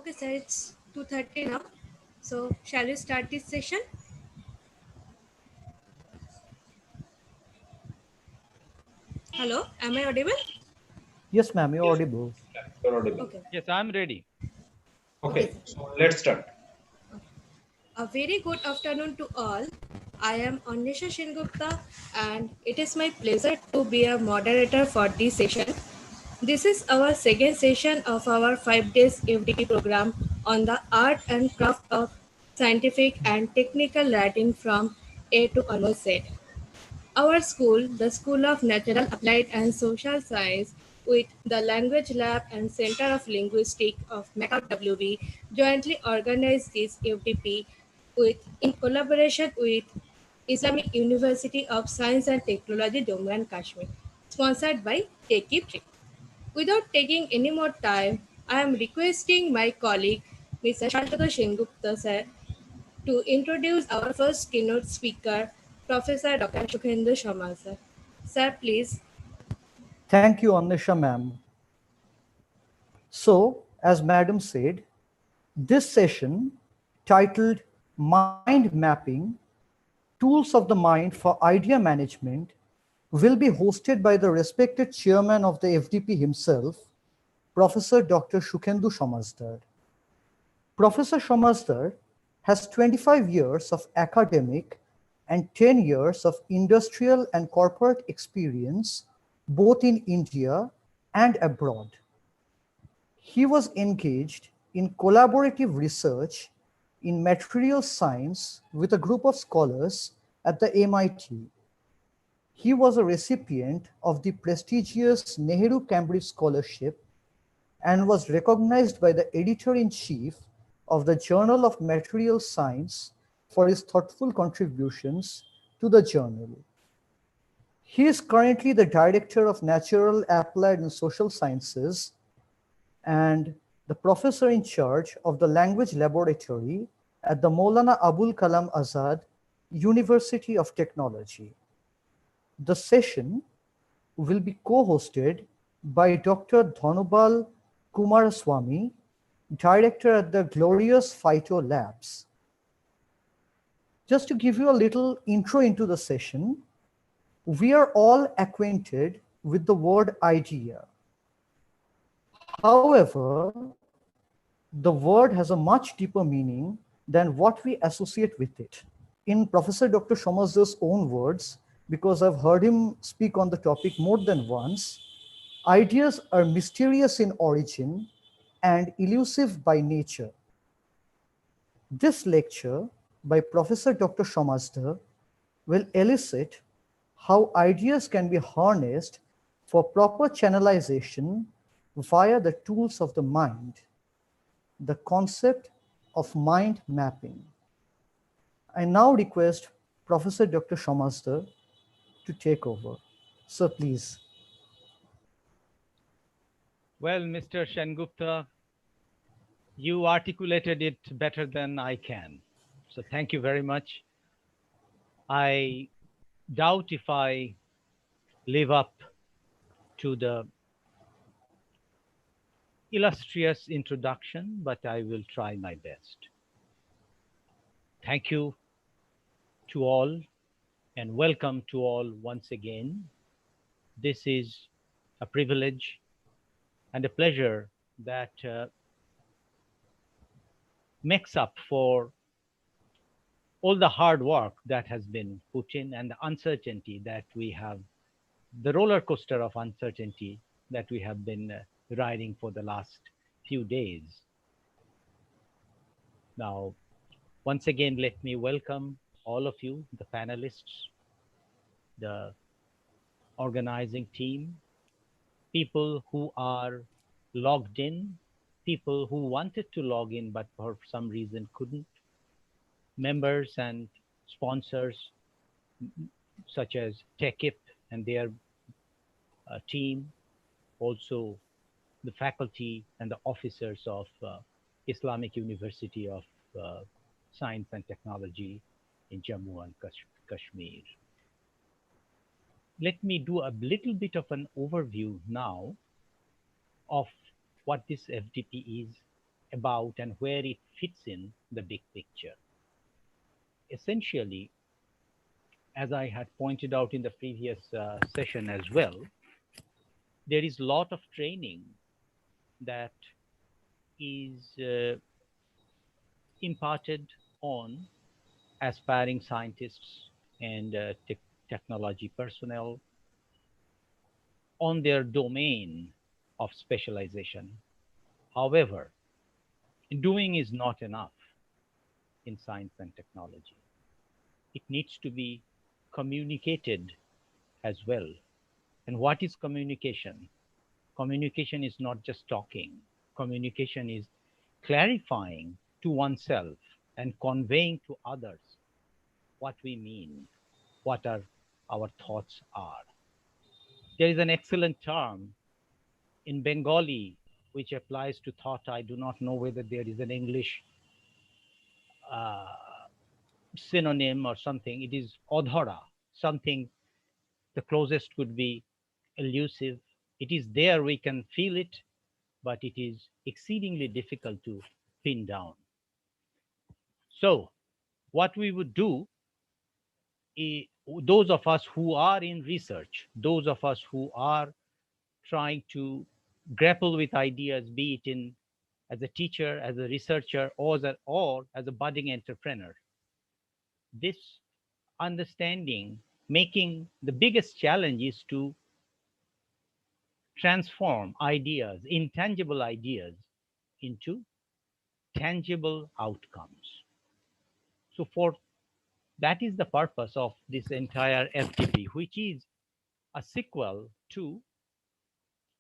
Okay, sir, it's 2:30 now. So, shall we start this session? Hello, am I audible? Yes, ma'am, you're Yes, audible. you're audible. Okay. Yes, I'm ready. Okay, Okay, sir. so let's start. A very good afternoon to all. I am Anisha Shingupta, and it is my pleasure to be a moderator for this session. This is our second session of our 5 days FDP program on the art and craft of scientific and technical writing from A to almost Z. Our school, the School of Natural, Applied and Social Science, with the Language Lab and Center of Linguistics of MAKAUT WB, jointly organized this UTP in collaboration with Islamic University of Science and Technology, Jammu and Kashmir, sponsored by Techie. Without taking any more time, I am requesting my colleague, Mr. Shantanu Shengupta sir, to introduce our first keynote speaker, Professor Dr. Shukhendu Sharma sir. Sir, please. Thank you, Anisha, ma'am. So, as madam said, this session titled Mind Mapping Tools of the Mind for Idea Management will be hosted by the respected chairman of the FDP himself, Professor Dr. Shukhendu Sharma. Professor Sharma has 25 years of academic and 10 years of industrial and corporate experience both in India and abroad. He was engaged in collaborative research in material science with a group of scholars at the MIT. He was a recipient of the prestigious Nehru Cambridge Scholarship and was recognized by the editor-in-chief of the Journal of Material Science for his thoughtful contributions to the journal. He is currently the Director of Natural, Applied and Social Sciences and the professor in charge of the Language Laboratory at the Maulana Abul Kalam Azad University of Technology. The session will be co-hosted by Dr. Dhanubal Kumaraswamy, director at the Glorious Phyto Labs. Just to give you a little intro into the session, we are all acquainted with the word idea. However, the word has a much deeper meaning than what we associate with it. In Professor Dr. Sharma's own words, because I've heard him speak on the topic more than once, ideas are mysterious in origin and elusive by nature. This lecture by Professor Dr. Sharma will elicit how ideas can be harnessed for proper channelization via the tools of the mind, the concept of mind mapping. I now request Professor Dr. Sharma to take over. Sir, please. Well, Mr. Shengupta, you articulated it better than I can. So thank you very much. I doubt if I live up to the illustrious introduction, but I will try my best. Thank you to all and welcome to all once again. This is a privilege and a pleasure that makes up for all the hard work that has been put in and the uncertainty that we have, the roller coaster of uncertainty that we have been riding for the last few days. Now, once again, let me welcome all of you, the panelists, the organizing team, people who are logged in, people who wanted to log in but for some reason couldn't, members and sponsors such as TechIP and their team, also the faculty and the officers of Islamic University of Science and Technology in Jammu and Kashmir. Let me do a little bit of an overview now of what this FDP is about and where it fits in the big picture. Essentially, as I had pointed out in the previous session as well, there is a lot of training that is imparted on aspiring scientists and technology personnel on their domain of specialization. However, doing is not enough in science and technology. It needs to be communicated as well. And what is communication? Communication is not just talking. Communication is clarifying to oneself and conveying to others what we mean, what our thoughts are. There is an excellent term in Bengali which applies to thought. I do not know whether there is an English uh, synonym or something. It is odhara, something the closest could be elusive. It is there, we can feel it, but it is exceedingly difficult to pin down. So, what we would do, is, those of us who are in research, those of us who are trying to grapple with ideas, be it in as a teacher, as a researcher, or as a budding entrepreneur, this understanding, making the biggest challenge is to transform ideas, intangible ideas, into tangible outcomes. So, for that is the purpose of this entire FDP, which is a sequel to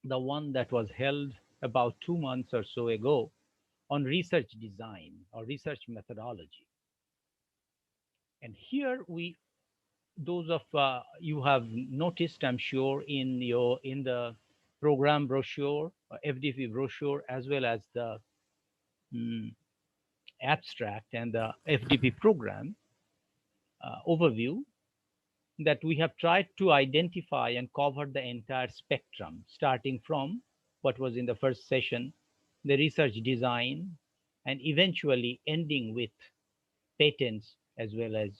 the one that was held about 2 months or so ago on research design or research methodology. And here those of you have noticed, I'm sure, in the program brochure, FDP brochure, as well as the mm, abstract and the FDP program overview, that we have tried to identify and cover the entire spectrum, starting from what was in the first session, the research design, and eventually ending with patents as well as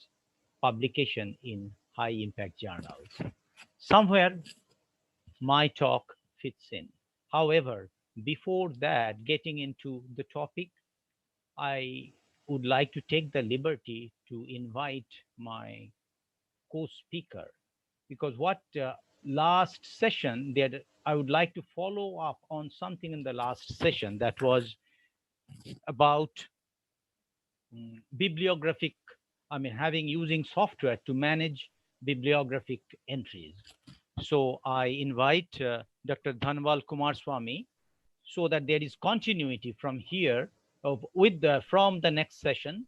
publication in high impact journals. Somewhere my talk fits in. However, before that, getting into the topic, I would like to take the liberty to invite my co-speaker, because what last session that I would like to follow up on something in the last session that was about bibliographic, I mean, using software to manage bibliographic entries. So I invite Dr. Dhanwal Kumarswamy, so that there is continuity from here from the next session,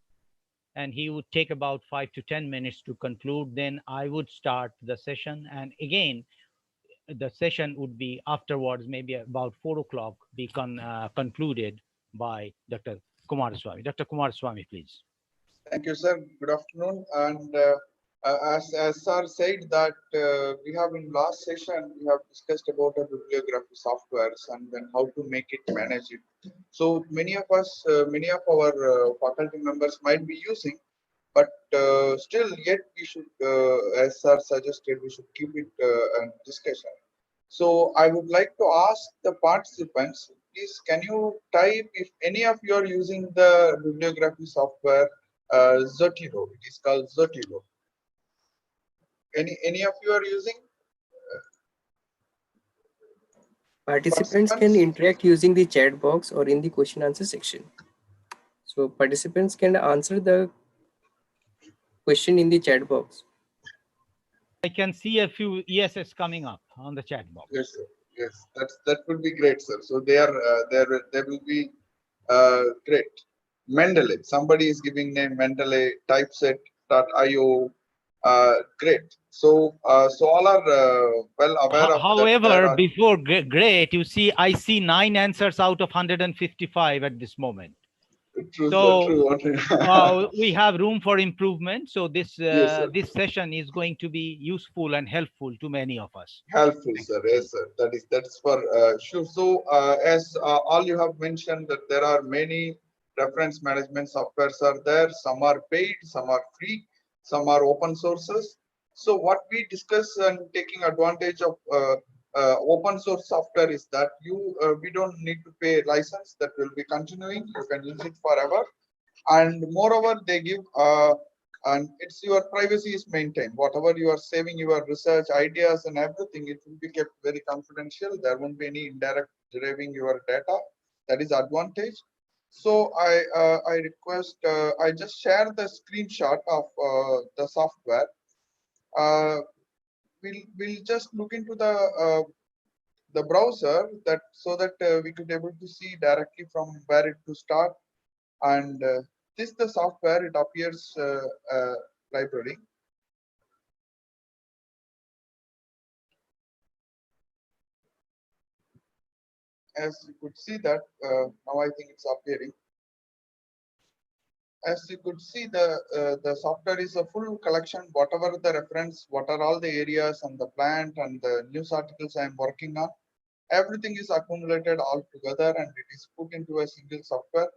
and he would take about 5 to 10 minutes to conclude. Then I would start the session, and again the session would be afterwards, maybe about 4 o'clock, be concluded by Dr. Kumarswamy. Dr. Kumarswamy, please. Thank you, sir. Good afternoon. And as sir said that we have in last session, we have discussed about the bibliography softwares and then how to make it, manage it. So many of us, many of our faculty members might be using, but still yet we should, as sir suggested, we should keep it a discussion. So I would like to ask the participants, please, can you type if any of you are using the bibliography software Zotero? It is called Zotero. Any of you are using? Participants can interact using the chat box or in the question answer section. So participants can answer the question in the chat box. I can see a few yeses coming up on the chat box. Yes, sir. Yes, that would be great, sir. So they will be great. Mendeley. Somebody is giving name Mendeley. Typeset.io. Great. So so all are well aware of. However, before great, you see, I see 9 answers out of 155 at this moment. True, sir. So True. we have room for improvement. So Yes, sir. this session is going to be useful and helpful to many of us. Helpful, Thank sir. Yes, sir. That's for sure. So, as all you have mentioned that there are many reference management softwares are there. Some are paid, some are free, some are open sources. So, what we discuss and taking advantage of open source software is that we don't need to pay a license. That will be continuing. You can use it forever, and moreover they give and it's your privacy is maintained. Whatever you are saving, your research ideas and everything, it will be kept very confidential. There won't be any indirect deriving your data. That is advantage. So I request I just share the screenshot of the software. uh, we'll just look into the browser, that so that we could able to see directly from where it to start. And this the software, it appears library. As you could see that now I think it's appearing. As you could see, the software is a full collection, whatever the reference, what are all the areas and the plant and the news articles I am working on, everything is accumulated all together and it is put into a single software.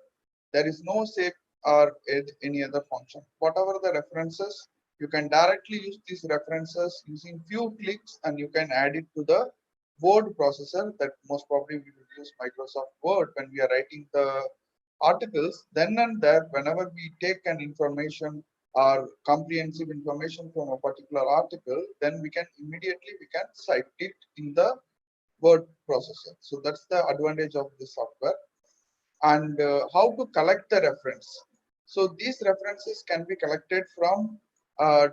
There is no save or any other function. Whatever the references, you can directly use these references using few clicks, and you can add it to the Word processor. That most probably we will use Microsoft Word when we are writing the articles. Then and there, whenever we take an information or comprehensive information from a particular article, then we can immediately cite it in the Word processor. So that's the advantage of this software. And how to collect the reference. So these references can be collected from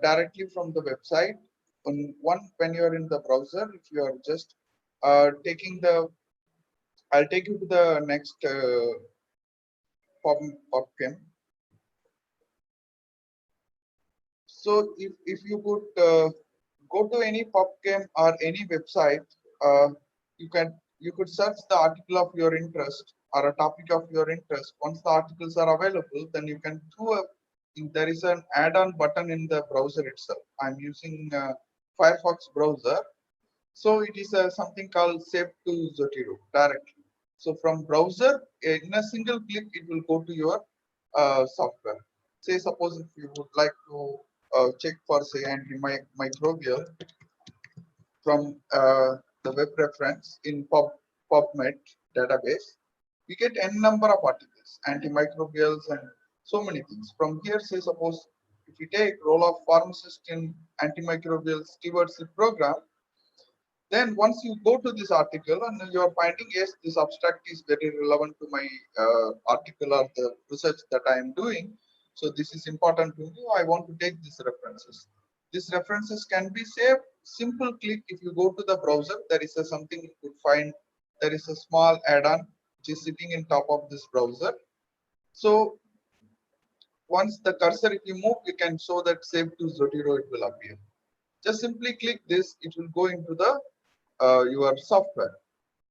directly from the website. When you are in the browser, if you are just taking the, I'll take you to the next PubChem. So if you could go to any PubChem or any website, uh, you could search the article of your interest or a topic of your interest. Once the articles are available, then you can do a, there is an add-on button in the browser itself. I'm using Firefox browser. So it is something called Save to Zotero directly. So from browser, in a single click, it will go to your software. Say, suppose if you would like to check for say antimicrobial from the web reference in PubMed database, we get n number of articles, antimicrobials and so many things. From here, say suppose if we take role of pharmacist in antimicrobial stewardship program, then once you go to this article and you are finding, yes, this abstract is very relevant to my article or the research that I am doing. So this is important to me. I want to take these references. These references can be saved. Simple click. If you go to the browser, there is a something you could find. There is a small add-on which is sitting in top of this browser. So once the cursor, if you move, you can show that save to Zotero, it will appear. Just simply click this. It will go into the your software.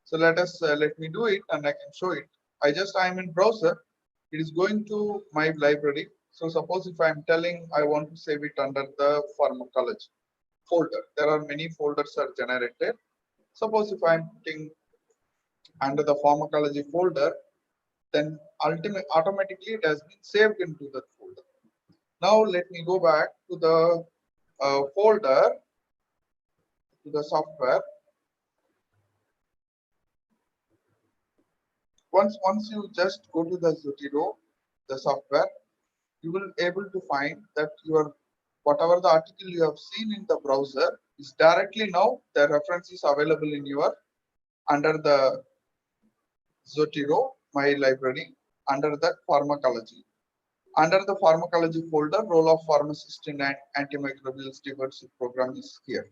So let me do it and I can show it. I am in browser. It is going to my library. So suppose if I am telling I want to save it under the pharmacology folder, there are many folders are generated. Suppose if I am putting under the pharmacology folder, then automatically it has been saved into that folder. Now let me go back to the folder, to the software. Once you just go to the Zotero, the software, you will able to find that your whatever the article you have seen in the browser is directly now the reference is available in your under the Zotero My Library under that pharmacology. Under the pharmacology folder, role of pharmacist in antimicrobial stewardship program is here.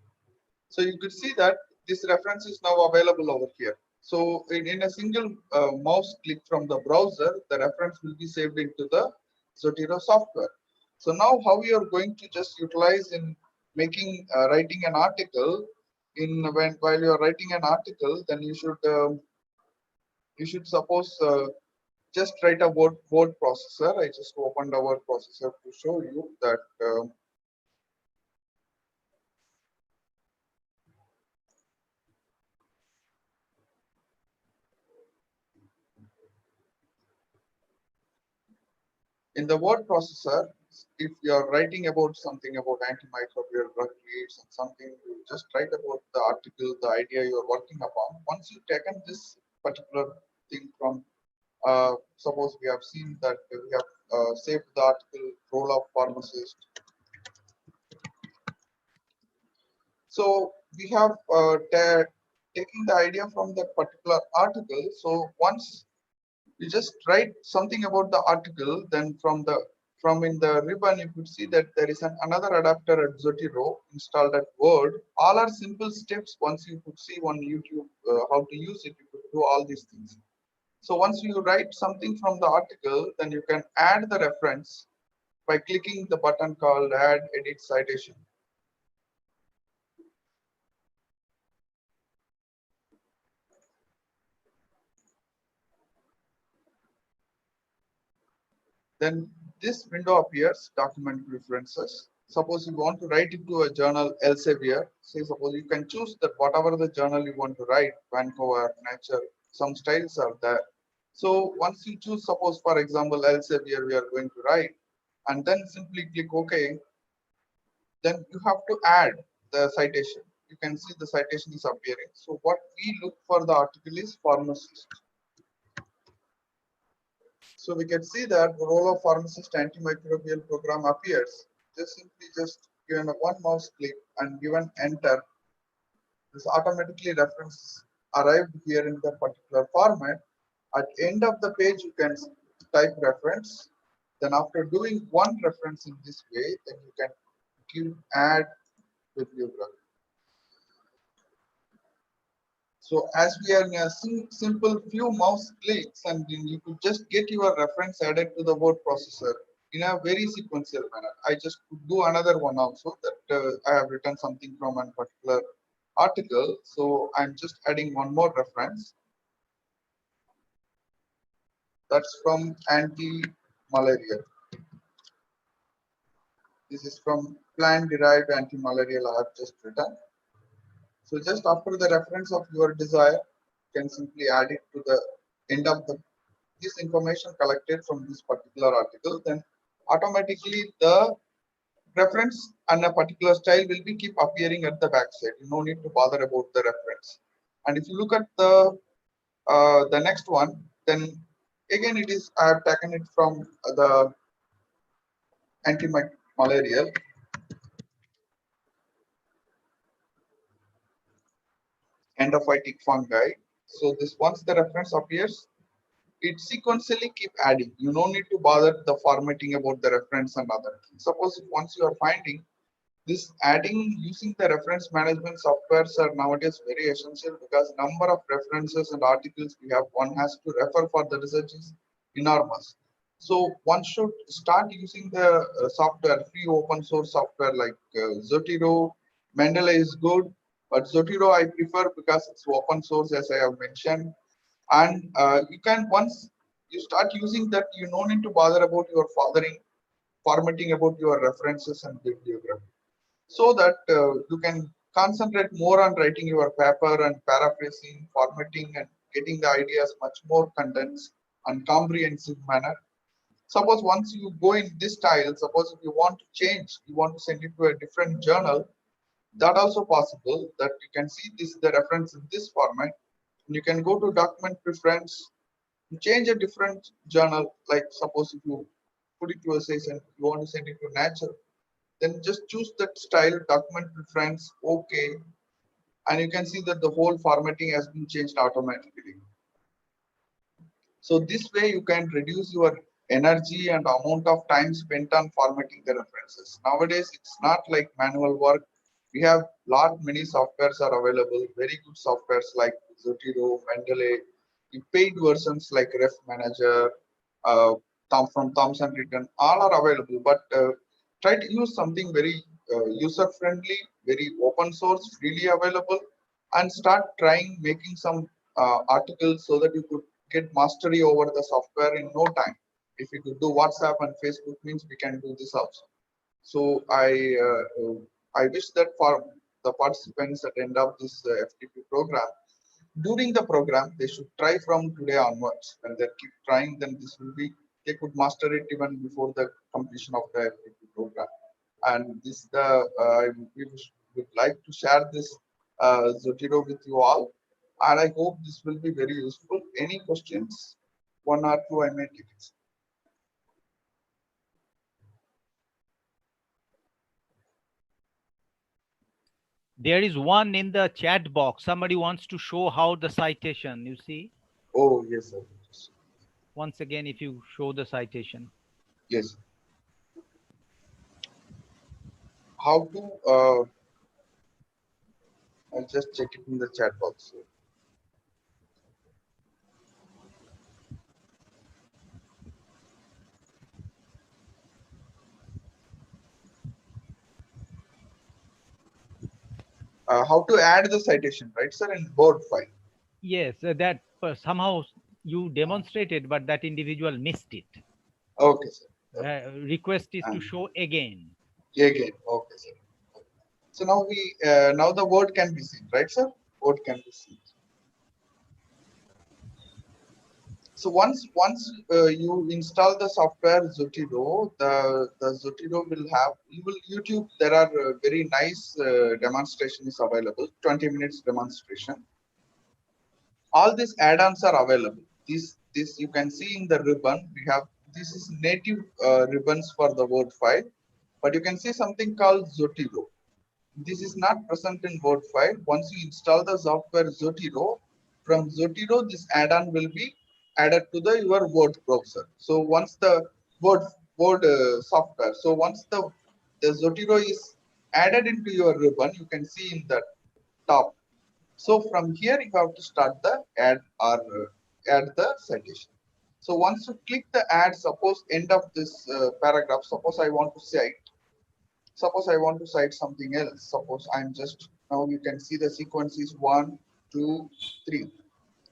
So you could see that this reference is now available over here. So in a single mouse click from the browser, the reference will be saved into the Zotero software. So now how you are going to just utilize in making writing an article, while you are writing an article, then you should suppose just write a word processor. I just opened a word processor to show you that in the word processor, if you are writing about something about antimicrobial drug leads and something, you just write about the article, the idea you are working upon. Once you've taken this particular thing from, suppose we have seen that we have saved the article role of pharmacist. So we have taking the idea from that particular article. So once you just write something about the article, then from in the ribbon you could see that there is another adapter at Zotero installed at Word. All are simple steps. Once you could see on YouTube how to use it, you could do all these things. So once you write something from the article, then you can add the reference by clicking the button called Add Edit Citation. Then this window appears, document references. Suppose you want to write it to a journal Elsevier. Say suppose you can choose that whatever the journal you want to write, Vancouver, Nature, some styles are there. So once you choose, suppose for example, Elsevier we are going to write, and then simply click OK, then you have to add the citation. You can see the citation is appearing. So what we look for the article is pharmacist. So we can see that the role of pharmacist antimicrobial program appears. Just given a one mouse click and given enter, this automatically reference arrived here in the particular format. At end of the page, you can type reference. Then after doing one reference in this way, then you can give add bibliography. So as we are in a simple few mouse clicks, and then you could just get your reference added to the word processor in a very sequential manner. I just could do another one also that I have written something from a particular article. So I'm just adding one more reference. That's from anti-malarial. This is from plant-derived anti-malarial I have just written. So just after the reference of your desire, you can simply add it to the end of this information collected from this particular article. Then automatically the reference and a particular style will be keep appearing at the backside. You no need to bother about the reference. And if you look at the next one, then again it is I have taken it from the anti-malarial. Endophytic fungi. So this once the reference appears, it sequentially keep adding. You don't need to bother the formatting about the reference and other things. Suppose once you are finding this adding using the reference management softwares are nowadays very essential because number of references and articles we have, one has to refer for the research is enormous. So one should start using the software, free open source software like Zotero. Mendeley is good, but Zotero I prefer because it's open source as I have mentioned. And you can once you start using that, you don't need to bother about your formatting about your references and bibliography, so that you can concentrate more on writing your paper and paraphrasing, formatting, and getting the ideas much more condensed and comprehensive manner. Suppose once you go in this style, suppose if you want to change, you want to send it to a different journal, that also possible. That you can see this the reference in this format. You can go to document preference, change a different journal. Like suppose if you put it to a session, you want to send it to Nature, then just choose that style, document preference, OK, and you can see that the whole formatting has been changed automatically. So this way you can reduce your energy and amount of time spent on formatting the references. Nowadays, it's not like manual work. We have many softwares are available, very good softwares like Zotero, Mendeley, paid versions like Ref Manager, from Thomson Return, all are available. But try to use something very user friendly, very open source, freely available, and start trying making some articles so that you could get mastery over the software in no time. If we could do WhatsApp and Facebook means we can do this also. So I wish that for the participants at the end of this FTP program, during the program they should try from today onwards. When they keep trying, then this will be, they could master it even before the completion of the FTP program. And this we would like to share this Zotero with you all, and I hope this will be very useful. Any questions? One or two I may take it. There is one in the chat box. Somebody wants to show how the citation, you see. Oh yes, sir. Once again, if you show the citation. Yes. How to? I'll just check it in the chat box. How to add the citation, right, sir, in Word file? Yes, that somehow you demonstrated, but that individual missed it. Okay, sir. Request is to show again. Again, okay, sir. So now now the word can be seen, right, sir? Word can be seen. So once you install the software Zotero, the Zotero will have, YouTube. There are very nice demonstration is available. 20 minutes demonstration. All these add-ons are available. This you can see in the ribbon. We have, this is native ribbons for the Word file, but you can see something called Zotero. This is not present in Word file. Once you install the software Zotero, from Zotero this add-on will be added to the your Word browser. So once the Word software, so once the Zotero is added into your ribbon, you can see in the top. So from here you have to start the add or add the citation. So once you click the add, suppose end of this paragraph, suppose I want to cite something else. Suppose I'm just, now you can see the sequence is 1, 2, 3.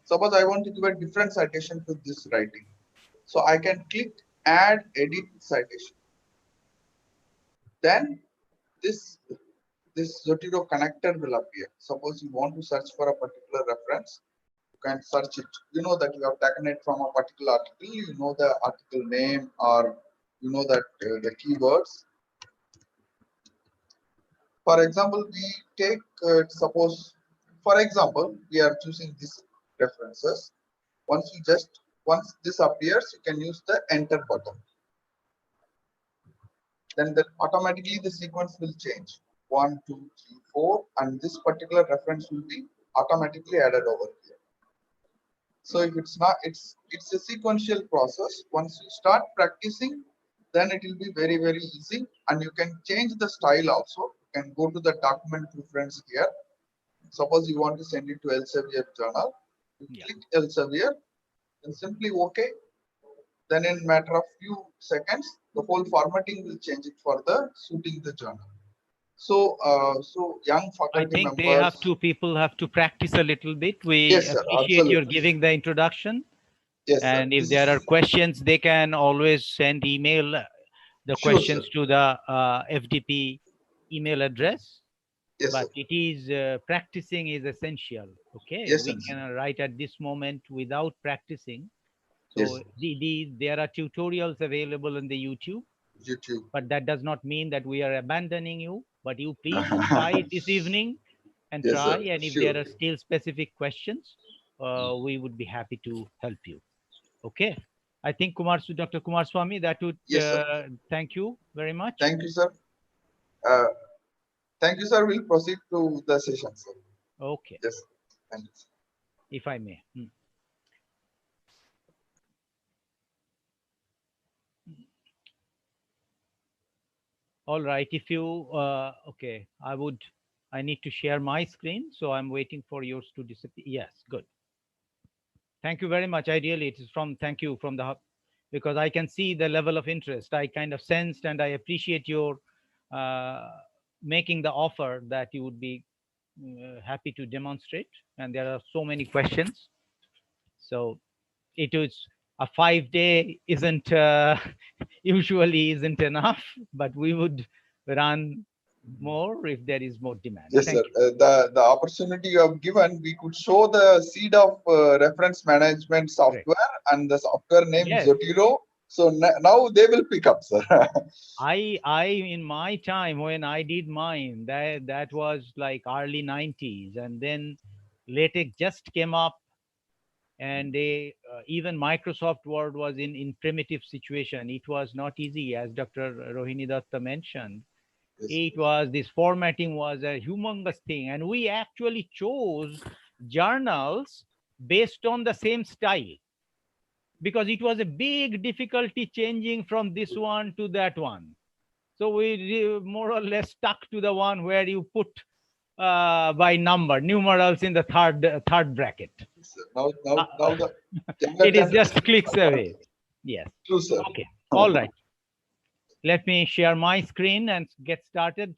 Suppose I want to give a different citation to this writing. So I can click add edit citation. Then this Zotero connector will appear. Suppose you want to search for a particular reference, you can search it. You know that you have taken it from a particular article, you know the article name, or you know that the keywords. For example, we take suppose, for example, we are choosing these references. Once this appears, you can use the enter button. Then automatically the sequence will change. 1, 2, 3, 4, and this particular reference will be automatically added over here. So if it's not, it's a sequential process. Once you start practicing, then it will be very, very easy, and you can change the style also. You can go to the document preference here. Suppose you want to send it to Elsevier journal, you click Elsevier and simply OK. Then in matter of few seconds, the whole formatting will change it for the suiting the journal. So, so young I faculty think members, people have to practice a little bit. We yes, sir, appreciate your absolutely. giving the introduction. Yes, sir. And if there are questions, they can always send email the Sure, questions sir. to the FDP email address. Yes, But sir. it is practicing is essential. Okay, Yes, we sir. cannot write at this moment without practicing. So Yes. there are tutorials available in the YouTube. YouTube. But that does not mean that we are abandoning you. But you please try it this evening and Yes, try. sir. And if Sure. there are still specific questions, we would be happy to help you. Okay. I think Dr. Kumar Swami, that would Yes, sir. thank you very much. Thank you, sir. Thank you, sir. We'll proceed to the session, sir. Okay. Yes. Thank you, sir. If I may. All right. If you, okay, I need to share my screen. So I'm waiting for yours to disappear. Yes, good. Thank you very much. Ideally, it is thank you from the hub, because I can see the level of interest. I kind of sensed, and I appreciate your making the offer that you would be happy to demonstrate. And there are so many questions. So it was a 5-day isn't usually isn't enough, but we would run more if there is more demand. Yes, Thank sir. you. The opportunity you have given, we could show the seed of reference management Correct. software and the software name Yes. Zotero. So now they will pick up, sir. I in my time when I did mine, that was like early 90s, and then LaTeX just came up, and they even Microsoft Word was in primitive situation. It was not easy, as Dr. Rohini Datta mentioned. Yes, It was this formatting was a humongous thing, and we actually chose journals based on the same style, because it was a big difficulty changing from this one to that one. So we more or less stuck to the one where you put by number numerals in the third bracket. sir. Now the younger It is generation just is clicks away. advanced. Yes. True, sir. Okay. All right. Let me share my screen and get started.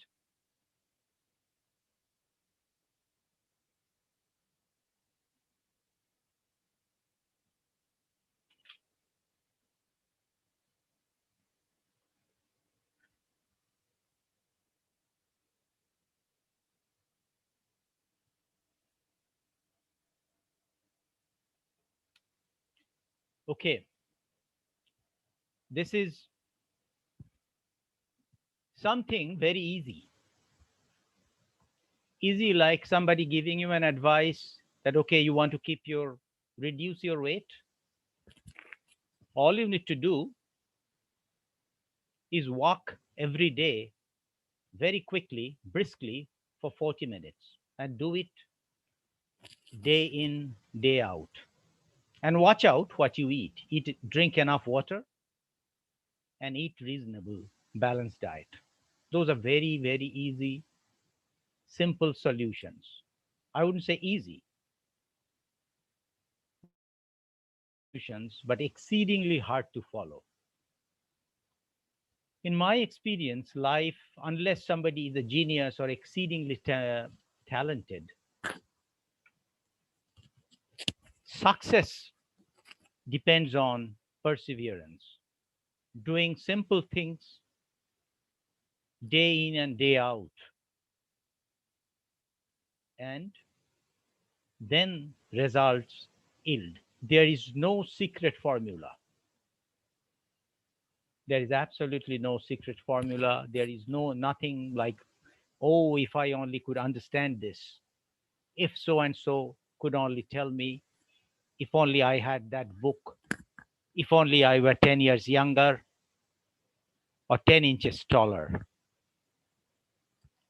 Okay. This is something very easy. Easy like somebody giving you an advice that, okay, you want to reduce your weight. All you need to do is walk every day very quickly, briskly for 40 minutes, and do it day in, day out. And watch out what you eat. Drink enough water and eat reasonable, balanced diet. Those are very, very easy, simple solutions. I wouldn't say easy, solutions, but exceedingly hard to follow. In my experience, life, unless somebody is a genius or exceedingly talented, success depends on perseverance, doing simple things day in and day out, and then results yield. There is no secret formula. There is absolutely no secret formula. There is nothing like, oh, if I only could understand this, if so and so could only tell me, if only I had that book, if only I were 10 years younger or 10 inches taller.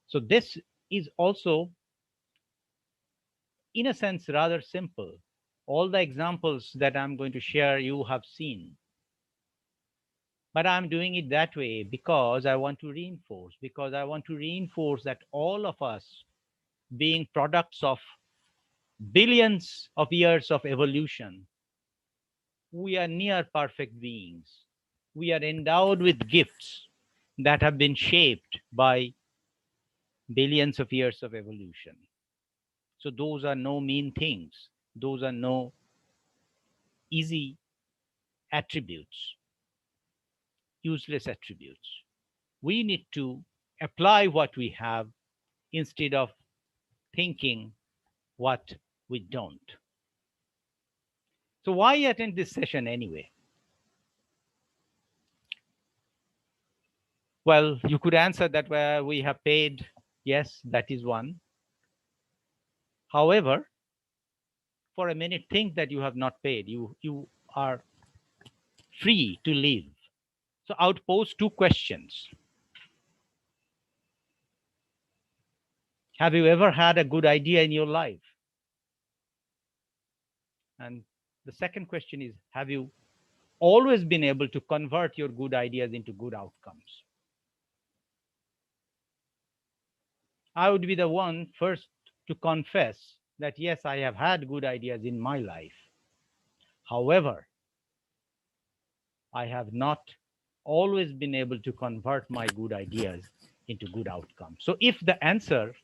So this is also, in a sense, rather simple. All the examples that I'm going to share, you have seen. But I'm doing it that way because I want to reinforce that all of us, being products of billions of years of evolution, we are near perfect beings. We are endowed with gifts that have been shaped by billions of years of evolution. So those are no mean things. Those are no easy attributes, useless attributes. We need to apply what we have instead of thinking what we don't. So, why attend this session anyway? Well, you could answer that where we have paid. Yes, that is one. However, for a minute, think that you have not paid. You are free to leave. So, I would pose two questions. Have you ever had a good idea in your life? And the second question is, have you always been able to convert your good ideas into good outcomes? I would be the one first to confess that yes, I have had good ideas in my life. However, I have not always been able to convert my good ideas into good outcomes. So if the answer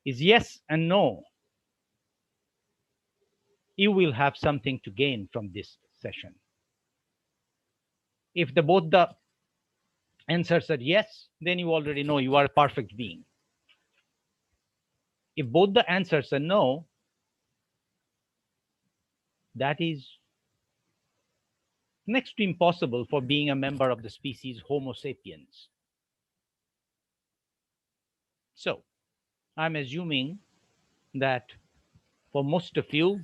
is yes and no, you will have something to gain from this session. If both the answers are yes, then you already know you are a perfect being. If both the answers are no, that is next to impossible for being a member of the species Homo sapiens. So, I'm assuming that for most of you,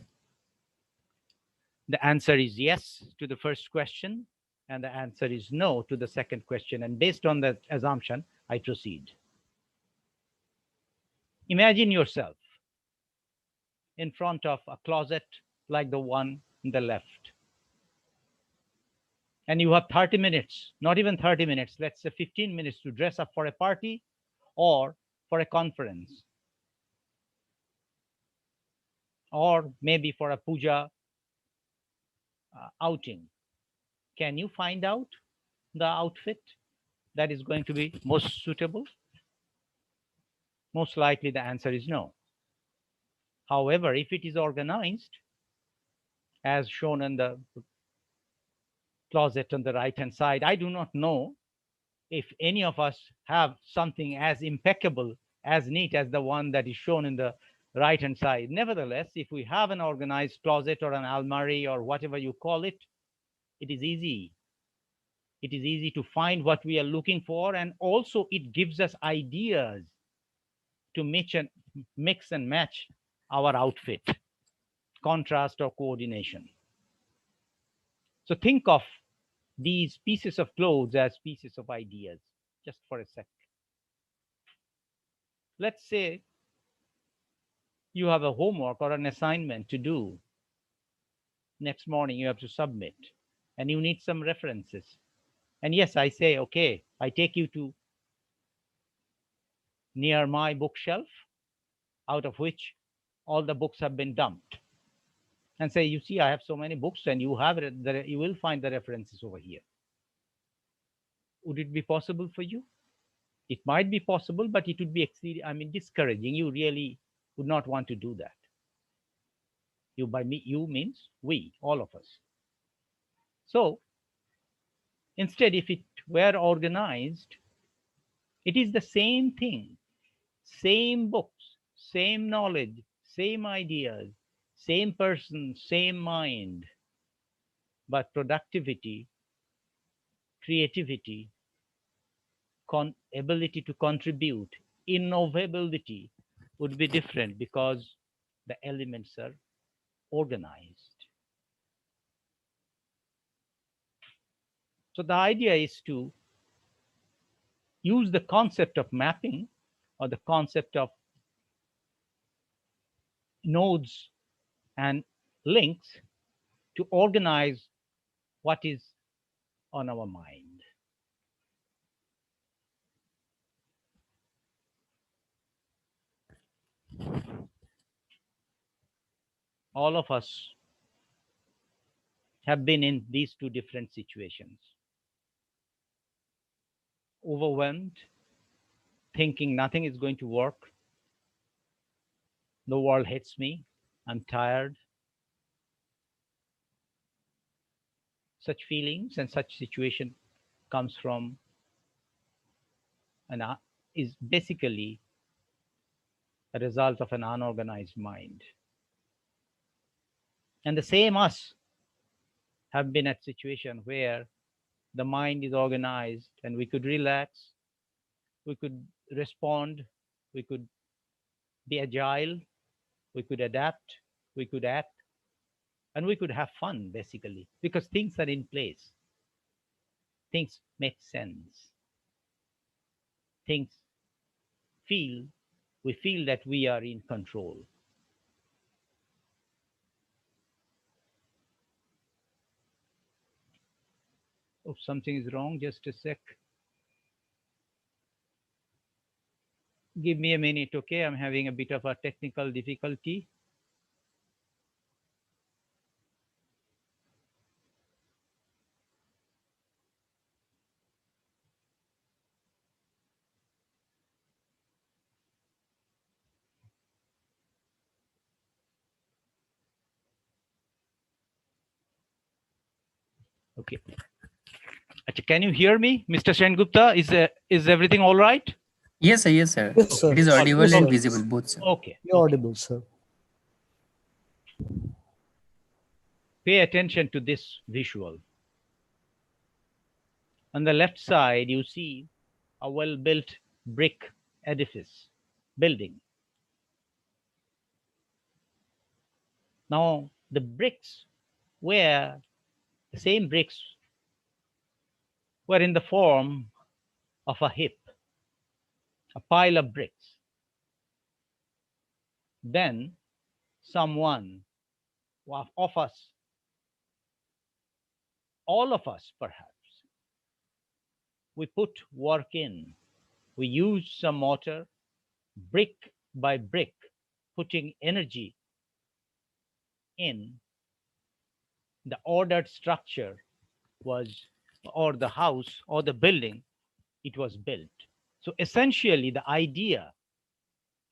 the answer is yes to the first question, and the answer is no to the second question. And based on that assumption, I proceed. Imagine yourself in front of a closet like the one on the left. And you have 30 minutes, not even 30 minutes, let's say 15 minutes to dress up for a party or for a conference or maybe for a puja outing. Can you find out the outfit that is going to be most suitable? Most likely the answer is no. However, if it is organized, as shown in the closet on the right hand side, I do not know if any of us have something as impeccable, as neat as the one that is shown in the right hand side. Nevertheless, if we have an organized closet or an almari or whatever you call it, it is easy. It is easy to find what we are looking for, and also it gives us ideas to mix and match our outfit, contrast or coordination. So think of these pieces of clothes as pieces of ideas, just for a sec. Let's say you have a homework or an assignment to do. Next morning you have to submit and you need some references. And yes, I say, okay, I take you to near my bookshelf, out of which all the books have been dumped, and say, you see, I have so many books, and you will find the references over here. Would it be possible for you? It might be possible, but it would be discouraging. You really would not want to do that. You, by me, you means we, all of us. So instead, if it were organized, it is the same thing, same books, same knowledge, same ideas, same person, same mind, but productivity, creativity, ability to contribute, innovability would be different because the elements are organized. So the idea is to use the concept of mapping or the concept of nodes and links to organize what is on our mind. All of us have been in these two different situations. Overwhelmed, thinking nothing is going to work. The world hates me. I'm tired. Such feelings and such situation comes from is basically a result of an unorganized mind. And the same us have been at situation where the mind is organized and we could relax, we could respond, we could be agile, we could adapt, we could act, and we could have fun basically because things are in place. Things make sense. Things feel, we feel that we are in control. Oh, something is wrong. Just a sec. Give me a minute, okay? I'm having a bit of a technical difficulty. Okay. Can you hear me, Mr. Sengupta? Is everything all right? Yes, sir. Yes, sir. Yes, Okay. sir. It is All right. audible Yes, and sir. Okay. visible both, sir. Okay. You're Okay. audible, sir. Pay attention to this visual. On the left side, you see a well-built brick edifice, building. Now, the bricks were the same bricks were in the form of a heap, a pile of bricks. Then someone of us, all of us perhaps, we put work in. We use some mortar, brick by brick, putting energy in. The ordered structure was, or the house or the building, it was built. So essentially, the idea,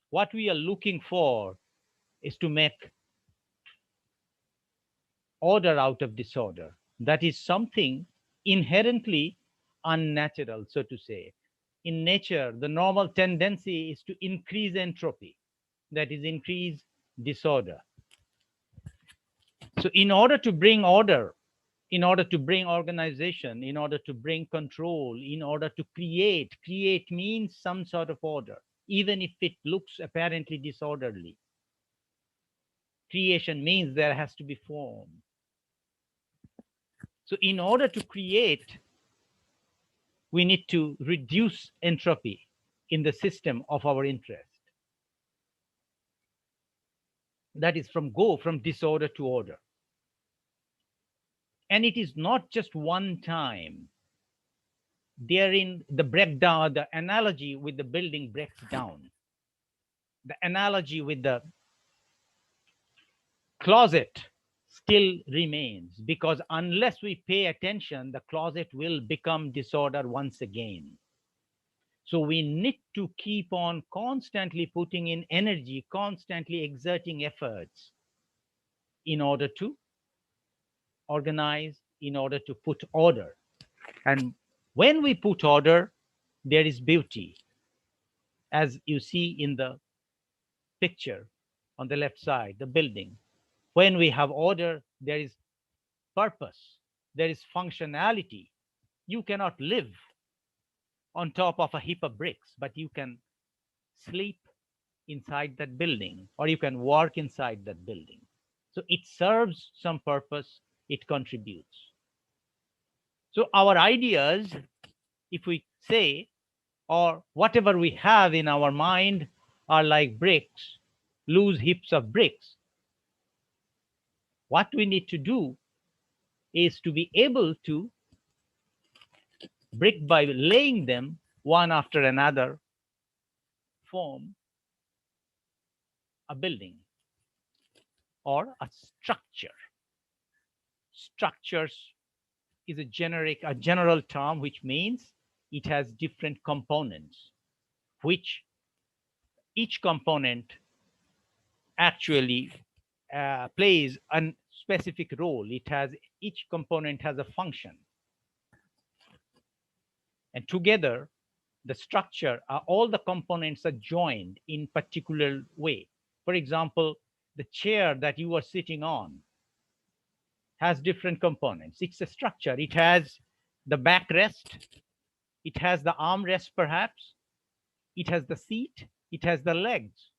what we are looking for, is to make order out of disorder. That is something inherently unnatural, so to say. In nature, the normal tendency is to increase entropy, that is, increase disorder. So, in order to bring order, in order to bring organization, in order to bring control, in order to create means some sort of order, even if it looks apparently disorderly. Creation means there has to be form. So, in order to create, we need to reduce entropy in the system of our interest. That is, from disorder to order. And it is not just one time. Therein, the breakdown, the analogy with the building breaks down. The analogy with the closet still remains, because unless we pay attention, the closet will become disorder once again. So we need to keep on constantly putting in energy, constantly exerting efforts in order to organize, in order to put order. And when we put order, there is beauty. As you see in the picture on the left side, the building. When we have order, there is purpose, there is functionality. You cannot live on top of a heap of bricks, but you can sleep inside that building, or you can work inside that building. So it serves some purpose, it contributes. So our ideas, if we say, or whatever we have in our mind, are like bricks, loose heaps of bricks. What we need to do is to be able to, brick by laying them one after another, form a building or a structure. Structures is a general term, which means it has different components, which each component actually plays a specific role. Each component has a function, and together the structure, all the components are joined in particular way. For example, the chair that you are sitting on has different components. It's a structure. It has the backrest, it has the armrest perhaps, it has the seat, it has the legs.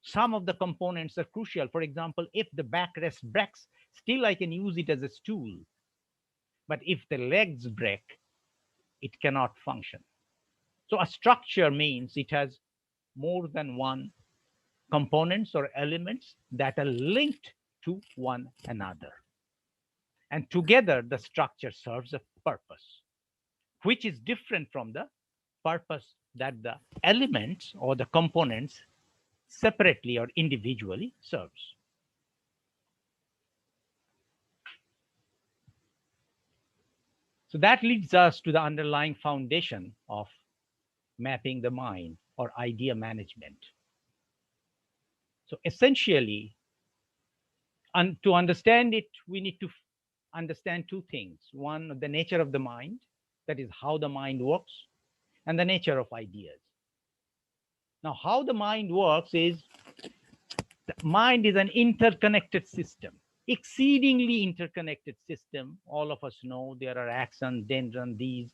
Some of the components are crucial. For example, if the backrest breaks, still I can use it as a stool. But if the legs break, it cannot function. So a structure means it has more than one components or elements that are linked to one another. And together, the structure serves a purpose, which is different from the purpose that the elements or the components separately or individually serves. So that leads us to the underlying foundation of mapping the mind or idea management. So essentially, to understand it, we need to understand two things. One, the nature of the mind, that is how the mind works, and the nature of ideas. Now, how the mind works is the mind is an interconnected system, exceedingly interconnected system. All of us know there are axons, dendrons, these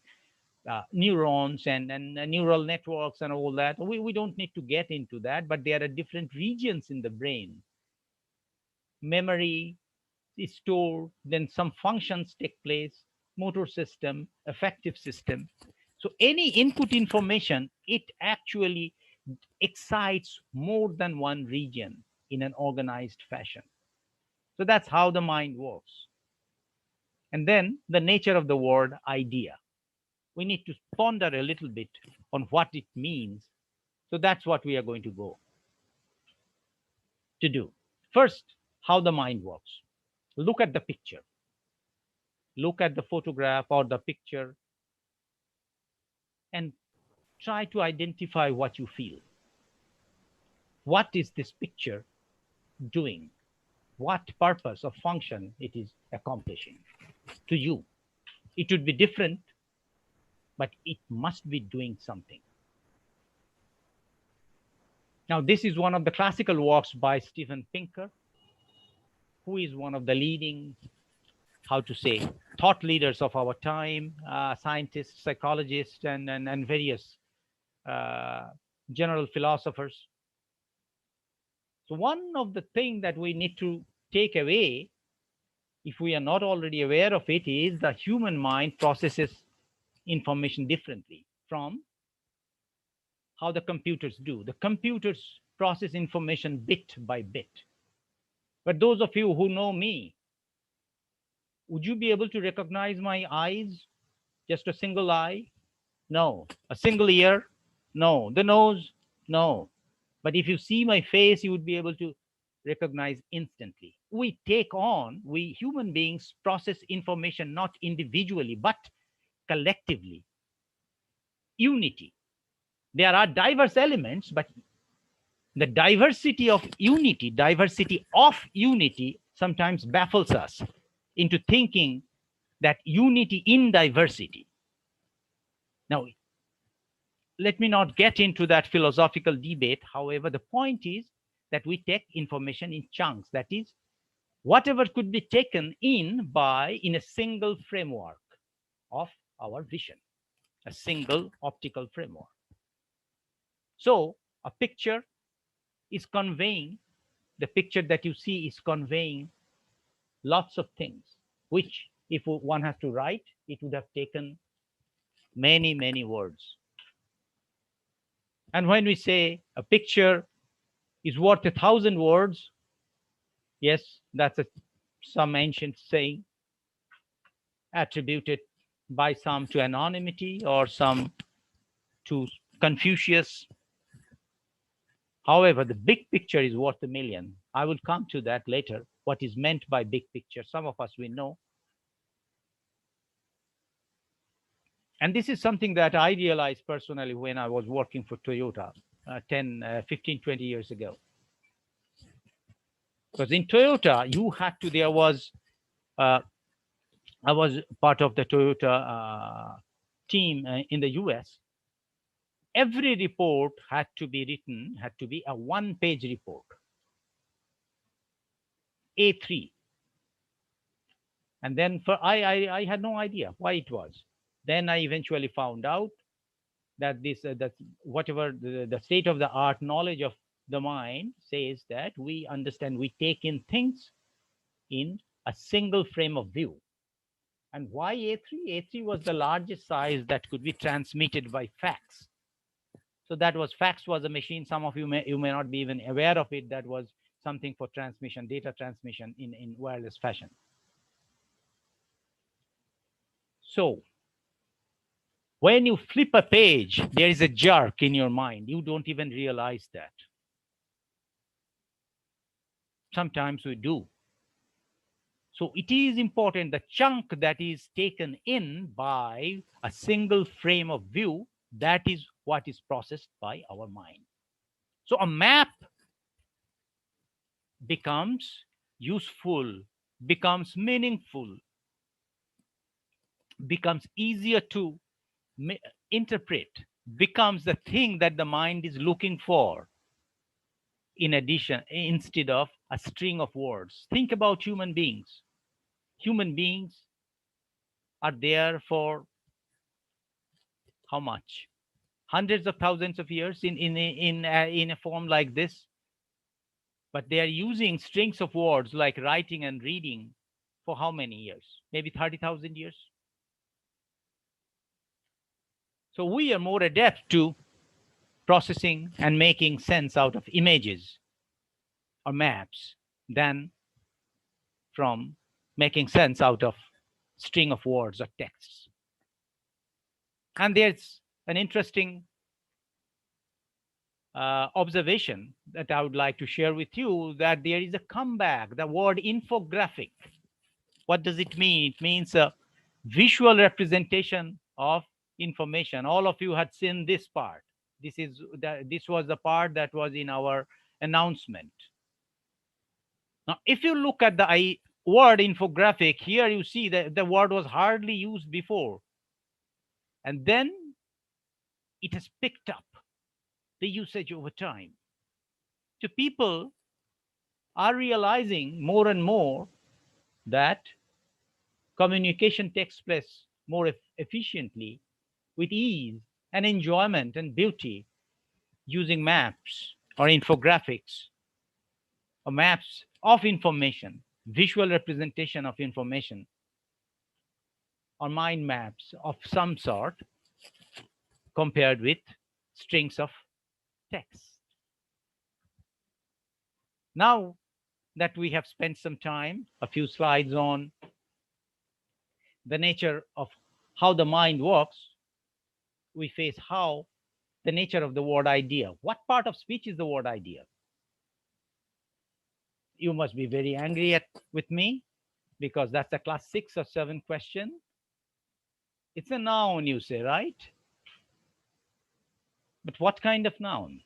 neurons and neural networks and all that. We don't need to get into that, but there are different regions in the brain. Memory is stored, then some functions take place, motor system, affective system. So any input information, it actually excites more than one region in an organized fashion. So that's how the mind works. And then the nature of the word idea. We need to ponder a little bit on what it means. So that's what we are going to go to do. First, how the mind works. Look at the picture. Look at the photograph or the picture and try to identify what you feel. What is this picture doing? What purpose or function it is accomplishing to you? It would be different, but it must be doing something. Now, this is one of the classical works by Steven Pinker, who is one of the leading, how to say, thought leaders of our time, scientists, psychologists, and various uh, general philosophers. So one of the things that we need to take away, if we are not already aware of it, is the human mind processes information differently from how the computers do. The computers process information bit by bit. But those of you who know me, would you be able to recognize my eyes? Just a single eye? No. A single ear? No. The nose? No. But if you see my face, you would be able to recognize instantly. We human beings process information not individually, but collectively. Unity. There are diverse elements, but the diversity of unity sometimes baffles us into thinking that unity in diversity. Now, let me not get into that philosophical debate. However, the point is that we take information in chunks. That is, whatever could be taken in a single framework of our vision, a single optical framework. So a picture is conveying, the picture that you see is conveying lots of things, which if one has to write, it would have taken many, many words. And when we say a picture is worth 1,000 words, yes, that's some ancient saying attributed by some to anonymity or some to Confucius. However, the big picture is worth a million. I will come to that later, what is meant by big picture. Some of us we know. And this is something that I realized personally when I was working for Toyota 15, 20 years ago. Because in Toyota, uh, I was part of the Toyota team in the US. Every report had to be a one-page report, A3. And then I had no idea why it was. Then I eventually found out that that whatever the state of the art knowledge of the mind says that we understand, we take in things in a single frame of view. And why A3? A3 was the largest size that could be transmitted by fax. So that was fax was a machine. Some of you may not be even aware of it. That was something for transmission, data transmission in wireless fashion. So when you flip a page, there is a jerk in your mind. You don't even realize that. Sometimes we do. So it is important, the chunk that is taken in by a single frame of view, that is what is processed by our mind. So a map becomes useful, becomes meaningful becomes easier to interpret, becomes the thing that the mind is looking for, in addition, instead of a string of words. Think about human beings. Human beings are there for how much? Hundreds of thousands of years in a form like this, but they are using strings of words like writing and reading for how many years? Maybe 30,000 years. So we are more adept to processing and making sense out of images or maps than from making sense out of string of words or texts. And there's an interesting observation that I would like to share with you, that there is a comeback. The word infographic, what does it mean? It means a visual representation of information. All of you had seen this part. This was the part that was in our announcement. Now, if you look at the word infographic, here you see that the word was hardly used before. And then it has picked up the usage over time. So people are realizing more and more that communication takes place more efficiently, with ease and enjoyment and beauty, using maps or infographics or maps of information, visual representation of information, or mind maps of some sort, compared with strings of text. Now that we have spent some time, a few slides on the nature of how the mind works, we face how the nature of the word idea. What part of speech is the word idea? You must be very angry with me, because that's a class 6 or 7 question. It's a noun, you say, right? But what kind of noun?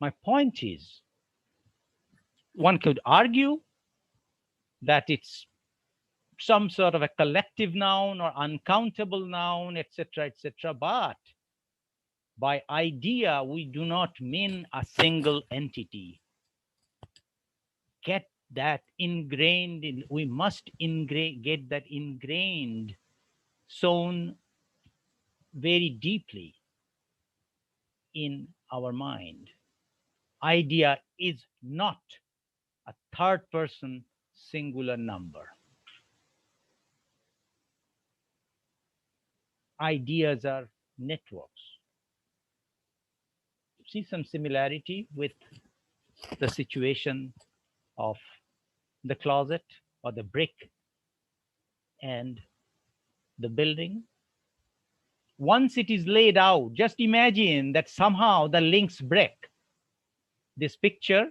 My point is, one could argue that it's some sort of a collective noun or uncountable noun, etc., etc. But by idea, we do not mean a single entity. Get that ingrained in, we must get that ingrained, sown very deeply in our mind. Idea is not a third person singular number. Ideas are networks. See some similarity with the situation of the closet or the brick and the building. Once it is laid out, just imagine that somehow the links break. This picture,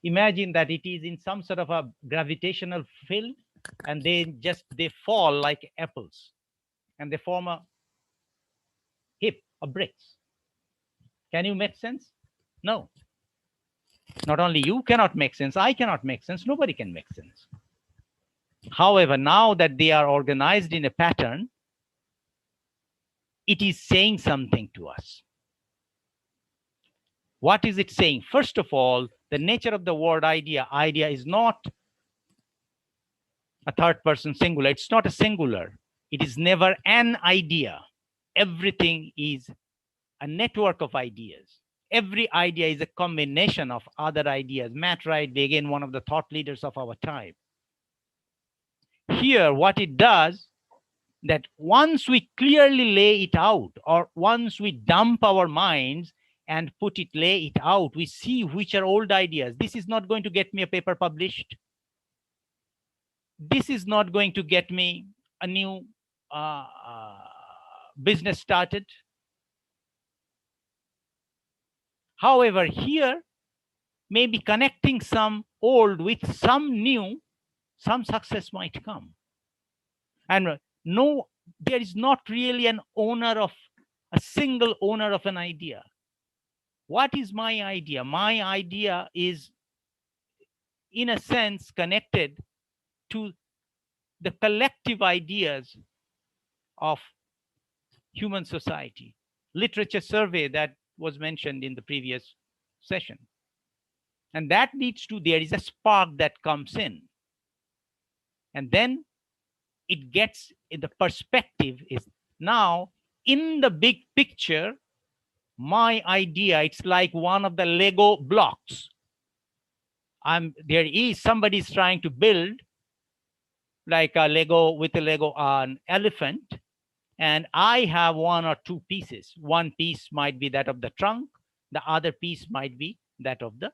imagine that it is in some sort of a gravitational field, and they fall like apples, and they form a heap of bricks. Can you make sense? No. Not only you cannot make sense, I cannot make sense, nobody can make sense. However, now that they are organized in a pattern, it is saying something to us. What is it saying? First of all, the nature of the word idea. Idea is not a third person singular. It's not a singular. It is never an idea. Everything is a network of ideas. Every idea is a combination of other ideas. Matt Wright, again, one of the thought leaders of our time. Here, what it does, that once we clearly lay it out, or once we dump our minds and lay it out, we see which are old ideas. This is not going to get me a paper published. This is not going to get me a new business started. However, here, maybe connecting some old with some new, some success might come. And no, there is not really a single owner of an idea. What is my idea? My idea is, in a sense, connected to the collective ideas of human society. Literature survey that was mentioned in the previous session. And that leads to, there is a spark that comes in. And then it gets, the perspective is now in the big picture, my idea, it's like one of the Lego blocks. There is somebody's trying to build like a Lego with a Lego an elephant, and I have one or two pieces. One piece might be that of the trunk, the other piece might be that of the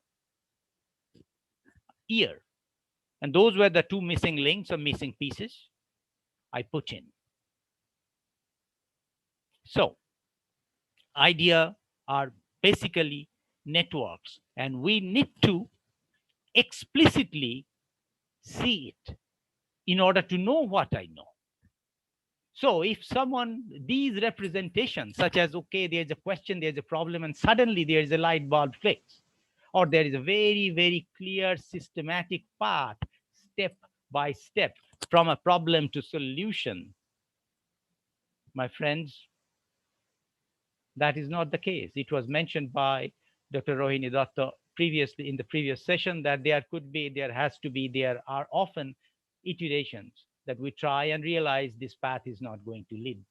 ear. And those were the two missing links or missing pieces I put in. So idea are basically networks, and we need to explicitly see it in order to know what I know. So if someone, these representations such as, okay, there's a question, there's a problem, and suddenly there's a light bulb flicks, or there is a very, very clear systematic path, step by step, from a problem to solution, my friends, that is not the case. It was mentioned by Dr. Rohini Datta previously in the previous session that there are often iterations that we try and realize this path is not going to lead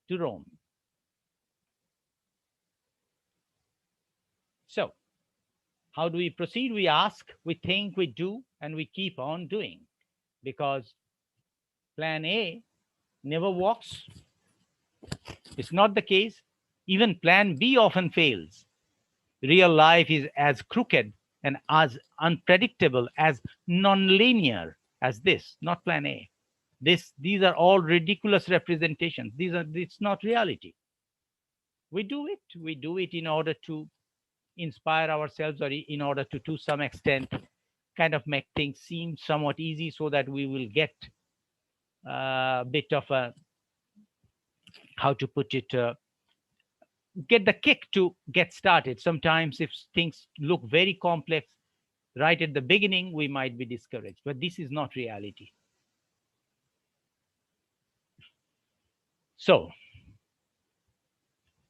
to Rome. So how do we proceed? We ask, we think, we do, and we keep on doing, because plan A never works. It's not the case. Even plan B often fails. Real life is as crooked and as unpredictable, as non-linear as this, not plan A. These are all ridiculous representations. It's not reality. We do it in order to inspire ourselves, or in order to some extent kind of make things seem somewhat easy, so that we will get a bit of a, how to put it, get the kick to get started. Sometimes if things look very complex right at the beginning, we might be discouraged, but this is not reality. So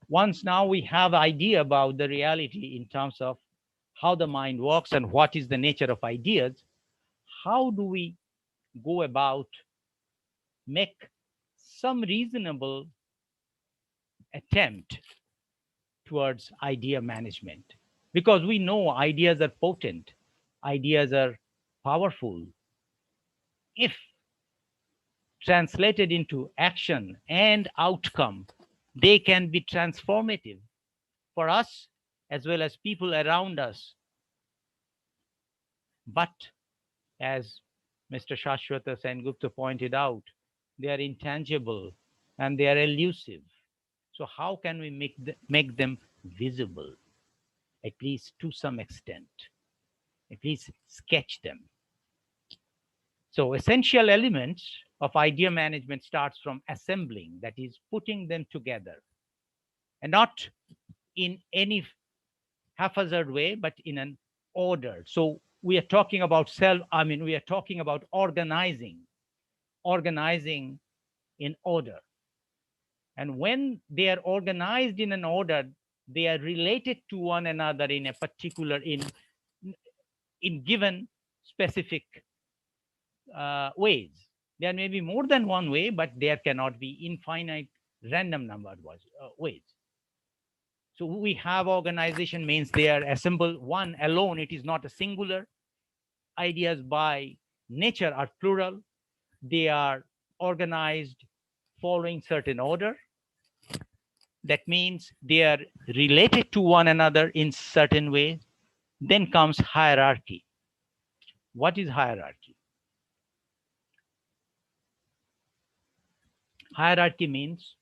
once now we have idea about the reality in terms of how the mind works and what is the nature of ideas, how do we go about make some reasonable attempt towards idea management? Because we know ideas are potent, ideas are powerful. If translated into action and outcome, they can be transformative for us as well as people around us. But as Mr. Shashwata Sengupta pointed out, they are intangible and they are elusive. So how can we make them visible, at least to some extent, at least sketch them? So essential elements of idea management starts from assembling, that is putting them together, and not in any haphazard way, but in an order. So we are talking about we are talking about organizing in order. And when they are organized in an order, they are related to one another in a particular, in given specific ways. There may be more than one way, but there cannot be infinite random numbered ways. So we have organization means they are assembled one alone. It is not a singular. Ideas by nature are plural. They are organized following certain order. That means they are related to one another in certain ways. Then comes hierarchy. What is hierarchy? Hierarchy means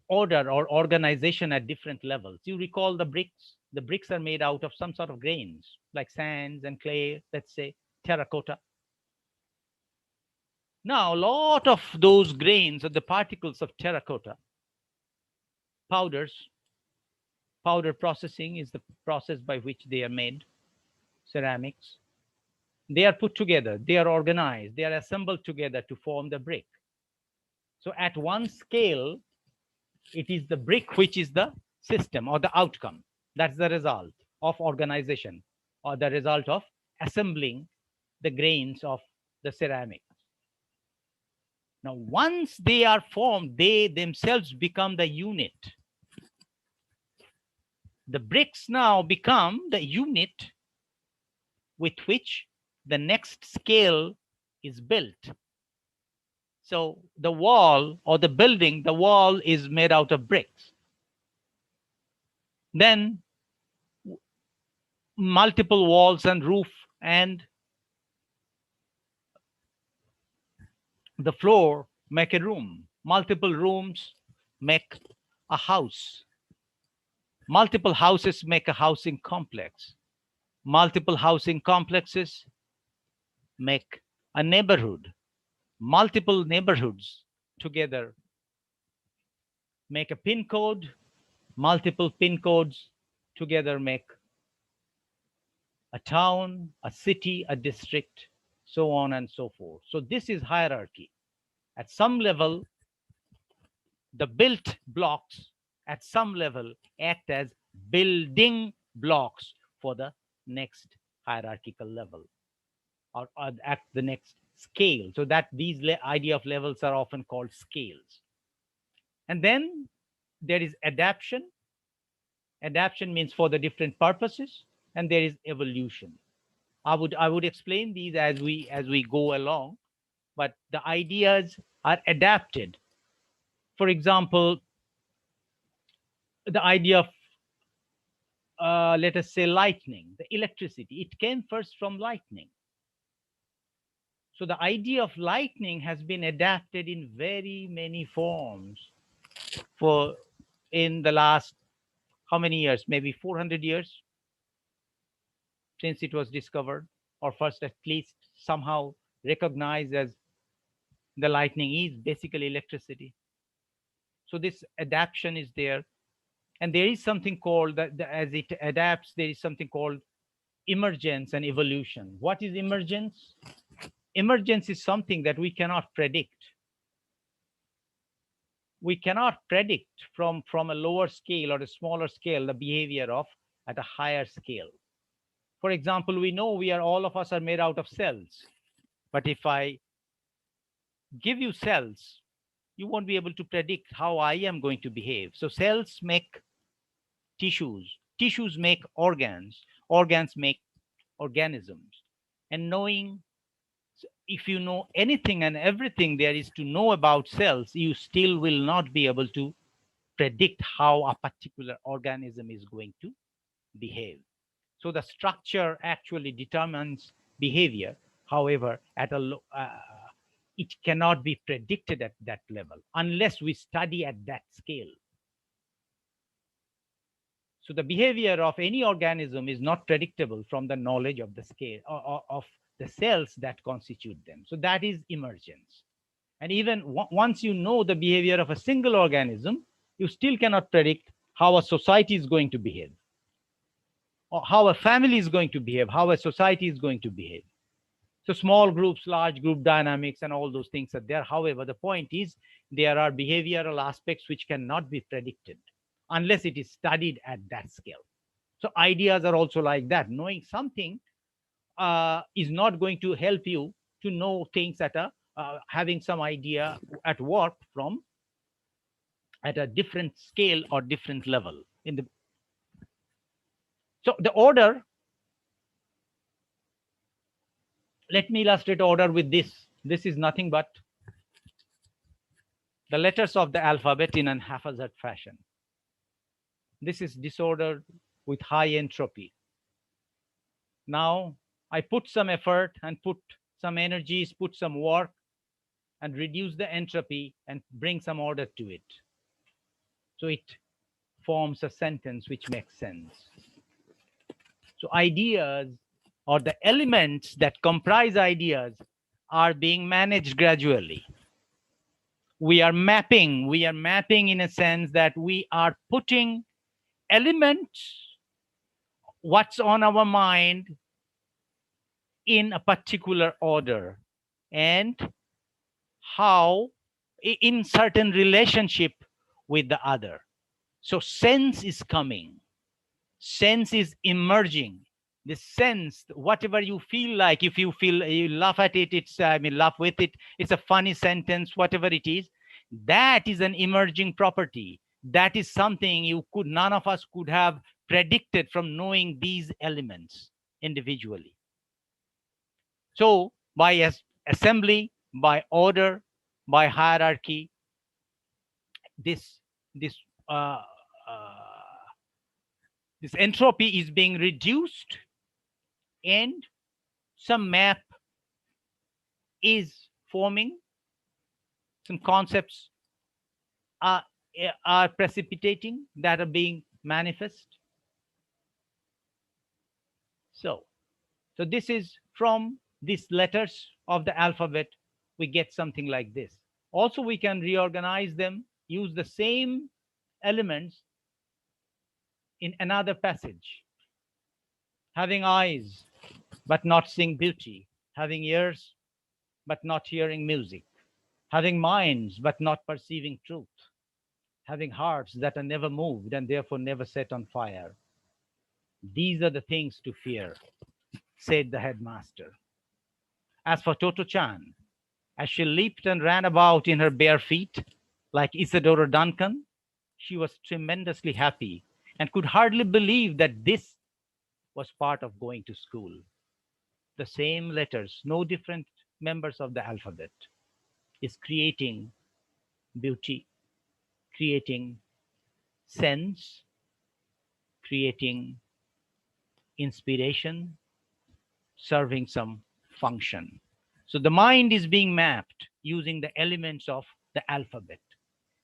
order or organization at different levels. You recall the bricks? The bricks are made out of some sort of grains, like sands and clay, let's say terracotta. Now, a lot of those grains or the particles of terracotta, powder processing is the process by which they are made, ceramics. They are put together, they are organized, they are assembled together to form the brick. So at one scale, it is the brick which is the system or the outcome. That's the result of organization or the result of assembling the grains of the ceramic. Now, once they are formed, they themselves become the unit. The bricks now become the unit with which the next scale is built. So the wall or the building, the wall is made out of bricks. Then multiple walls and roof and the floor make a room. Multiple rooms make a house. Multiple houses make a housing complex. Multiple housing complexes make a neighborhood. Multiple neighborhoods together make a pin code. Multiple pin codes together make a town, a city, a district, so on and so forth. So this is hierarchy. At some level, the built blocks at some level act as building blocks for the next hierarchical level or at the next scale. So that these idea of levels are often called scales. And then there is adaptation. Adaptation means for the different purposes, and there is evolution. I would explain these as we go along, but the ideas are adapted. For example, the idea of let us say lightning, the electricity, it came first from lightning. So the idea of lightning has been adapted in very many forms for in the last how many years? Maybe 400 years since it was discovered, or first at least somehow recognized as the lightning is basically electricity. So this adaptation is there, and there is something called that as it adapts, there is something called emergence and evolution. What is emergence? Emergence is something that we cannot predict. We cannot predict from a lower scale or a smaller scale the behavior of at a higher scale. For example, we know we are all of us are made out of cells, but if I give you cells, you won't be able to predict how I am going to behave. So cells make tissues, tissues make organs, organs make organisms. And knowing, if you know anything and everything there is to know about cells, you still will not be able to predict how a particular organism is going to behave. So the structure actually determines behavior. However, at it cannot be predicted at that level unless we study at that scale. So the behavior of any organism is not predictable from the knowledge of the scale or of the cells that constitute them. So that is emergence. And even once you know the behavior of a single organism, you still cannot predict how a society is going to behave, or how a family is going to behave, how a society is going to behave. So small groups, large group dynamics, and all those things are there. However, the point is there are behavioral aspects which cannot be predicted unless it is studied at that scale. So ideas are also like that. Knowing something is not going to help you to know things at a having some idea at work from at a different scale or different level in the. So the order, let me illustrate order with this. This is nothing but the letters of the alphabet in an haphazard fashion. This is disordered with high entropy. Now I put some effort and put some energies, put some work, and reduce the entropy and bring some order to it. So it forms a sentence which makes sense. So ideas or the elements that comprise ideas are being managed gradually. We are mapping in a sense that we are putting elements, what's on our mind, in a particular order, and how in certain relationship with the other. So sense is coming, sense is emerging. The sense, whatever you feel like, if you feel you laugh at it, it's I mean laugh with it, it's a funny sentence, whatever it is, that is an emerging property. That is something none of us could have predicted from knowing these elements individually. So by assembly, by order, by hierarchy, this this uh, uh, this entropy is being reduced, and some map is forming, some concepts are are precipitating, that are being manifest. So this is from these letters of the alphabet, we get something like this. Also, we can reorganize them, use the same elements in another passage. Having eyes, but not seeing beauty. Having ears, but not hearing music. Having minds, but not perceiving truth. Having hearts that are never moved and therefore never set on fire. These are the things to fear, said the headmaster. As for Toto-chan, as she leaped and ran about in her bare feet, like Isadora Duncan, she was tremendously happy and could hardly believe that this was part of going to school. The same letters, no different members of the alphabet, is creating beauty, creating sense, creating inspiration, serving some function. So the mind is being mapped using the elements of the alphabet.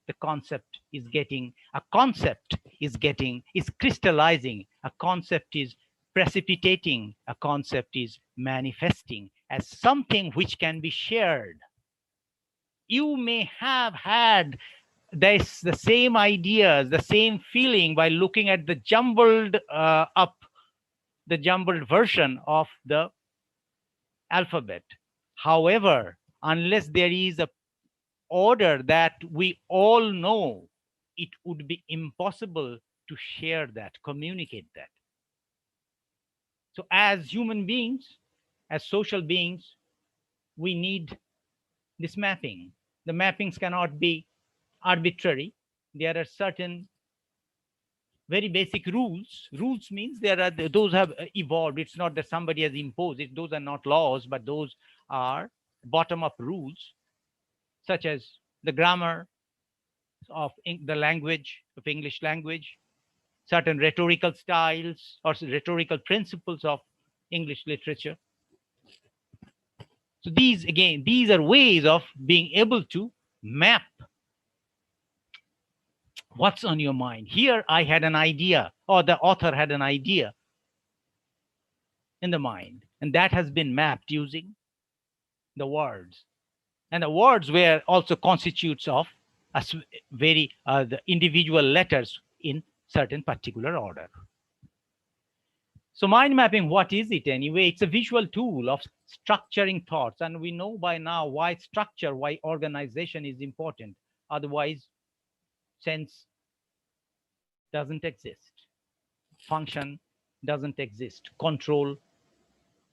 The concept is getting, a concept is crystallizing, a concept is precipitating, a concept is manifesting as something which can be shared. You may have had the same ideas, the same feeling by looking at the jumbled the jumbled version of the alphabet. However, unless there is a order that we all know, it would be impossible to share that, communicate that. So as human beings, as social beings, we need this mapping. The mappings cannot be arbitrary. There are certain very basic rules. Rules means there are those have evolved. It's not that somebody has imposed it. Those are not laws, but those are bottom-up rules, such as the grammar of the language of English language, certain rhetorical styles or rhetorical principles of English literature. So these, again, these are ways of being able to map what's on your mind. Here I had an idea, or the author had an idea in the mind, and that has been mapped using the words. And the words were also constitutes of a very the individual letters in certain particular order. So mind mapping, what is it anyway? It's a visual tool of structuring thoughts. And we know by now why structure, why organization is important. Otherwise, sense doesn't exist. Function doesn't exist. Control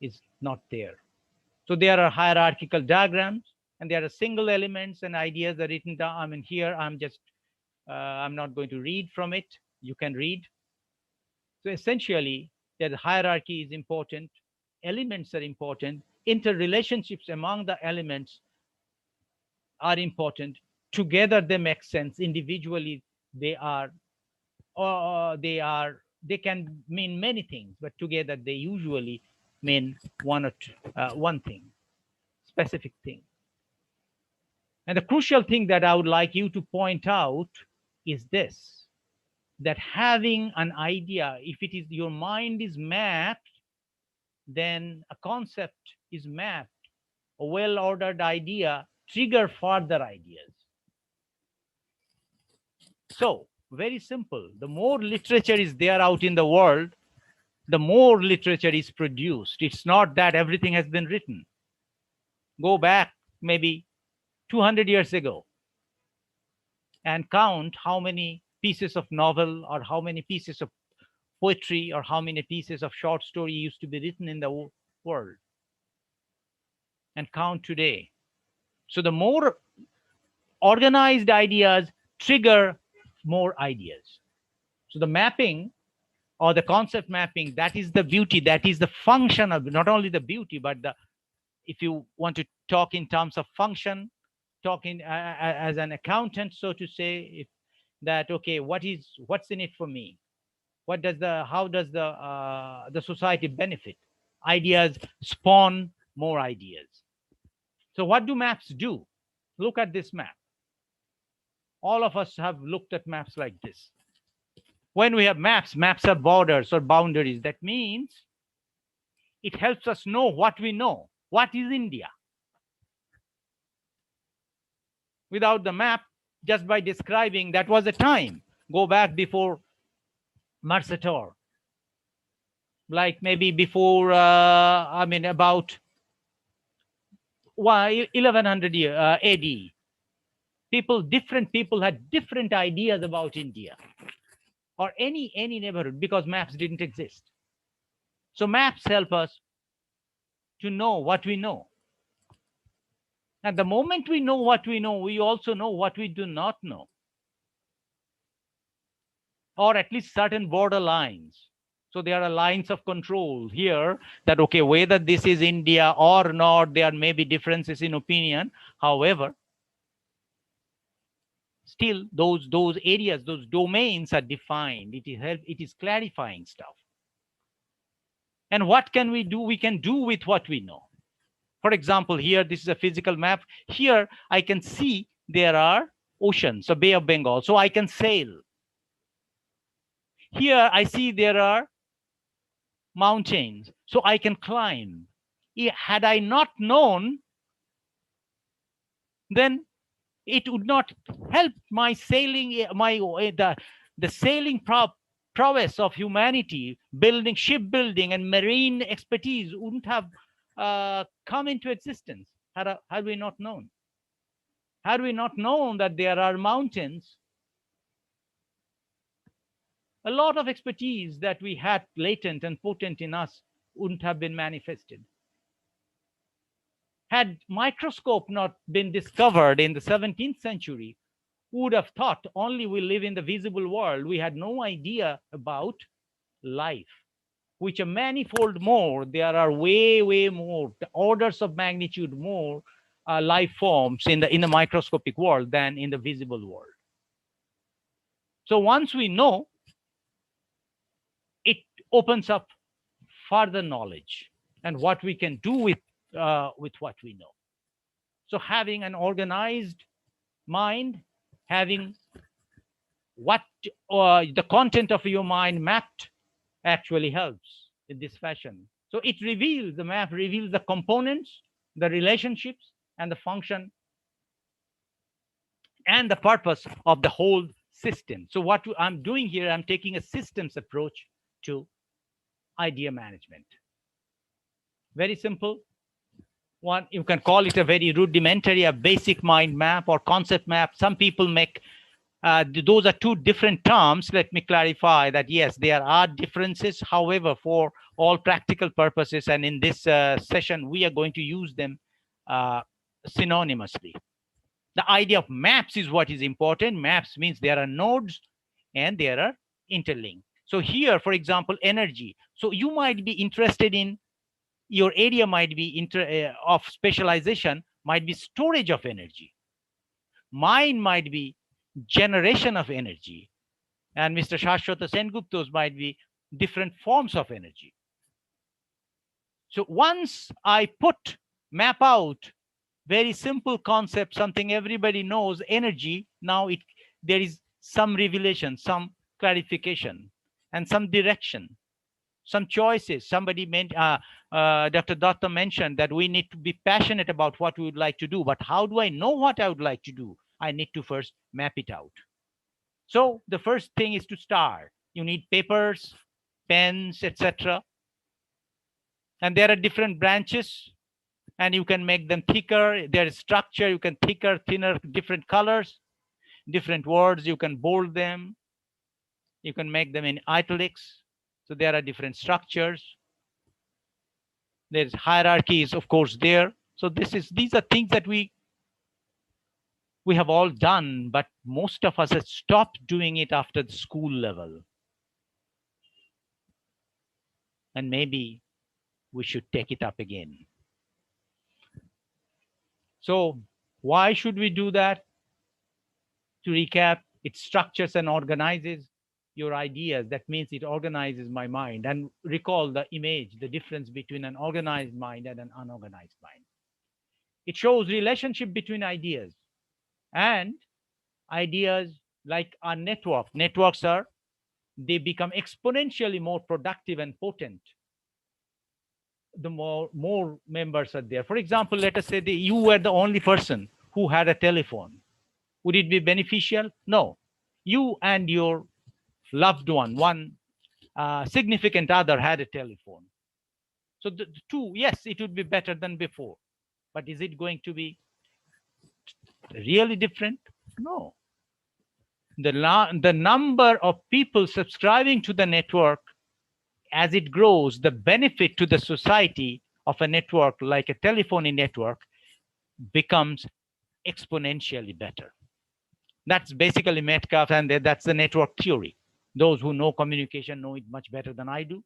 is not there. So there are hierarchical diagrams, and there are single elements and ideas are written down. I mean, here I'm not going to read from it. You can read. So essentially, the hierarchy is important. Elements are important. Interrelationships among the elements are important. Together, they make sense. Individually, they are, they can mean many things, but together they usually mean one or two, one thing, specific thing. And the crucial thing that I would like you to point out is this, that having an idea, if it is your mind is mapped, then a concept is mapped, a well-ordered idea trigger further ideas. So very simple, the more literature is there out in the world, the more literature is produced. It's not that everything has been written. Go back maybe 200 years ago and count how many pieces of novel or how many pieces of poetry or how many pieces of short story used to be written in the world, and count today. So the more organized ideas trigger more ideas. So the mapping or the concept mapping, that is the beauty, that is the function of not only the beauty, but the, if you want to talk in terms of function, talking as an accountant, so to say, if that, okay, what's in it for me? What does how does the society benefit? Ideas spawn more ideas. So what do maps do? Look at this map. All of us have looked at maps like this. When we have maps, maps are borders or boundaries. That means it helps us know what we know. What is India? Without the map, just by describing, that was a time. Go back before Mercator, like maybe before, about 1100 AD. Different people had different ideas about India or any neighborhood, because maps didn't exist. So maps help us to know what we know. And the moment we know what we know, we also know what we do not know, or at least certain border lines. So there are lines of control here that, okay, whether this is India or not, there may be differences in opinion. However, still those areas, those domains are defined. It is clarifying stuff. And what can we do? We can do with what we know. For example, here, this is a physical map. Here, I can see there are oceans, so Bay of Bengal, so I can sail. Here, I see there are mountains, so I can climb. Had I not known, then it would not help my sailing, the sailing prowess of humanity, building, shipbuilding, and marine expertise wouldn't have come into existence had we not known. Had we not known that there are mountains, a lot of expertise that we had latent and potent in us wouldn't have been manifested. Had microscope not been discovered in the 17th century, we would have thought only we live in the visible world. We had no idea about life, which are manifold more. There are way more, orders of magnitude more life forms in the microscopic world than in the visible world. So once we know, it opens up further knowledge and what we can do with what we know. So having an organized mind, having what the content of your mind mapped, actually helps in this fashion. So it reveals, the map reveals the components, the relationships, and the function and the purpose of the whole system. So what I'm doing here, I'm taking a systems approach to idea management. Very simple. One, you can call it a very rudimentary, a basic mind map or concept map. Some people make, those are two different terms. Let me clarify that, yes, there are differences. However, for all practical purposes, and in this session, we are going to use them synonymously. The idea of maps is what is important. Maps means there are nodes and there are interlinked. So here, for example, energy. So you might be interested in, your area might be of specialization, might be storage of energy. Mine might be generation of energy. And Mr. Shashwata Sengupta's might be different forms of energy. So once I map out, very simple concept, something everybody knows, energy, now there is some revelation, some clarification, and some direction, some choices. Somebody Dr. Datta mentioned that we need to be passionate about what we would like to do. But how do I know what I would like to do? I need to first map it out. So the first thing is to start. You need papers, pens, etc. And there are different branches, and you can make them thicker. There is structure, you can thicker, thinner, different colors, different words, you can bold them, you can make them in italics. So there are different structures. There's hierarchies, of course, there. So these are things that we have all done, but most of us have stopped doing it after the school level. And maybe we should take it up again. So why should we do that? To recap, it structures and organizes your ideas. That means it organizes my mind. And recall the image, the difference between an organized mind and an unorganized mind. It shows relationship between ideas, and ideas like our network. Networks they become exponentially more productive and potent the more members are there. For example, let us say that you were the only person who had a telephone. Would it be beneficial? No. You and your loved one significant other had a telephone. So the two, yes, it would be better than before. But is it going to be really different? No. The number of people subscribing to the network, as it grows, the benefit to the society of a network like a telephony network becomes exponentially better. That's basically Metcalfe, and that's the network theory. Those who know communication know it much better than I do.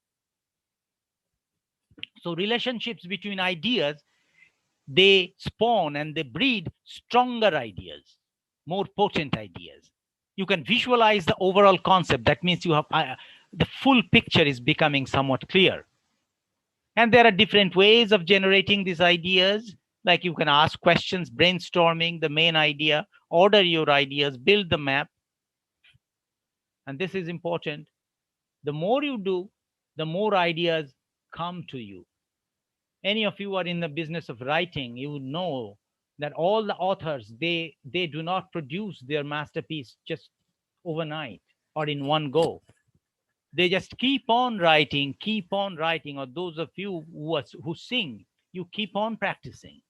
So relationships between ideas, they spawn and they breed stronger ideas, more potent ideas. You can visualize the overall concept. That means you have the full picture is becoming somewhat clear. And there are different ways of generating these ideas. Like you can ask questions, brainstorming the main idea, order your ideas, build the map. And this is important. The more you do, the more ideas come to you. Any of you are in the business of writing, you would know that all the authors, they do not produce their masterpiece just overnight or in one go. They just keep on writing. Or those of you who sing, you keep on practicing.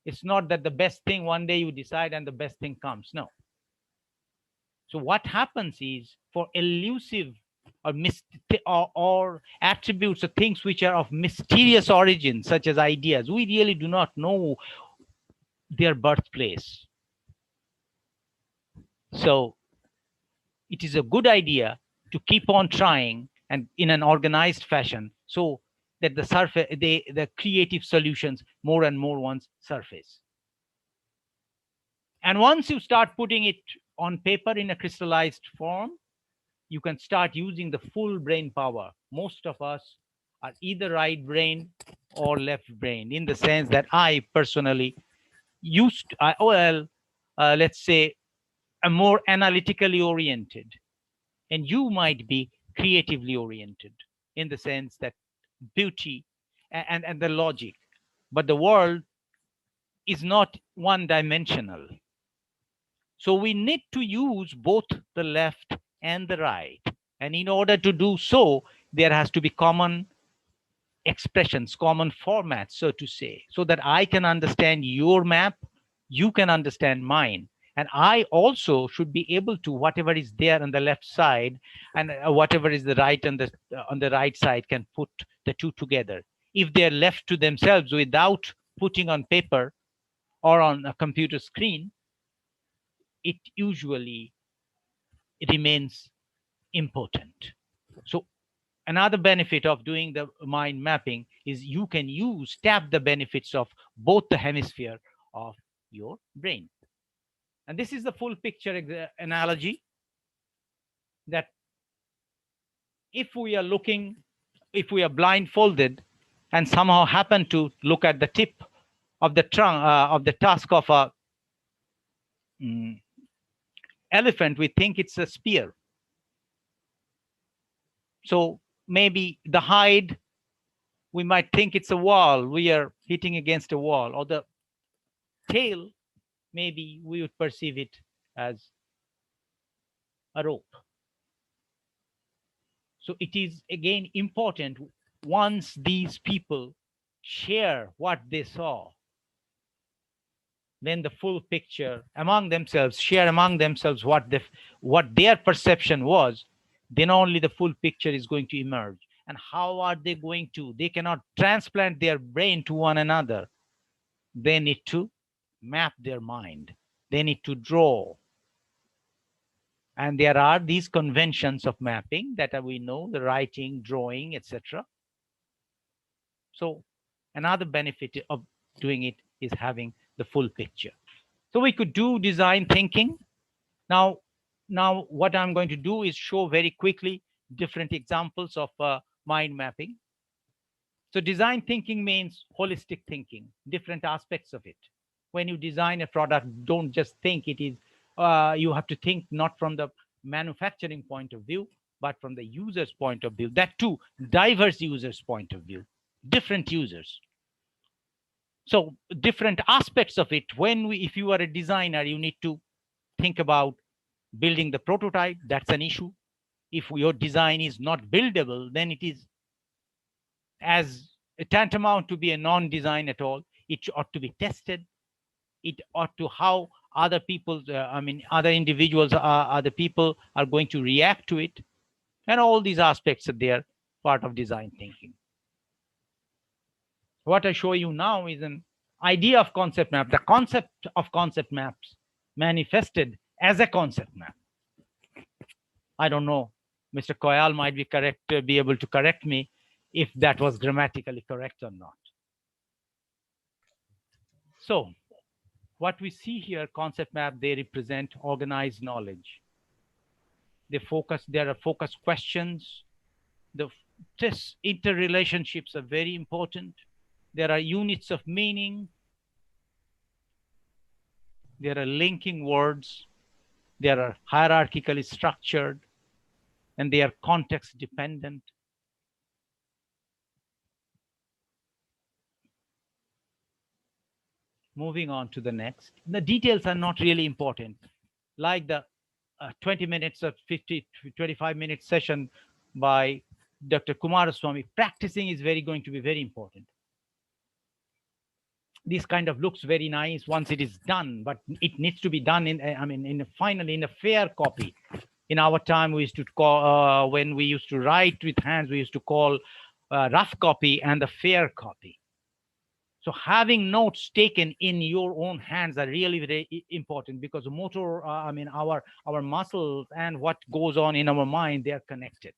It's not that the best thing one day you decide and the best thing comes. No. So what happens is, for elusive or attributes or things which are of mysterious origin, such as ideas, we really do not know their birthplace. So it is a good idea to keep on trying and in an organized fashion, so that the creative solutions more and more ones surface. And once you start putting it on paper in a crystallized form, you can start using the full brain power. Most of us are either right brain or left brain, in the sense that I personally let's say, I'm more analytically oriented, and you might be creatively oriented, in the sense that beauty and the logic. But the world is not one dimensional. So we need to use both the left and the right. And in order to do so, there has to be common expressions, common formats, so to say, so that I can understand your map, you can understand mine. And I also should be able to, whatever is there on the left side and whatever is the right on the right side, can put the two together. If they're left to themselves without putting on paper or on a computer screen, it usually remains impotent. So another benefit of doing the mind mapping is you can tap the benefits of both the hemisphere of your brain. And this is the full picture analogy, that if we are blindfolded and somehow happen to look at the tip of the trunk of the tusk of a elephant, we think it's a spear. So maybe the hide, we might think it's a wall, we are hitting against a wall. Or the tail, maybe we would perceive it as a rope. So it is again important, once these people share what they saw, then the full picture among themselves, share among themselves what their perception was, then only the full picture is going to emerge. And how are they going to? They cannot transplant their brain to one another. They need to map their mind. They need to draw. And there are these conventions of mapping that we know, the writing, drawing, etc. So another benefit of doing it is having the full picture. So we could do design thinking. Now, what I'm going to do is show very quickly different examples of mind mapping. So design thinking means holistic thinking, different aspects of it. When you design a product, don't just think it is, you have to think not from the manufacturing point of view, but from the user's point of view. That too, diverse users' point of view, different users. So different aspects of it. If you are a designer, you need to think about building the prototype. That's an issue. If your design is not buildable, then it is as tantamount to be a non-design at all. It ought to be tested. It ought to how other people, other individuals, other people are going to react to it. And all these aspects are there, part of design thinking. What I show you now is an idea of concept map, the concept of concept maps manifested as a concept map. I don't know, Mr. Koyal might be able to correct me if that was grammatically correct or not. So what we see here, concept map, they represent organized knowledge. There are focused questions. The interrelationships are very important. There are units of meaning. There are linking words. They are hierarchically structured, and they are context dependent. Moving on to the next. The details are not really important. Like the 20 minutes or 25-minute session by Dr. Kumaraswamy, practicing is going to be very important. This kind of looks very nice once it is done, but it needs to be done in a fair copy. In our time, we used to call, when we used to write with hands, we used to call rough copy and the fair copy. So having notes taken in your own hands are really very important, because motor, our muscles and what goes on in our mind, they are connected.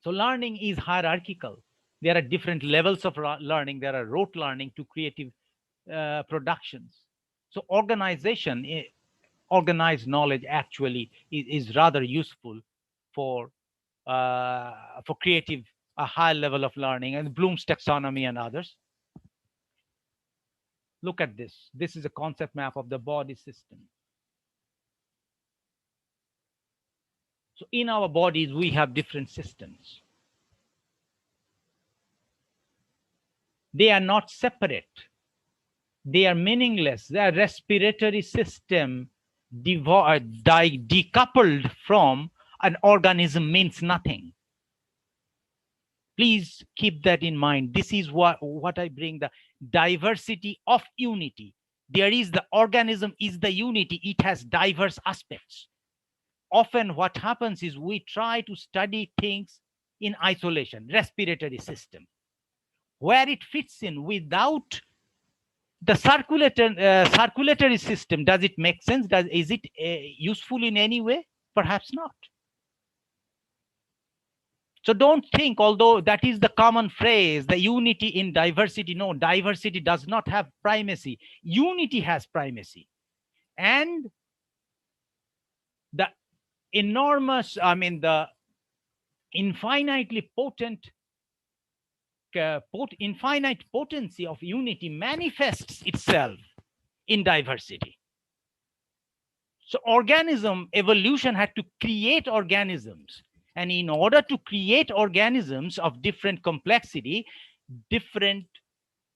So learning is hierarchical. There are different levels of learning. There are rote learning to creative productions. So organized knowledge actually is rather useful for creative, a high level of learning, and Bloom's taxonomy and others. Look at this. This is a concept map of the body system. So in our bodies, we have different systems. They are not separate. They are meaningless. The respiratory system decoupled from an organism means nothing. Please keep that in mind. This is what I bring, the diversity of unity. There is the organism is the unity. It has diverse aspects. Often what happens is we try to study things in isolation. Respiratory system, where it fits in without the circulatory system. Does it make sense? Is it useful in any way? Perhaps not. So don't think, although that is the common phrase, the unity in diversity. No, diversity does not have primacy. Unity has primacy. And the enormous, the infinitely potent, infinite potency of unity manifests itself in diversity. So evolution had to create organisms. And in order to create organisms of different complexity, different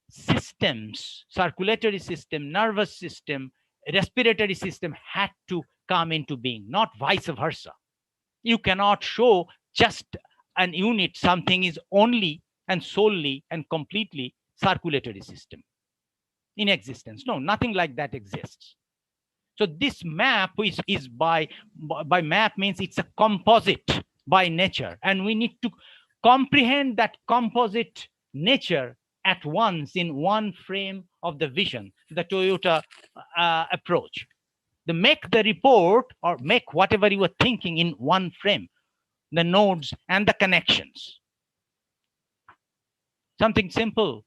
systems, circulatory system, nervous system, respiratory system had to come into being, not vice versa. You cannot show just an unit something is only and solely and completely circulatory system in existence. No, nothing like that exists. So this map is by map means it's a composite by nature, and we need to comprehend that composite nature at once in one frame of the vision, the Toyota approach. The make the report or make whatever you are thinking in one frame, the nodes and the connections. Something simple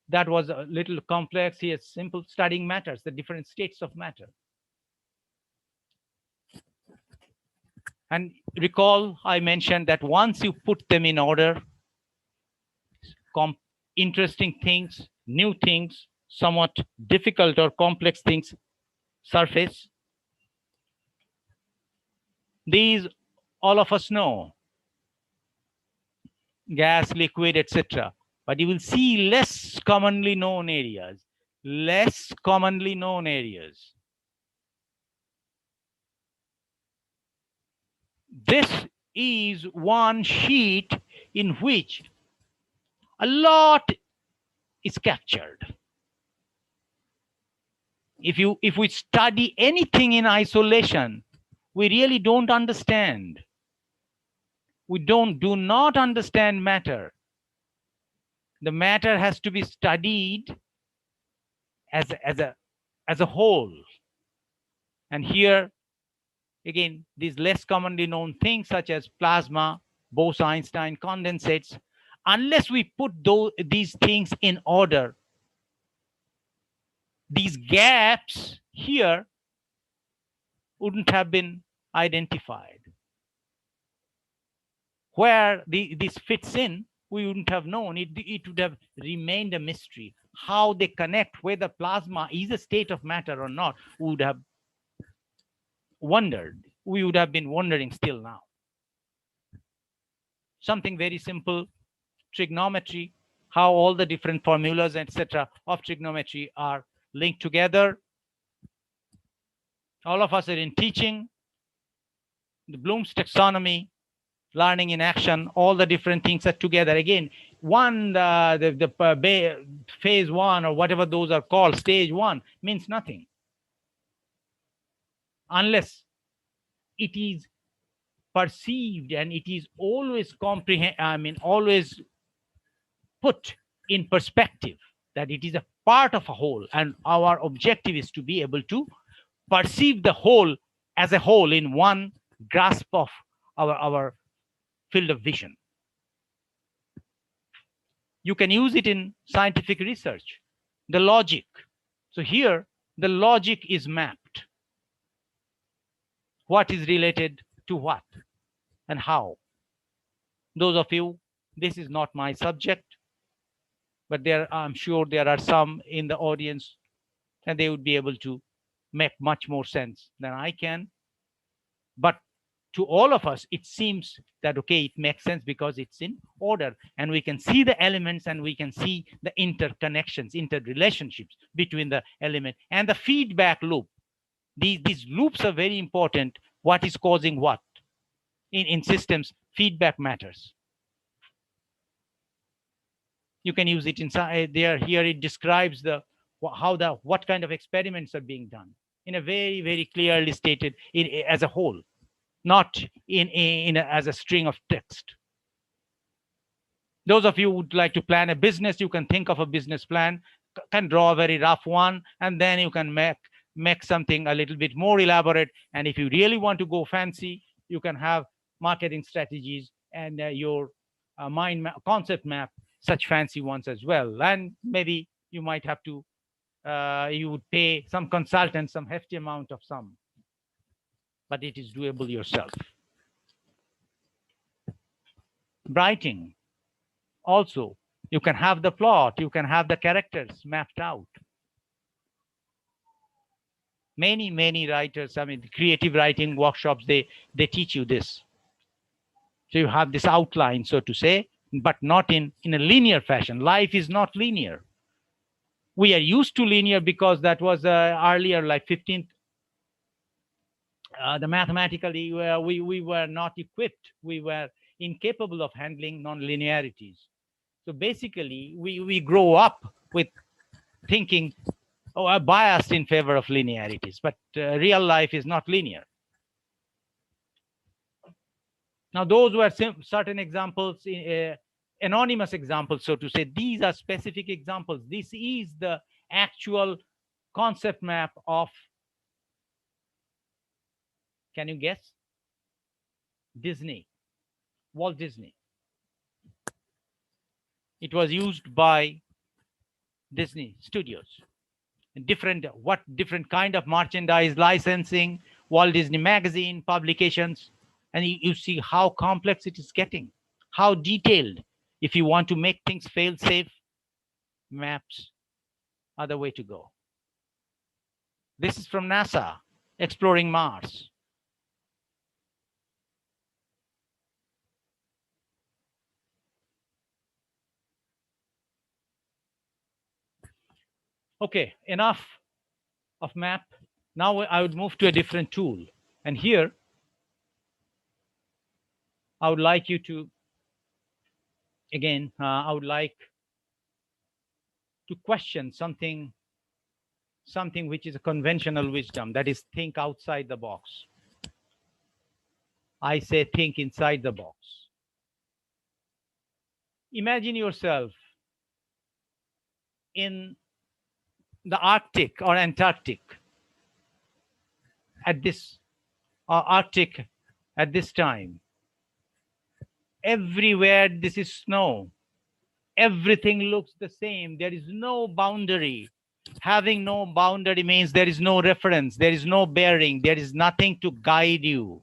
that was a little complex here. Simple studying matters, the different states of matter. And recall, I mentioned that once you put them in order, interesting things, new things, somewhat difficult or complex things surface. These all of us know, gas, liquid, etc. But you will see less commonly known areas, less commonly known areas. This is one sheet in which a lot is captured. If we study anything in isolation, we really don't understand. We do not understand matter. The matter has to be studied as a whole. And here again, these less commonly known things such as plasma, Bose-Einstein condensates, unless we put these things in order, these gaps here wouldn't have been identified. Where this fits in, we wouldn't have known. It would have remained a mystery. How they connect, whether plasma is a state of matter or not, we would have wondered. We would have been wondering still now. Something very simple, trigonometry, how all the different formulas, etc. of trigonometry are linked together. All of us are in teaching, the Bloom's taxonomy, learning in action, all the different things are together. Again, phase one or whatever those are called, stage one, means nothing unless it is perceived and it is always always put in perspective that it is a part of a whole, and our objective is to be able to perceive the whole as a whole in one grasp of our field of vision. You can use it in scientific research, the logic. So here, the logic is mapped. What is related to what and how. Those of you, this is not my subject, but I'm sure there are some in the audience and they would be able to make much more sense than I can. But to all of us, it seems that, okay, it makes sense because it's in order and we can see the elements and we can see the interconnections, interrelationships between the element and the feedback loop. These loops are very important. What is causing what? In systems, feedback matters. You can use it inside there. Here it describes what kind of experiments are being done in a very, very clearly stated as a whole, not as a string of text. Those of you who would like to plan a business, you can think of a business plan, can draw a very rough one, and then you can make something a little bit more elaborate. And if you really want to go fancy, you can have marketing strategies and your concept map, such fancy ones as well. And maybe you might have to, you would pay some consultant some hefty amount of sum, but it is doable yourself. Writing. Also, you can have the plot, you can have the characters mapped out. Many writers, creative writing workshops, they teach you this. So you have this outline, so to say, but not in a linear fashion. Life is not linear. We are used to linear because that was earlier, like 15th the mathematically we were not equipped. We were incapable of handling non-linearities. So basically, we grow up with thinking, oh, are biased in favor of linearities, but real life is not linear. Now, those were certain examples, anonymous examples, so to say. These are specific examples. This is the actual concept map of, can you guess? Disney, Walt Disney. It was used by Disney Studios. Different kind of merchandise, licensing, Walt Disney Magazine, publications, and you see how complex it is getting, how detailed. If you want to make things fail safe, maps are the way to go. This is from NASA, exploring Mars. Okay, enough of map. Now I would move to a different tool. And here, I would like you to, again, I would like to question something which is a conventional wisdom, that is, think outside the box. I say think inside the box. Imagine yourself in the Arctic or Antarctic at this Arctic at this time. Everywhere this is snow. Everything looks the same. There is no boundary. Having no boundary means there is no reference, there is no bearing, there is nothing to guide you.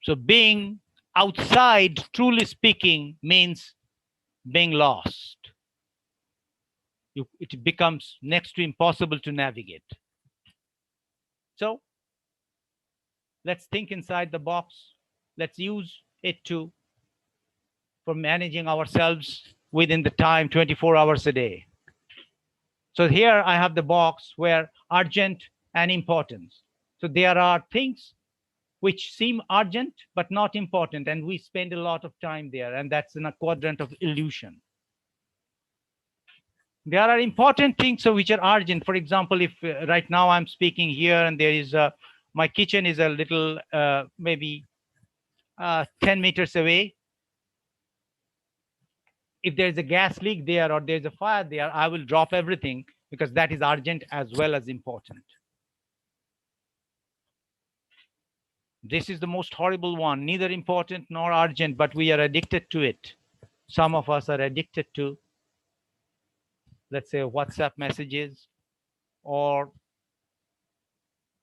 So being outside, truly speaking, means being lost. It becomes next to impossible to navigate. So let's think inside the box. Let's use it for managing ourselves within the time 24 hours a day. So here I have the box where urgent and importance. So there are things which seem urgent but not important, and we spend a lot of time there, and that's in a quadrant of illusion. There are important things which are urgent. For example, if right now I'm speaking here and there is my kitchen is a little maybe 10 meters away. If there's a gas leak there or there's a fire there, I will drop everything because that is urgent as well as important. This is the most horrible one, neither important nor urgent, but we are addicted to it. Some of us are addicted to, let's say, WhatsApp messages or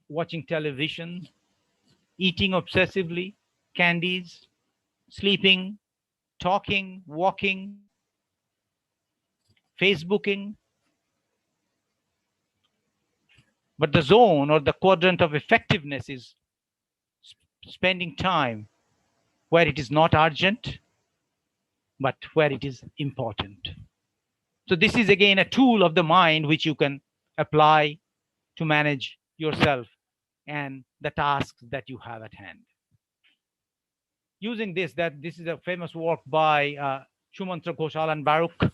watching television, eating obsessively, candies, sleeping, talking, walking, Facebooking. But the zone or the quadrant of effectiveness is spending time where it is not urgent, but where it is important. So this is again a tool of the mind which you can apply to manage yourself and the tasks that you have at hand. Using this is a famous work by Shumantra Ghoshal and Baruch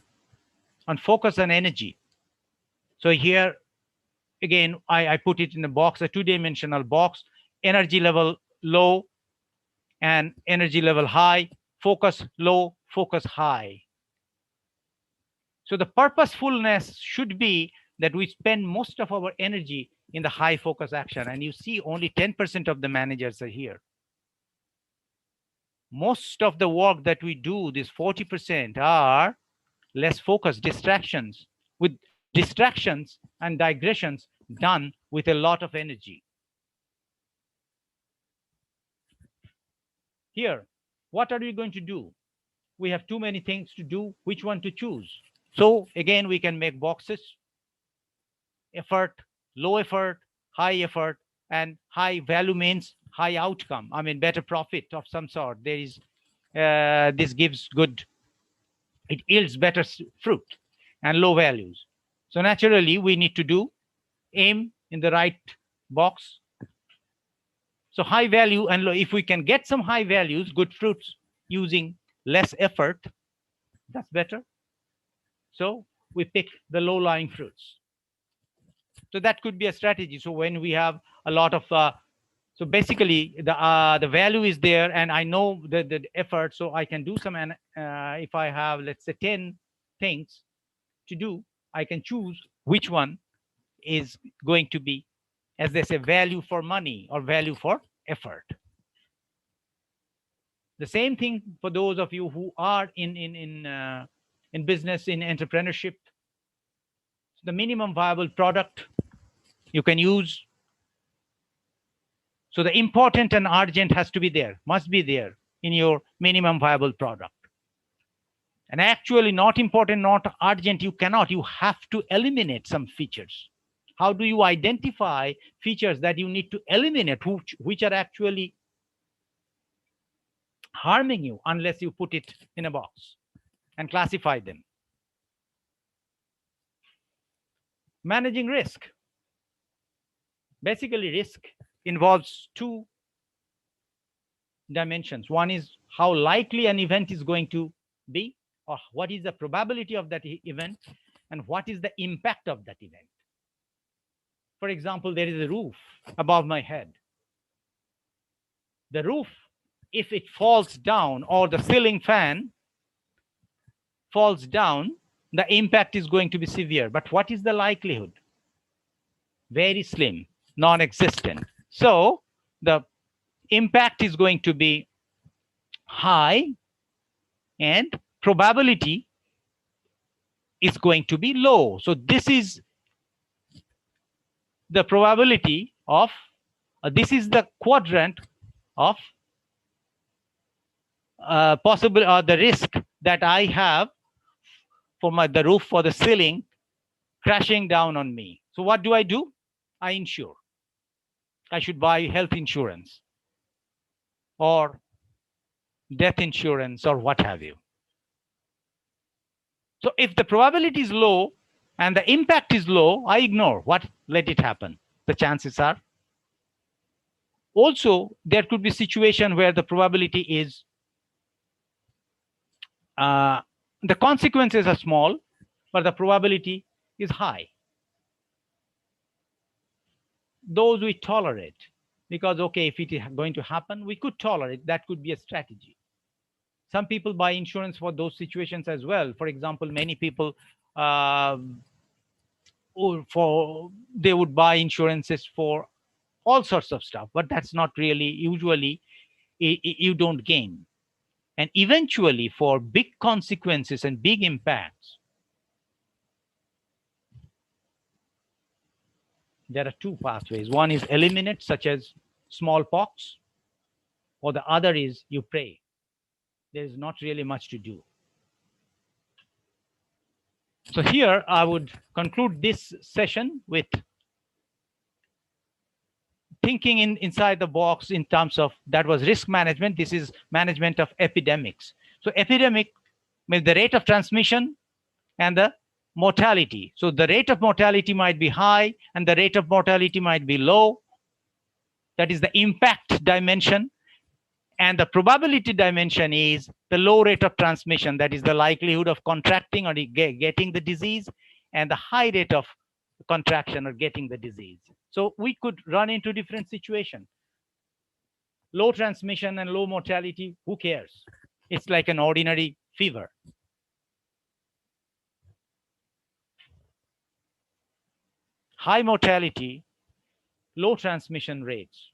on focus and energy. So here again, I put it in a box, a two-dimensional box, energy level low and energy level high, focus low, focus high. So the purposefulness should be that we spend most of our energy in the high focus action. And you see only 10% of the managers are here. Most of the work that we do, this 40%, are less focused distractions, with distractions and digressions done with a lot of energy. Here, what are we going to do? We have too many things to do. Which one to choose? So again, we can make boxes. Effort, low effort, high effort, and high value means high outcome. I mean, better profit of some sort. There is, this gives good, it yields better fruit, and low values. So naturally, we need to aim in the right box. So high value and low, if we can get some high values, good fruits using less effort, that's better. So we pick the low lying fruits. So that could be a strategy. So when we have a lot of so basically the value is there and I know the effort, so I can do some, and if I have, let's say, 10 things to do, I can choose which one is going to be, as they say, value for money or value for effort. The same thing for those of you who are in business, in entrepreneurship. The minimum viable product you can use. So the important and urgent has to be there, must be there in your minimum viable product. And actually not important, not urgent, you cannot, you have to eliminate some features. How do you identify features that you need to eliminate, which are actually harming you, unless you put it in a box and classify them? Managing risk. Basically, risk involves two dimensions. One is how likely an event is going to be, or what is the probability of that event, and what is the impact of that event. For example, there is a roof above my head. The roof, if it falls down, or the ceiling fan falls down, the impact is going to be severe. But what is the likelihood? Very slim, non-existent. So the impact is going to be high and probability is going to be low. So this is the probability of, this is the quadrant of possible, the risk that I have for the roof, for the ceiling crashing down on me. So what do? I insure. I should buy health insurance or death insurance or what have you. So if the probability is low and the impact is low, I ignore. Let it happen. The chances are. Also, there could be a situation where the probability is, the consequences are small, but the probability is high. Those we tolerate, because, okay, if it is going to happen, we could tolerate. That could be a strategy. Some people buy insurance for those situations as well. For example, many people, they would buy insurances for all sorts of stuff, but that's not really, usually you don't gain. And eventually, for big consequences and big impacts, there are two pathways. One is eliminate, such as smallpox, or the other is you pray. There is not really much to do. So here I would conclude this session with thinking inside the box in terms of, that was risk management. This is management of epidemics. So epidemic means the rate of transmission and the mortality. So the rate of mortality might be high and the rate of mortality might be low. That is the impact dimension. And the probability dimension is the low rate of transmission. That is the likelihood of contracting or getting the disease, and the high rate of contraction or getting the disease. So we could run into different situations. Low transmission and low mortality, who cares? It's like an ordinary fever. High mortality, low transmission rates.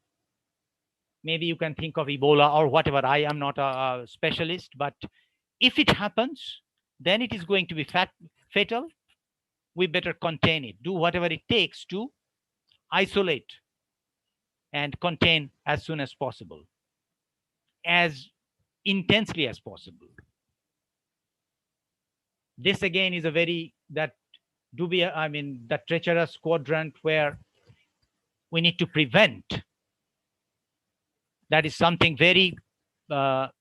Maybe you can think of Ebola or whatever. I am not a specialist, but if it happens, then it is going to be fatal. We better contain it, do whatever it takes to isolate and contain as soon as possible, as intensely as possible. This again is a very, that treacherous quadrant where we need to prevent. That is something very high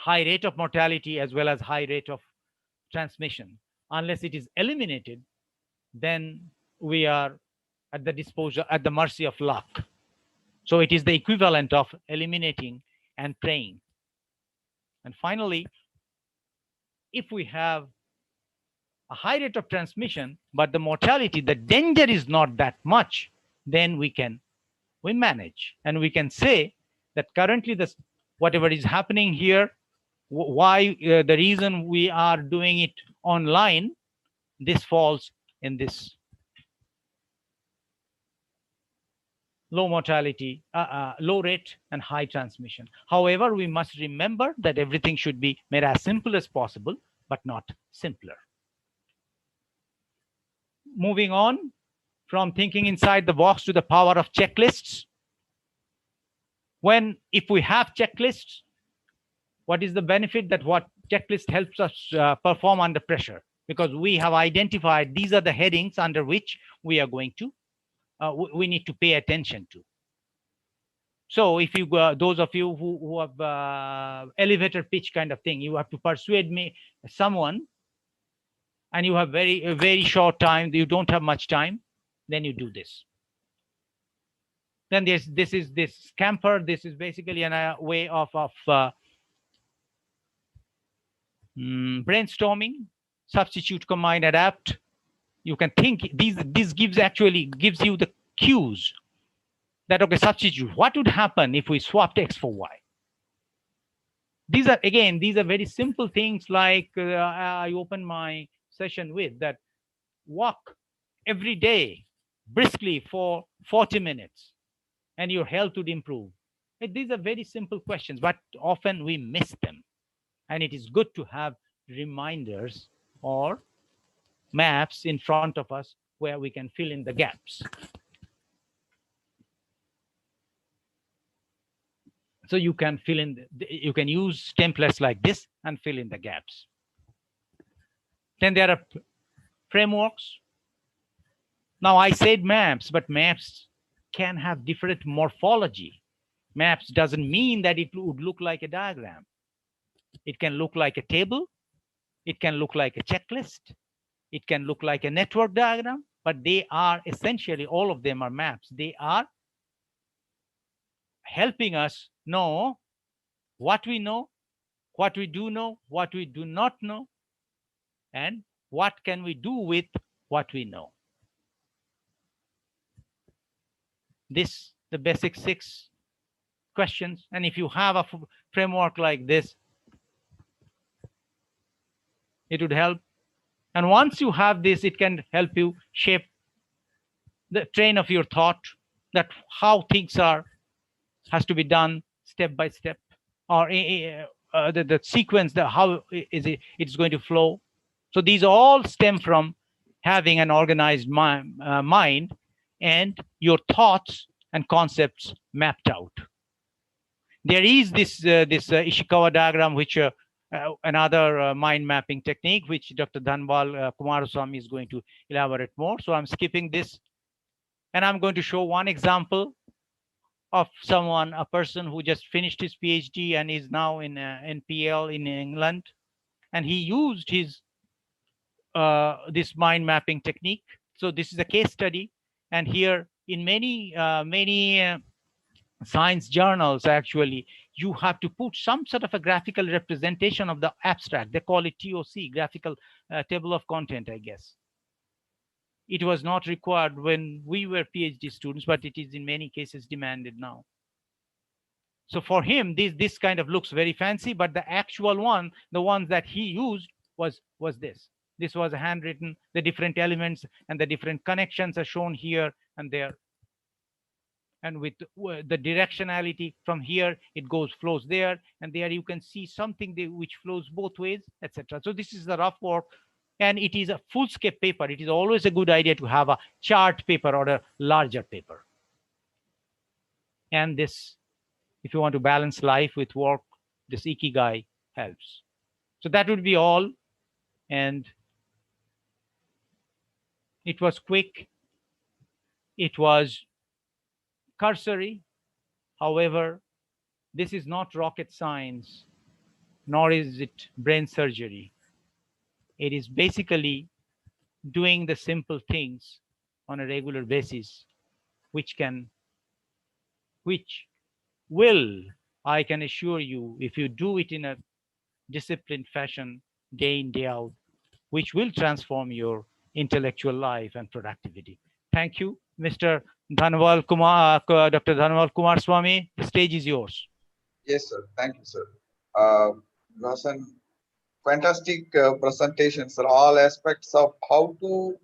rate of mortality as well as high rate of transmission. Unless it is eliminated, then we are at the disposal, at the mercy of luck. So it is the equivalent of eliminating and praying. And finally, if we have a high rate of transmission, but the mortality, the danger is not that much, then we manage. And we can say that currently this, whatever is happening here, why the reason we are doing it online, this falls in this low mortality, low rate and high transmission. However, we must remember that everything should be made as simple as possible, but not simpler. Moving on from thinking inside the box to the power of checklists. If we have checklists, what is the benefit? That what checklist helps us perform under pressure, because we have identified these are the headings under which we are going to, we need to pay attention to. So if you, those of you who have elevator pitch kind of thing, you have to persuade someone, and you have a very short time, you don't have much time, then you do this. Then this is this scamper. This is basically a way of brainstorming, substitute, combine, adapt. You can think this actually gives you the cues that, okay, substitute. What would happen if we swapped X for Y? These are very simple things, like I open my session with that: walk every day briskly for 40 minutes and your health would improve. These are very simple questions, but often we miss them. And it is good to have reminders or maps in front of us where we can fill in the gaps. So you can fill in, you can use templates like this and fill in the gaps. Then there are frameworks. Now I said maps, but maps can have different morphology. Maps doesn't mean that it would look like a diagram. It can look like a table. It can look like a checklist. It can look like a network diagram, but they are essentially, all of them are maps. They are helping us know what we know, what we do know, what we do not know, and what can we do with what we know. This, the basic 6 questions. And if you have a framework like this, it would help. And once you have this, it can help you shape the train of your thought, that how things has to be done step by step, or the sequence, how is it's going to flow. So these all stem from having an organized mind and your thoughts and concepts mapped out. There is this Ishikawa diagram, which another mind mapping technique, which Dr. Dhanbal Kumaraswamy is going to elaborate more. So I'm skipping this, and I'm going to show one example of a person who just finished his PhD and is now in NPL in England, and he used his this mind mapping technique. So this is a case study, and here in many science journals, actually, you have to put some sort of a graphical representation of the abstract. They call it TOC, graphical table of content, I guess. It was not required when we were PhD students, but it is in many cases demanded now. So for him, this kind of looks very fancy, but the actual one, the ones that he used was this. This was handwritten. The different elements and the different connections are shown here and there. And with the directionality from here, it flows there, and there you can see something which flows both ways, etc. So this is the rough work, and it is a full-scale paper. It is always a good idea to have a chart paper or a larger paper. And this, if you want to balance life with work, this Ikigai helps. So that would be all. And it was quick. It was cursory. However, this is not rocket science, nor is it brain surgery. It is basically doing the simple things on a regular basis, which can, which will, I can assure you, if you do it in a disciplined fashion, day in, day out, which will transform your intellectual life and productivity. Thank you, Mr. Dhanwal Kumar, Dr. Dhanwal Kumar Swami. The stage is yours. Yes, sir. Thank you, sir. Was an fantastic presentation, sir. All aspects of how to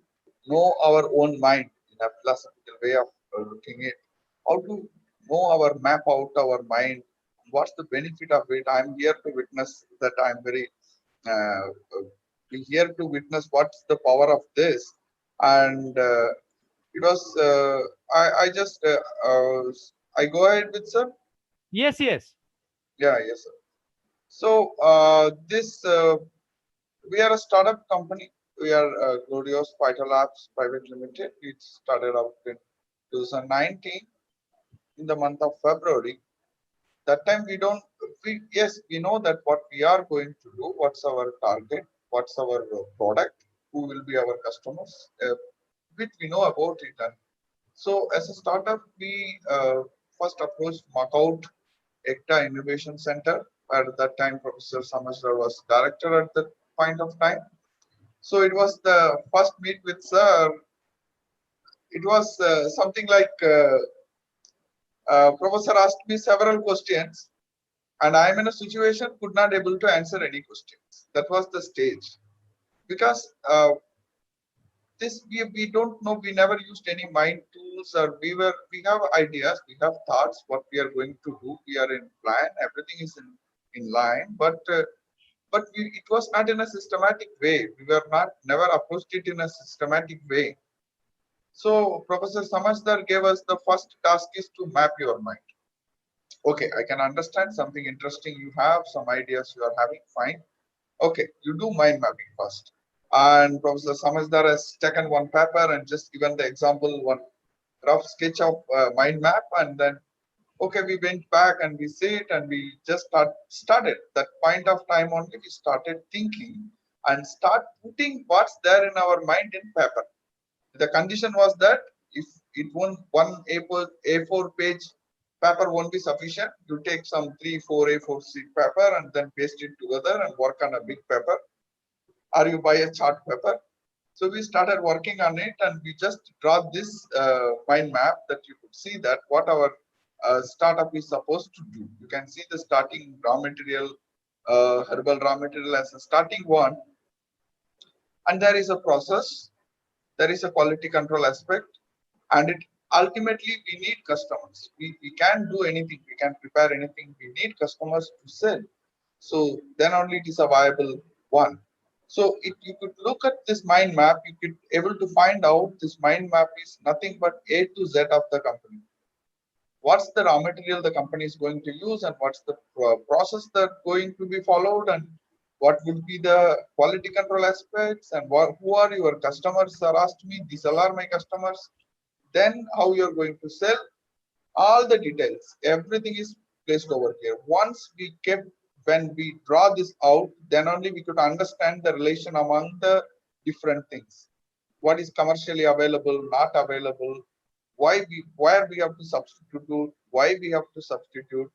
know our own mind in a philosophical way of looking at how to know our map out our mind. What's the benefit of it? I'm here to witness that. I'm very here to witness what's the power of this, and it was. I just I go ahead with sir. Yes, yes. Yeah, yes, sir. So this we are a startup company. We are Glorious Phyto Labs Private Limited. It started out in 2019 in the month of February. That time we don't. Yes, we know that what we are going to do. What's our target? What's our product? Who will be our customers? Which we know about it. And so as a startup, we first approached MAKAUT ECTA Innovation Center. At that time, Professor Samasdar was director at that point of time. So it was the first meet with sir. It was something like Professor asked me several questions, and I am in a situation could not able to answer any questions. That was the stage because this we don't know. We never used any mind tools, or we have ideas, we have thoughts, what we are going to do. We are in plan. Everything is in line, but it was not in a systematic way. We were not never approached it in a systematic way. So Professor Samasdar gave us the first task is to map your mind. Okay, I can understand something interesting you have, some ideas you are having, fine. Okay, you do mind mapping first. And Professor Samasdar has taken one paper and just given the example, one rough sketch of mind map, and then okay, we went back and we sit and we just started that point of time only. We started thinking and start putting what's there in our mind in paper. The condition was that if it won't one A4 page paper won't be sufficient, you take some 3-4 A4 sheet paper and then paste it together and work on a big paper, or you buy a chart paper. So we started working on it and we just draw this mind map that you could see that what our startup is supposed to do. You can see the starting raw material, herbal raw material as a starting one, and there is a process, there is a quality control aspect, and it ultimately we need customers. We can't do anything, we can prepare anything, we need customers to sell. So then only it is a viable one. So if you could look at this mind map, you could able to find out this mind map is nothing but A to Z of the company. What's the raw material the company is going to use, and what's the process that going to be followed, and what would be the quality control aspects, and who are your customers are asked me. These all are my customers. Then how you're going to sell, all the details, everything is placed over here. Once we kept, when we draw this out, then only we could understand the relation among the different things. What is commercially available, not available, where we have to substitute, why we have to substitute.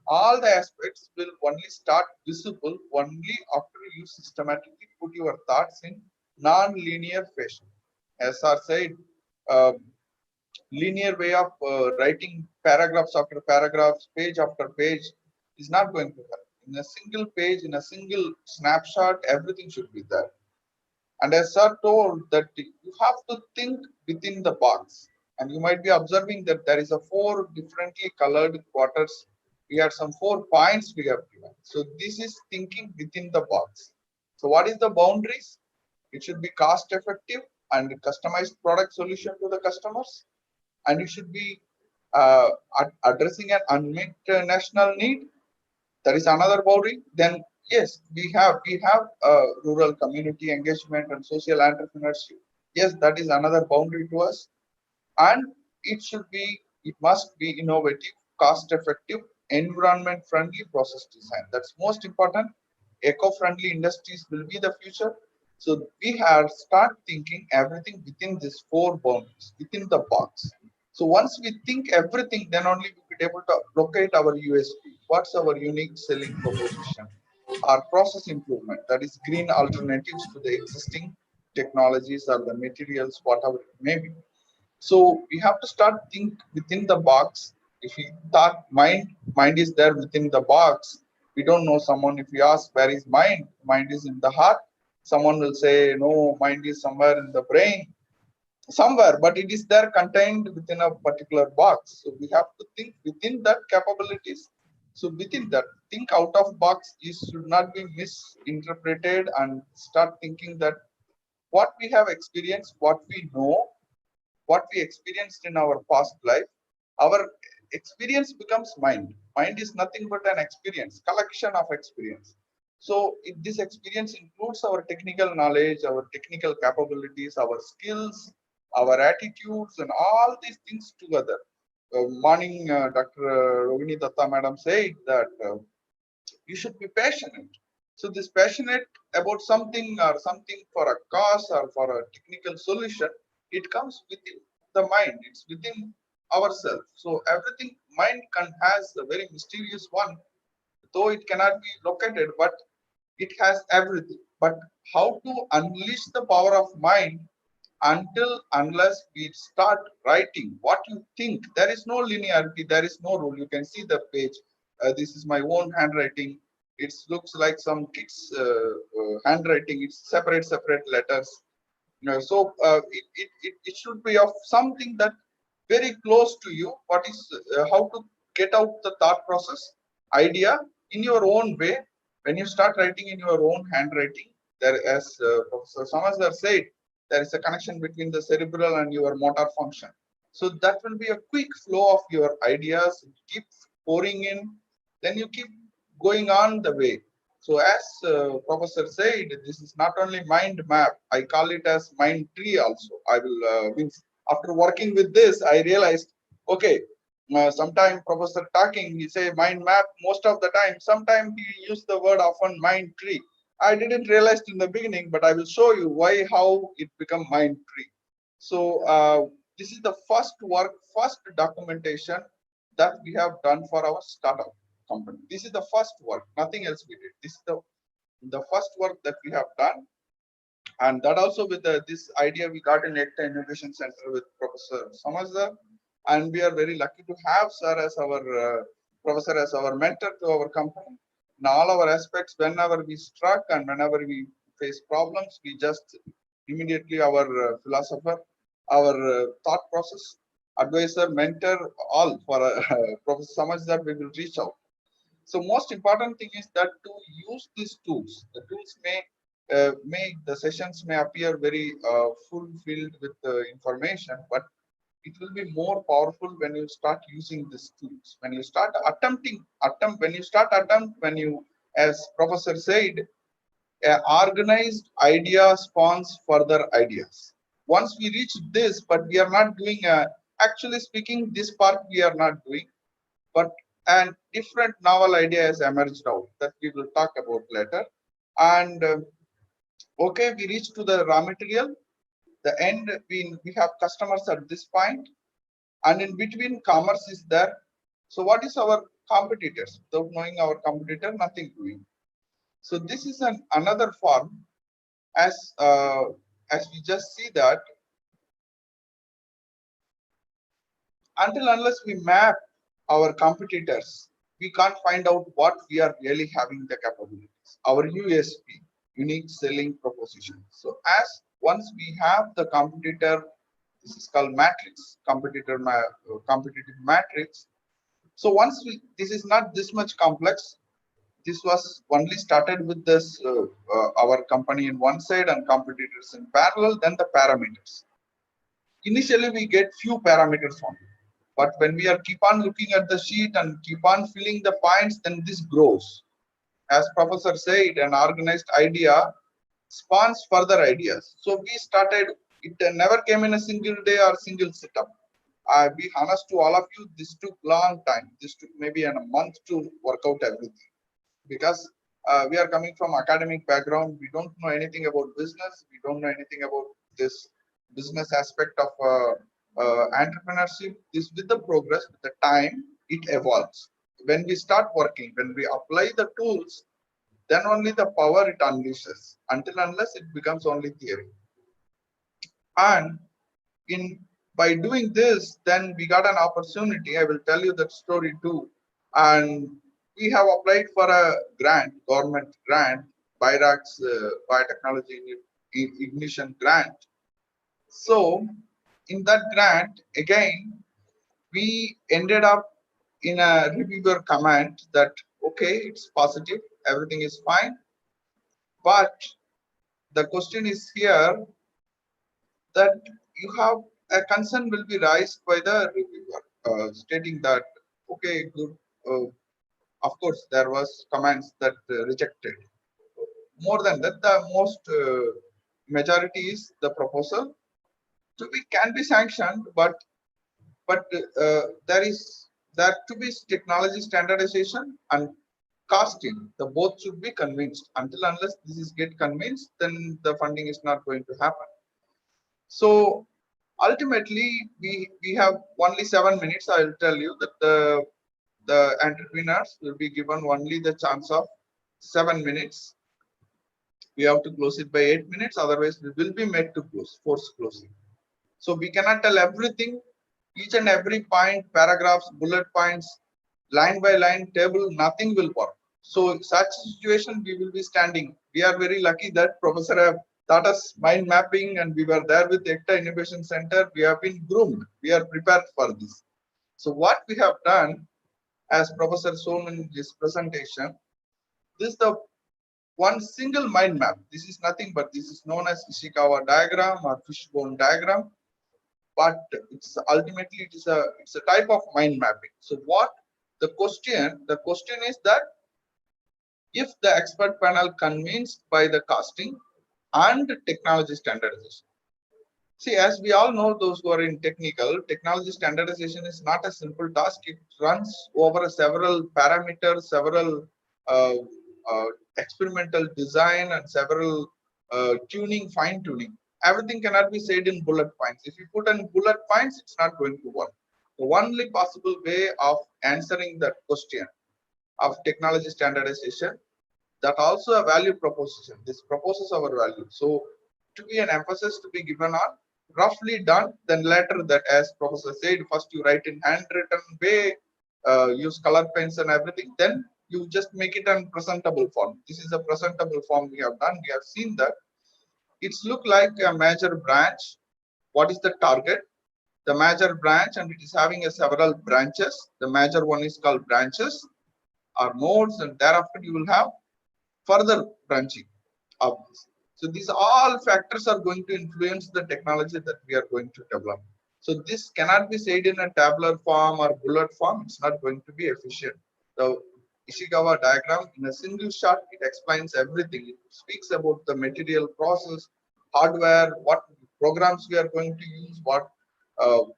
All the aspects will only start visible only after you systematically put your thoughts in non-linear fashion. As I said, uh, linear way of writing paragraphs after paragraphs, page after page is not going to help. In a single page, in a single snapshot, everything should be there. And as sir told that you have to think within the box. And you might be observing that there is a 4 differently colored quarters. We had some 4 points we have given. So this is thinking within the box. So what is the boundaries? It should be cost effective and customized product solution to the customers, and it should be addressing an unmet national need. That is another boundary. Then yes, we have rural community engagement and social entrepreneurship. Yes, that is another boundary to us, and it must be innovative, cost effective, environment friendly process design. That's most important. Eco friendly industries will be the future. So we have start thinking everything within this four boundaries, within the box. So once we think everything, then only we will be able to locate our USP. What's our unique selling proposition? Our process improvement, that is green alternatives to the existing technologies or the materials, whatever it may be. So we have to start think within the box. If we thought mind is there within the box. We don't know someone. If we ask where is mind is in the heart. Someone will say no, mind is somewhere in the brain, somewhere, but it is there contained within a particular box. So we have to think within that capabilities. So within that, think out of box. You should not be misinterpreted and start thinking that what we have experienced, what we know, what we experienced in our past life, our experience becomes mind. Mind is nothing but an experience, collection of experience. So if this experience includes our technical knowledge, our technical capabilities, our skills, our attitudes, and all these things together. Morning, Dr. Rovini Datta madam said that you should be passionate. So this passionate about something or something for a cause or for a technical solution, it comes within the mind. It's within ourselves. So everything mind can has a very mysterious one, though it cannot be located, but it has everything. But how to unleash the power of mind until unless we start writing what you think. There is no linearity, there is no rule. You can see the page. This is my own handwriting. It looks like some kids handwriting. It's separate letters. It should be of something that very close to you. What is how to get out the thought process idea in your own way. When you start writing in your own handwriting, there, as Professor Samasdar said, there is a connection between the cerebral and your motor function. So that will be a quick flow of your ideas. Keep pouring in, then you keep going on the way. So as Professor said, this is not only mind map. I call it as mind tree also. I will means after working with this, I realized, okay, sometime Professor talking, he say mind map most of the time. Sometimes he used the word often mind tree. I didn't realize in the beginning, but I will show you why, how it become mind tree. So this is the first work, first documentation that we have done for our startup company. This is the first work, nothing else we did. This is the first work that we have done, and that also with this idea we got in ECTA Innovation Center with Professor Samasdar, and we are very lucky to have sir as our professor as our mentor to our company. In all our aspects, whenever we struck and whenever we face problems, we just immediately our philosopher, our thought process, advisor, mentor, all for Professor Samasdar, we will reach out. So most important thing is that to use these tools. The tools may the sessions may appear very fulfilled with information, but it will be more powerful when you start using these tools. When you start when you, as Professor said, organized idea spawns further ideas. Once we reach this, but we are not doing actually speaking, this part we are not doing, but an different novel idea has emerged out that we will talk about later. And okay, we reach to the raw material. The end, we have customers at this point, and in between, commerce is there. So, what is our competitors? Without knowing our competitor, nothing doing. So, this is another form. As we just see that until unless we map our competitors, we can't find out what we are really having the capabilities, our USP, unique selling proposition. So as once we have the competitor, this is called matrix, competitive matrix. So once this is not this much complex. This was only started with this our company in one side and competitors in parallel, then the parameters. Initially, we get few parameters only. But when we are keep on looking at the sheet and keep on filling the points, then this grows. As Professor said, an organized idea spawns further ideas. So we started, it never came in a single day or single setup. I'll be honest to all of you, this took long time. This took maybe a month to work out everything. Because We are coming from academic background. We don't know anything about business. We don't know anything about this business aspect of entrepreneurship. This with the progress, with the time, it evolves. When we start working, when we apply the tools, then only the power it unleashes. Until unless it becomes only theory. And in by doing this, then we got an opportunity. I will tell you that story too. And we have applied for a grant, government grant, BIRAC's biotechnology ignition grant. So in that grant, again, we ended up in a reviewer comment that okay, it's positive, everything is fine, but the question is here that you have a concern will be raised by the reviewer, stating that okay, good. Of course, there was comments that rejected. More than that, the most majority is the proposal to be can be sanctioned, but there to be technology standardization and costing. The both should be convinced. Until unless this is get convinced, then the funding is not going to happen. So ultimately, we have only 7 minutes. I will tell you that the entrepreneurs will be given only the chance of 7 minutes. We have to close it by 8 minutes. Otherwise, we will be made to close, force closing. So we cannot tell everything, each and every point, paragraphs, bullet points, line by line table, nothing will work. So such situation we will be standing. We are very lucky that Professor have taught us mind mapping and we were there with ECTA Innovation Center. We have been groomed. We are prepared for this. So what we have done, as Professor shown in this presentation, this is the one single mind map. This is nothing but this is known as Ishikawa diagram or fishbone diagram, but it's ultimately it's a type of mind mapping. So what the question is that if the expert panel convinced by the costing and technology standardization. See, as we all know, those who are in technology standardization is not a simple task. It runs over several parameters, several uh, uh, experimental design, and several tuning, fine tuning. Everything cannot be said in bullet points. If you put in bullet points, it's not going to work. The only possible way of answering that question of technology standardization, that also a value proposition. This proposes our value. So to be an emphasis to be given on roughly done, then later that as Professor said, first you write in handwritten way, use color pens and everything, then you just make it in presentable form. This is a presentable form we have done. We have seen that it's look like a major branch. What is the target? The major branch, and it is having a several branches. The major one is called branches or nodes, and thereafter you will have further branching of this. So these all factors are going to influence the technology that we are going to develop. So this cannot be said in a tabular form or bullet form. It's not going to be efficient. The Ishikawa diagram in a single shot, it explains everything. It speaks about the material process, hardware, what programs we are going to use, what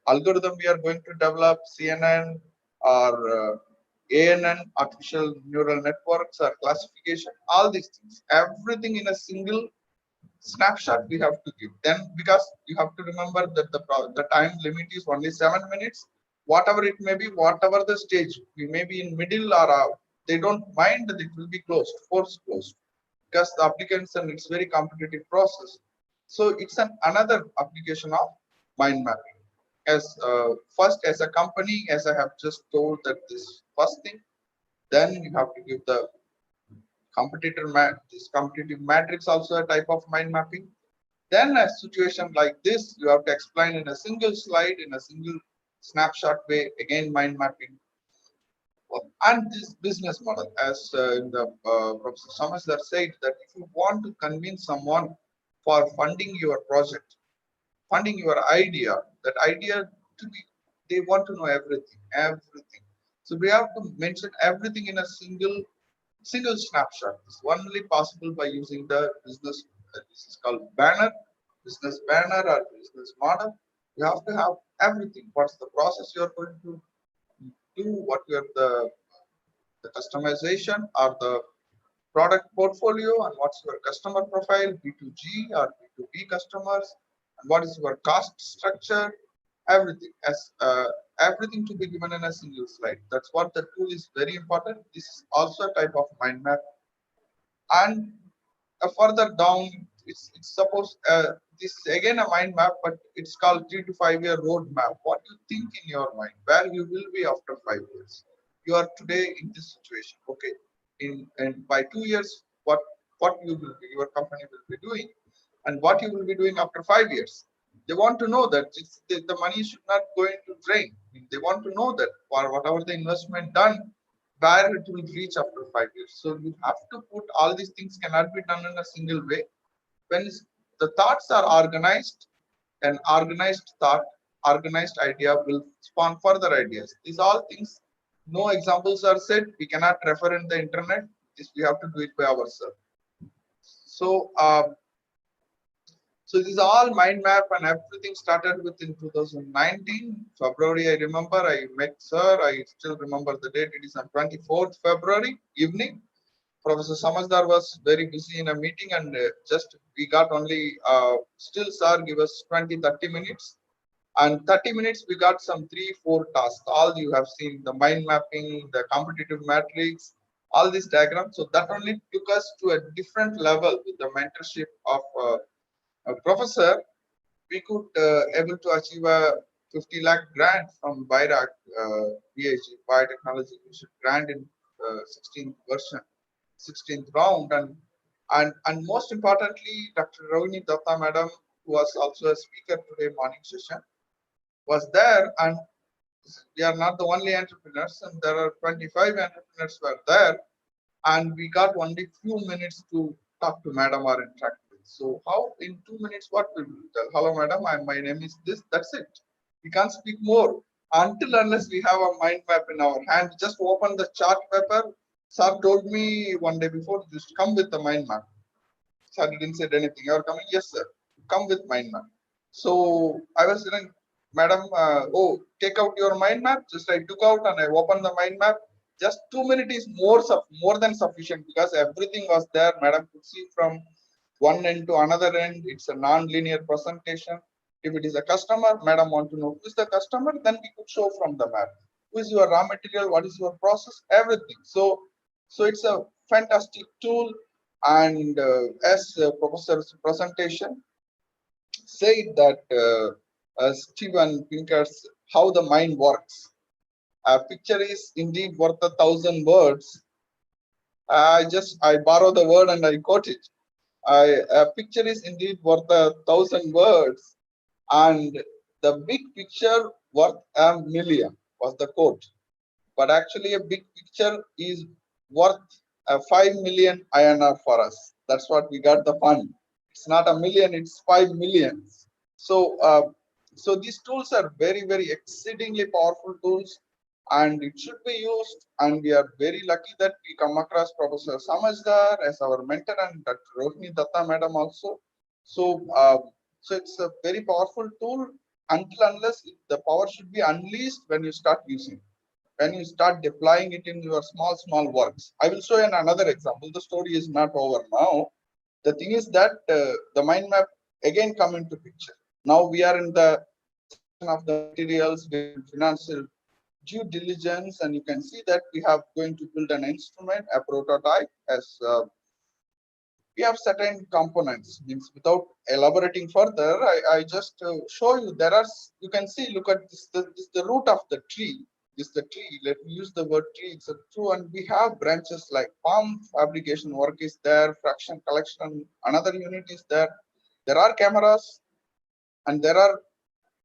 algorithm we are going to develop, CNN or ANN, artificial neural networks or classification, all these things, everything in a single snapshot we have to give. Then because you have to remember that the time limit is only 7 minutes, whatever it may be, whatever the stage, we may be in middle or out, they don't mind that it will be closed, force closed, because the applicants and it's very competitive process. So it's another application of mind mapping. As first as a company, as I have just told that this first thing, then you have to give the this competitive matrix also a type of mind mapping. Then a situation like this, you have to explain in a single slide, in a single snapshot way, again mind mapping. And this business model, as in the Professor Samasdar said, that if you want to convince someone for funding your project, funding your idea, that idea to be, they want to know everything, everything. So we have to mention everything in a single snapshot. It's only possible by using the business. This is called business banner or business model. You have to have everything. What's the process you are going to do? What are the customization or the product portfolio, and what's your customer profile, B2G or B2B customers, and what is your cost structure, everything everything to be given in a single slide. That's what the tool is very important. This is also a type of mind map. And further down, it's suppose this is again a mind map, but it's called 3 to 5 year road map. What you think in your mind, where you will be after 5 years. You are today in this situation, okay? And by 2 years, what you will be, your company will be doing, and what you will be doing after 5 years. They want to know that the money should not go into drain. They want to know that for whatever the investment done, where it will reach after 5 years. So you have to put all these things cannot be done in a single way. When the thoughts are organized, an organized thought, organized idea will spawn further ideas. These all things, no examples are said. We cannot refer in the internet. This we have to do it by ourselves. So so this is all mind map, and everything started with in 2019 February. I remember I met sir. I still remember the date. It is on 24th February evening. Professor Samazdar was very busy in a meeting, and just we got only still sir give us 20-30 minutes, and 30 minutes we got some 3-4 tasks. All you have seen, the mind mapping, the competitive matrix, all these diagrams. So that only took us to a different level with the mentorship of professor. We could able to achieve a 50 lakh grant from BIRAC, BAG, Biotechnology grant in 16th version, 16th round, and most importantly, Dr. Rohini Datta madam, who was also a speaker today morning session, was there, and we are not the only entrepreneurs, and there are 25 entrepreneurs were there, and we got only few minutes to talk to madam or interact with. So how in 2 minutes what we will tell? Hello madam, my name is this. That's it. We can't speak more until unless we have a mind map in our hand. Just open the chart paper. Sir told me one day before, just come with the mind map. Sir didn't say anything. You are coming? Yes, sir. Come with mind map. So I was saying, madam, oh, take out your mind map. Just I took out and I opened the mind map. Just 2 minutes is more than sufficient, because everything was there. Madam could see from one end to another end. It's a non-linear presentation. If it is a customer, madam want to know who is the customer, then we could show from the map. Who is your raw material? What is your process? Everything. So it's a fantastic tool. And as professor's presentation said that Steven Pinker's how the mind works. A picture is indeed worth 1,000 words. I borrow the word and I quote it. A picture is indeed worth 1,000 words, and the big picture worth 1,000,000 was the quote. But actually, a big picture is worth 5 million INR for us. That's what we got the fund. It's not a million; it's 5 million. So, so these tools are very exceedingly powerful tools, and it should be used. And we are very lucky that we come across Professor Samajdar as our mentor, and Dr. Rohini Datta madam also. So, so it's a very powerful tool until unless the power should be unleashed when you start using it, when you start deploying it in your small works. I will show you another example. The story is not over now. The thing is that the mind map again come into picture. Now we are in the selection of the materials, we are in financial due diligence, and you can see that we have going to build an instrument, a prototype, as we have certain components. Means without elaborating further, I just show you. There are, you can see, look at this, this the root of the tree. This is the tree. Let me use the word tree. It's a true, and we have branches like palm fabrication work is there, fraction collection, another unit is there. There are cameras, and there are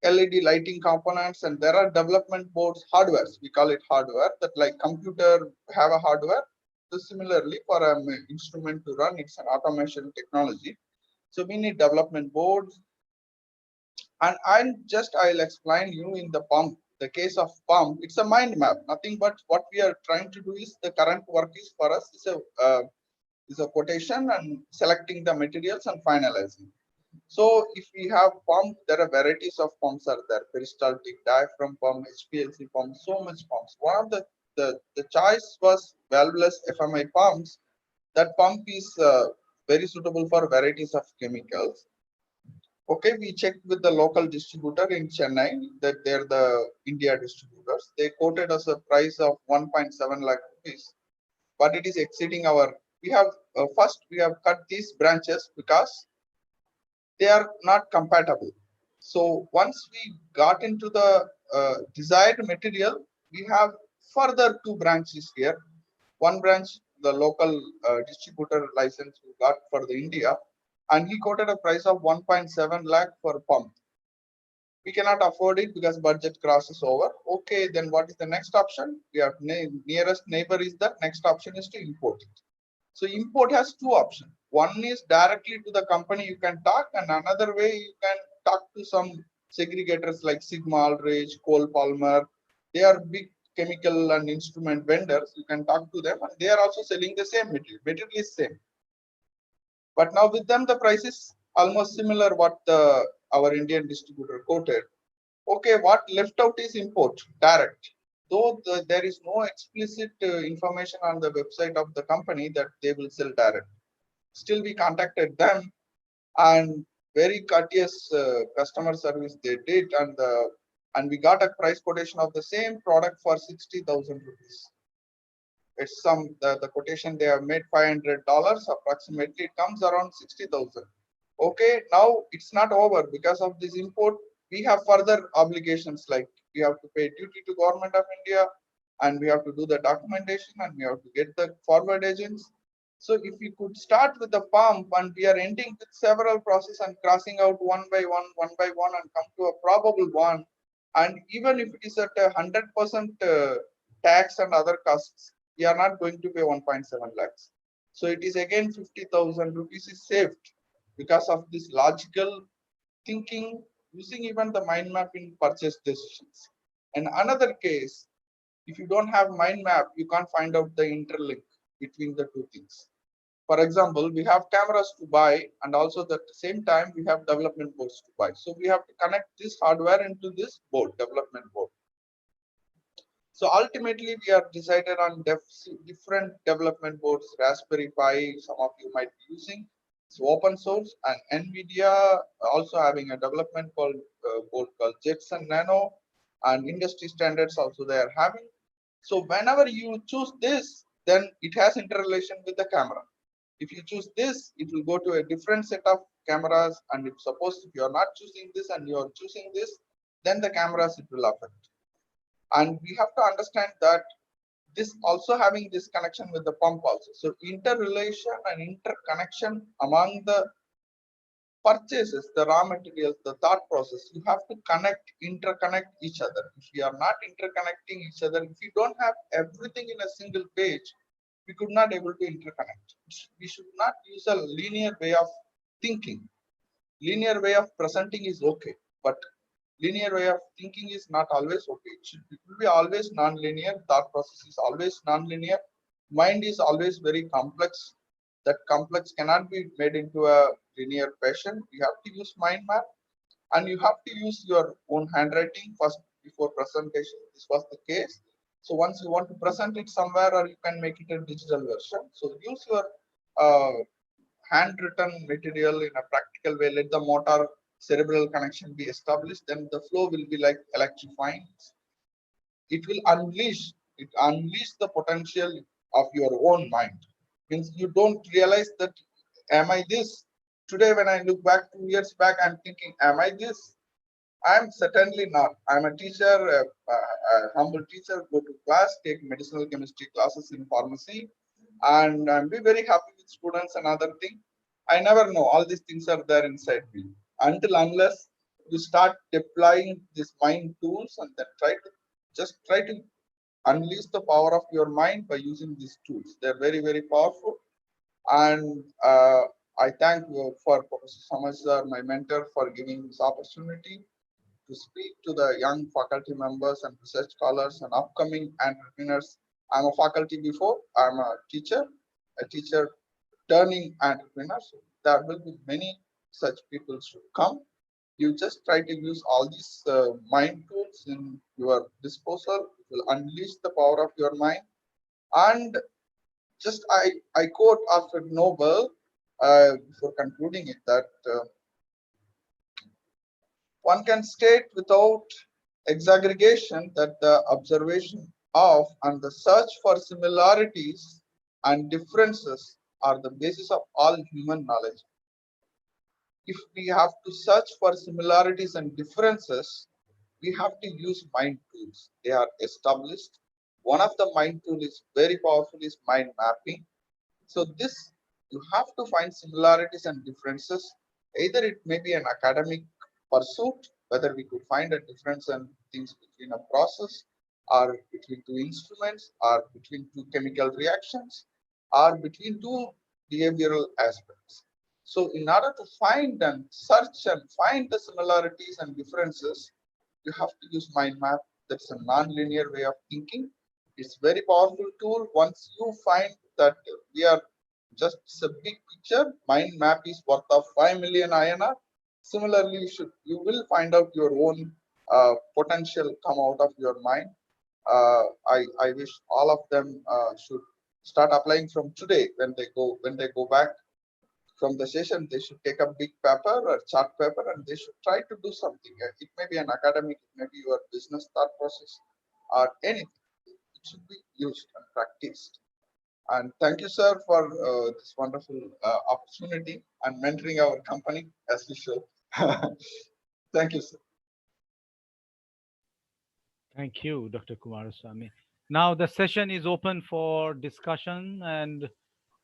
LED lighting components, and there are development boards, hardwares. We call it hardware. That like computer have a hardware. So similarly, for an instrument to run, it's an automation technology. So we need development boards, and I'll explain you in the pump. The case of pump, it's a mind map. Nothing but what we are trying to do is the current work is for us is a quotation and selecting the materials and finalizing. So if we have pump, there are varieties of pumps are there: peristaltic, diaphragm pump, HPLC pump, so much pumps. One of the choice was valveless FMI pumps. That pump is very suitable for varieties of chemicals. Okay, we checked with the local distributor in Chennai that they're the India distributors. They quoted us a price of 1.7 lakh rupees, but it is exceeding our. We have first we have cut these branches because they are not compatible. So once we got into the desired material, we have further two branches here. One branch, the local distributor license we got for the India, and he quoted a price of 1.7 lakh for pump. We cannot afford it because budget crosses over. Okay, then what is the next option? We have nearest neighbor is the next option is to import it. So import has two options. One is directly to the company you can talk, and another way you can talk to some segregators like Sigma Aldrich, Cole Palmer. They are big chemical and instrument vendors. You can talk to them, and they are also selling the same material. Material is same, but now with them the price is almost similar what our Indian distributor quoted. Okay, what left out is import direct. Though there is no explicit information on the website of the company that they will sell direct. Still, we contacted them, and very courteous customer service they did, and we got a price quotation of the same product for 60,000 rupees. It's the quotation they have made $500 approximately. It comes around 60,000. Okay, now it's not over because of this import. We have further obligations like we have to pay duty to government of India, and we have to do the documentation, and we have to get the forward agents. So if we could start with the pump and we are ending with several process and crossing out one by one and come to a probable one, and even if it is at 100% tax and other costs, we are not going to pay 1.7 lakhs. So it is again 50,000 rupees is saved because of this logical thinking using even the mind map in purchase decisions. And another case, if you don't have mind map, you can't find out the interlink between the two things. For example, we have cameras to buy, and also at the same time we have development boards to buy. So we have to connect this hardware into this board, development board. So ultimately, we have decided on different development boards, Raspberry Pi, some of you might be using. It's open source, and NVIDIA also having a development board called Jetson Nano, and industry standards also they are having. So whenever you choose this, then it has interrelation with the camera. If you choose this, it will go to a different set of cameras, and if suppose if you are not choosing this and you are choosing this, then the cameras it will affect. And we have to understand that this also having this connection with the pump also. So interrelation and interconnection among the purchases, the raw materials, the thought process, you have to interconnect each other. If we are not interconnecting each other, if we don't have everything in a single page, we could not able to interconnect. We should not use a linear way of thinking. Linear way of presenting is okay, but linear way of thinking is not always okay. It will be always non-linear. Thought process is always non-linear. Mind is always very complex. That complex cannot be made into a linear fashion. You have to use mind map, and you have to use your own handwriting first before presentation. This was the case. So once you want to present it somewhere, or you can make it a digital version. So use your uh, handwritten material in a practical way. Let the motor cerebral connection be established, then the flow will be like electrifying. It will unleash the potential of your own mind. Means you don't realize that am I this? Today when I look back 2 years back, I'm thinking, am I this? I'm certainly not. I'm a teacher, a humble teacher, go to class, take medicinal chemistry classes in pharmacy, and I'm be very happy with students and other thing. I never know all these things are there inside me until unless you start deploying these mind tools and then try to unleash the power of your mind by using these tools. They're very, very powerful. And I thank for Professor Samaj, my mentor, for giving this opportunity to speak to the young faculty members and research scholars and upcoming entrepreneurs. I'm a faculty before, I'm a teacher turning entrepreneur. So there will be many such people should come. You just try to use all these mind tools in your disposal. It will unleash the power of your mind, and just I quote Alfred Nobel before concluding it that one can state without exaggeration that the observation of and the search for similarities and differences are the basis of all human knowledge. If we have to search for similarities and differences, we have to use mind tools. They are established. One of the mind tool is very powerful is mind mapping. So this, you have to find similarities and differences. Either it may be an academic pursuit, whether we could find a difference in things between a process or between two instruments or between two chemical reactions or between two behavioral aspects. So in order to find and search and find the similarities and differences, you have to use mind map. That's a non-linear way of thinking. It's very powerful tool. Once you find that we are just a big picture, mind map is worth of 5 million INR. Similarly, you will find out your own potential come out of your mind. I wish all of them should start applying from today. When they go back from the session, they should take a big paper or chart paper and they should try to do something. It may be an academic, it may be your business thought process or anything. It should be used and practiced. And thank you, sir, for this wonderful opportunity and mentoring our company as usual. Thank you, sir. Thank you, Dr. Kumaraswamy. Now the session is open for discussion and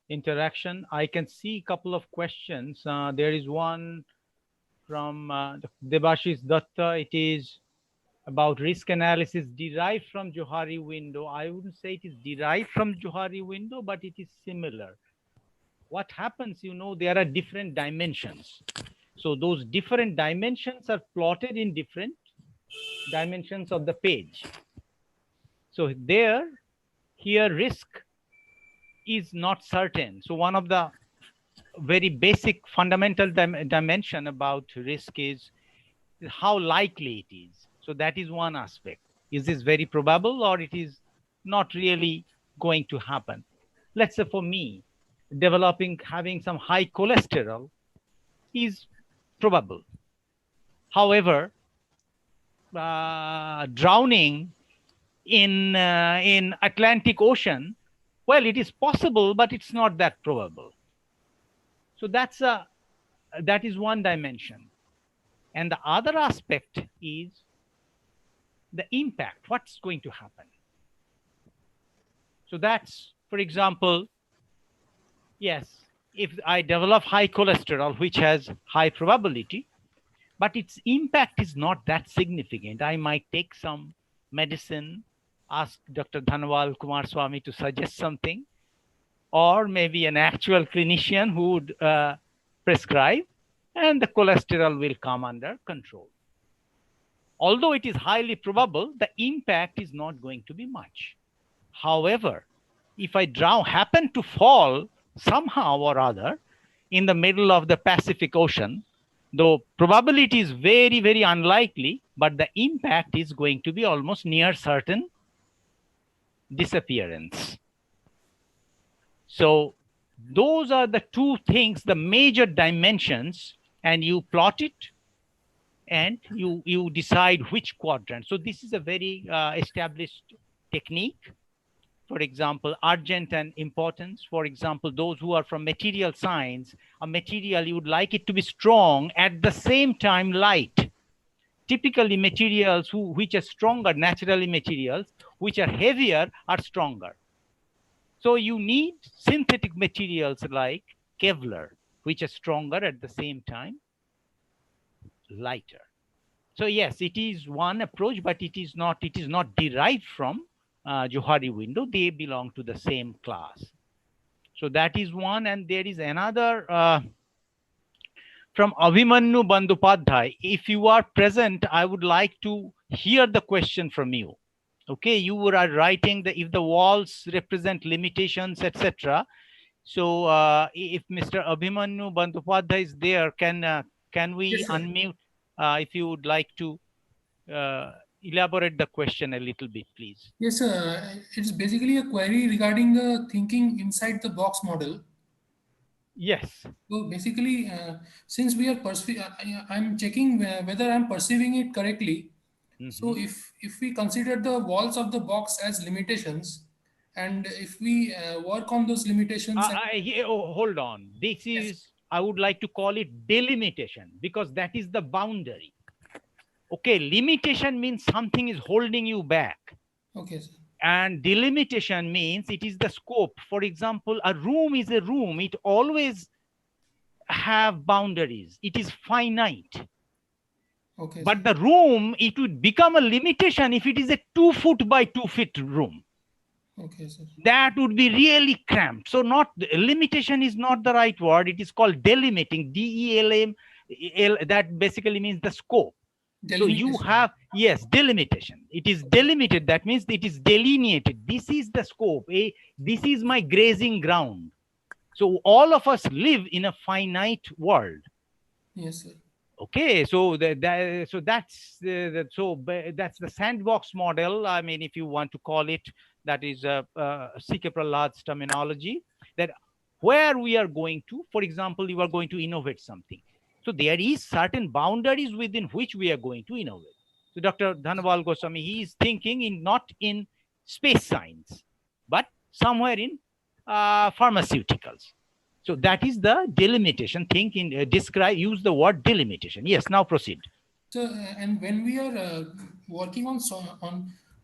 interaction. I can see a couple of questions. There is one from Debashis Datta. It is about risk analysis derived from Johari window. I wouldn't say it is derived from Johari window, but it is similar. What happens, there are different dimensions. So those different dimensions are plotted in different dimensions of the page. So here risk is not certain. So one of the very basic fundamental dimension about risk is how likely it is. So that is one aspect. Is this very probable or it is not really going to happen? Let's say for me, having some high cholesterol is probable. However, drowning in Atlantic Ocean, well, it is possible, but it's not that probable. So that is one dimension. And the other aspect is the impact, what's going to happen. So that's, for example, yes, if I develop high cholesterol, which has high probability, but its impact is not that significant. I might take some medicine, ask Dr. Dhanwal Kumaraswamy to suggest something, or maybe an actual clinician who would prescribe, and the cholesterol will come under control. Although it is highly probable, the impact is not going to be much. However, if I happen to fall somehow or other in the middle of the Pacific Ocean, though probability is very, very unlikely, but the impact is going to be almost near certain disappearance. So those are the two things, the major dimensions, and you plot it and you decide which quadrant. So this is a very established technique. For example, urgent and importance. For example, those who are from material science, a material, you would like it to be strong, at the same time light. Typically materials which are stronger, naturally materials, which are heavier are stronger. So you need synthetic materials like Kevlar, which are stronger at the same time, lighter. So yes, it is one approach, but it is not derived from Johari window. They belong to the same class. So that is one, and there is another from Abhimanyu Bandopadhyay. If you are present, I would like to hear the question from you. Okay, you are writing if the walls represent limitations, etc. So if Mr. Abhimanyu Bandopadhyay is there, can we Yes, sir. unmute if you would like to elaborate the question a little bit, please? Yes, it's basically a query regarding the thinking inside the box model. Yes. So basically, since we are I'm checking whether I'm perceiving it correctly. So if we consider the walls of the box as limitations, and if we work on those limitations, and Hold on. This yes, is, I would like to call it delimitation, because that is the boundary. Okay, limitation means something is holding you back. okay, sir. And delimitation means it is the scope. For example, a room is a room. It always have boundaries. It is finite. Okay, But sir. the room, it would become a limitation if it is a 2 foot by 2 feet room. Okay, sir. That would be really cramped. So not limitation is not the right word. It is called delimiting, DELM. That basically means the scope. So you Delimitation. have, yes, delimitation. It is delimited. That means it is delineated. This is the scope. This is my grazing ground. So all of us live in a finite world. Yes, sir. Okay, so that's that's the sandbox model. I mean, if you want to call it, that is C.K. Prahlad's terminology. That where we are going to, for example, you are going to innovate something. So there is certain boundaries within which we are going to innovate. So Dr. Dhanawal Goswami, he is thinking in not in space science, but somewhere in pharmaceuticals. So that is the delimitation. Think in use the word delimitation. Yes, now proceed. So, and when we are working on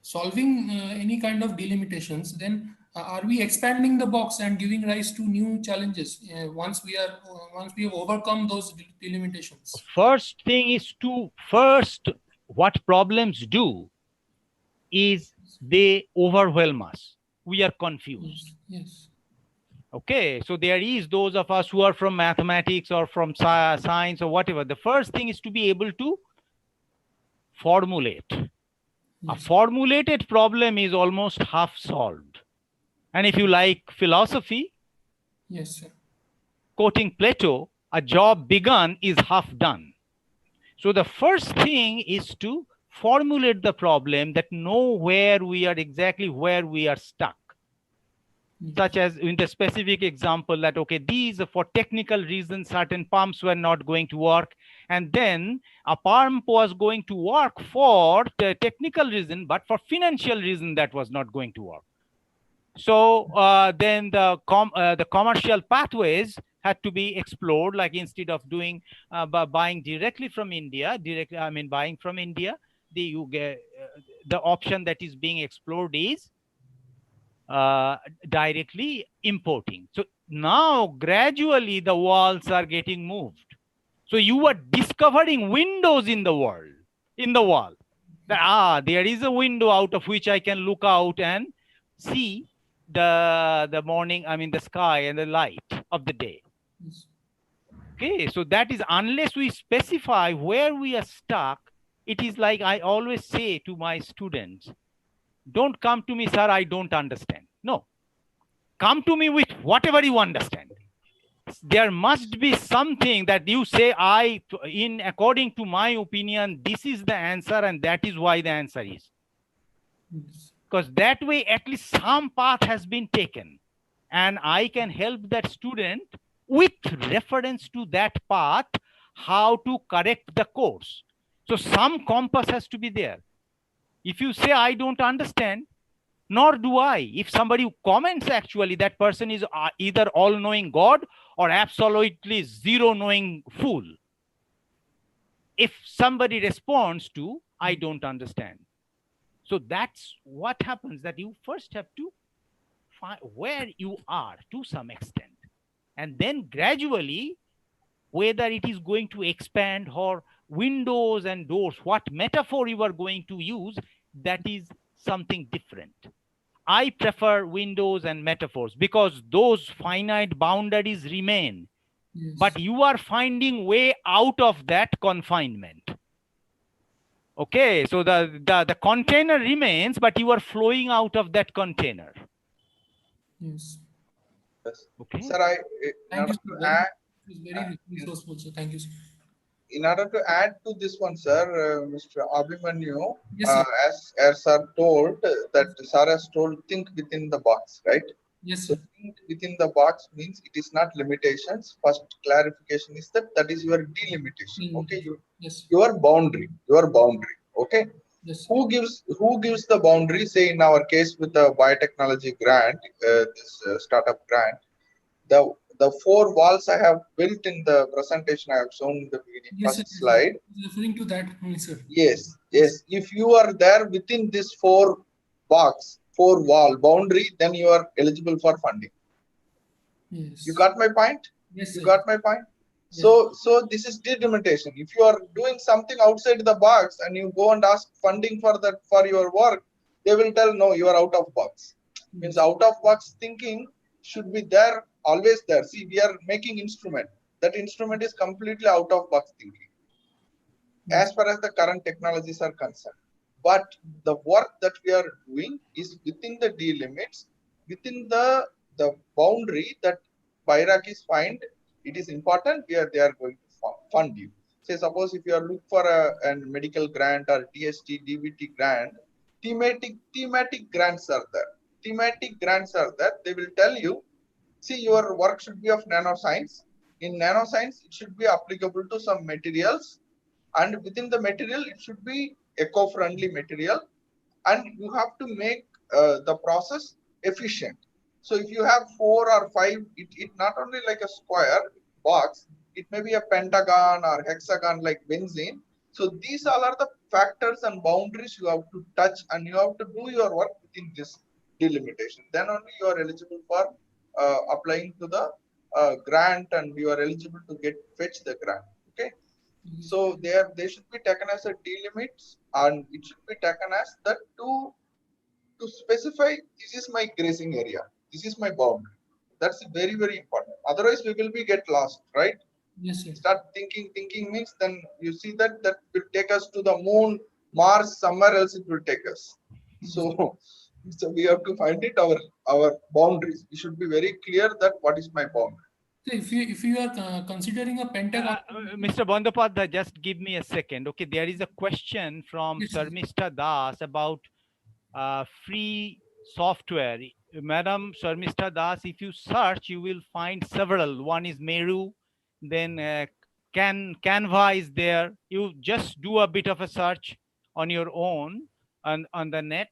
solving any kind of delimitations, then are we expanding the box and giving rise to new challenges once we have overcome those delimitations? First thing is what problems do is they overwhelm us. We are confused. Yes. Yes. Okay, so there is those of us who are from mathematics or from science or whatever. The first thing is to be able to formulate. A Yes. formulated problem is almost half solved. And if you like philosophy, Yes, sir. quoting Plato, a job begun is half done. So the first thing is to formulate the problem, that know where we are stuck. Such as in the specific example that, okay, these for technical reasons, certain pumps were not going to work. And then a pump was going to work for the technical reason, but for financial reason, that was not going to work. So then the commercial pathways had to be explored, like instead of doing buying directly from India, buying from India, you get the option that is being explored is directly importing. So now gradually the walls are getting moved. So you are discovering windows in the world, in the wall. That, there is a window out of which I can look out and see the morning, the sky and the light of the day. Yes. Okay, so that is, unless we specify where we are stuck, it is like I always say to my students, don't come to me, sir, I don't understand. No, come to me with whatever you understand. There must be something that you say, according to my opinion, this is the answer and that is why the answer is. Yes. Because that way, at least some path has been taken. And I can help that student with reference to that path, how to correct the course. So some compass has to be there. If you say, I don't understand, nor do I. If somebody comments, actually, that person is either all-knowing God or absolutely zero-knowing fool. If somebody responds to, I don't understand. So that's what happens, that you first have to find where you are to some extent. And then gradually, whether it is going to expand or windows and doors, what metaphor you are going to use, that is something different. I prefer windows and metaphors because those finite boundaries remain. Yes. But you are finding way out of that confinement. Okay, so the container remains, but you are flowing out of that container. Yes. Yes. Okay. Sir, Thank you, in order sir. to add, It was very resourceful, sir. Thank you, sir. in order to add to this one, sir, Mr. Abhimanyu, Yes, sir. as sir told, that sir has told, think within the box, right? Yes, So sir. think within the box means it is not limitations. First clarification is that that is your delimitation. Okay, Yes. your boundary, your boundary. Okay, Yes, sir. who gives the boundary? Say in our case with the biotechnology grant, this startup grant, the the four walls I have built in the presentation I have shown in the beginning, Yes, sir. first Yes, sir. slide. I was referring to that only, sir. Yes, Yes. yes. If you are there within this four wall boundary, then you are eligible for funding. You Yes. got my point? Yes, You sir. got my point? Yes. So this is delimitation. If you are doing something outside the box and you go and ask funding for that for your work, they will tell no, you are out of box. Means Yes. out of box thinking should be there, always there. See, we are making instrument. That instrument is completely out of box thinking Yes. as far as the current technologies are concerned. But the work that we are doing is within the D limits, within the boundary that hierarchies find it is important. They are going to fund you. Say suppose if you are looking for a medical grant or TST DBT grant, thematic grants are there. Thematic grants are there. They will tell you, see, your work should be of nanoscience. In nanoscience, it should be applicable to some materials, and within the material it should be eco-friendly material, and you have to make the process efficient. So if you have four or five, it not only like a square box, it may be a pentagon or hexagon like benzene. So these all are the factors and boundaries you have to touch, and you have to do your work within this delimitation. Then only you are eligible for applying to the grant, and you are eligible to get fetch the grant. Okay. Yes. So they should be taken as a delimits, and it should be taken as that to specify this is my grazing area, this is my boundary. That's very important. Otherwise, we will be get lost, right? Yes, sir. Start thinking means then you see that will take us to the moon, Mars, somewhere else it will take us. So so we have to find it our boundaries. We should be very clear that what is my boundary. So if you are considering a pentagon, Mr. Bandopadhyay, just give me a second. Okay, there is a question from yes, sir. Sarmista Das about free software. Madam Sarmista Das, if you search, you will find several. One is Meru, then Canva is there. You just do a bit of a search on your own on the net.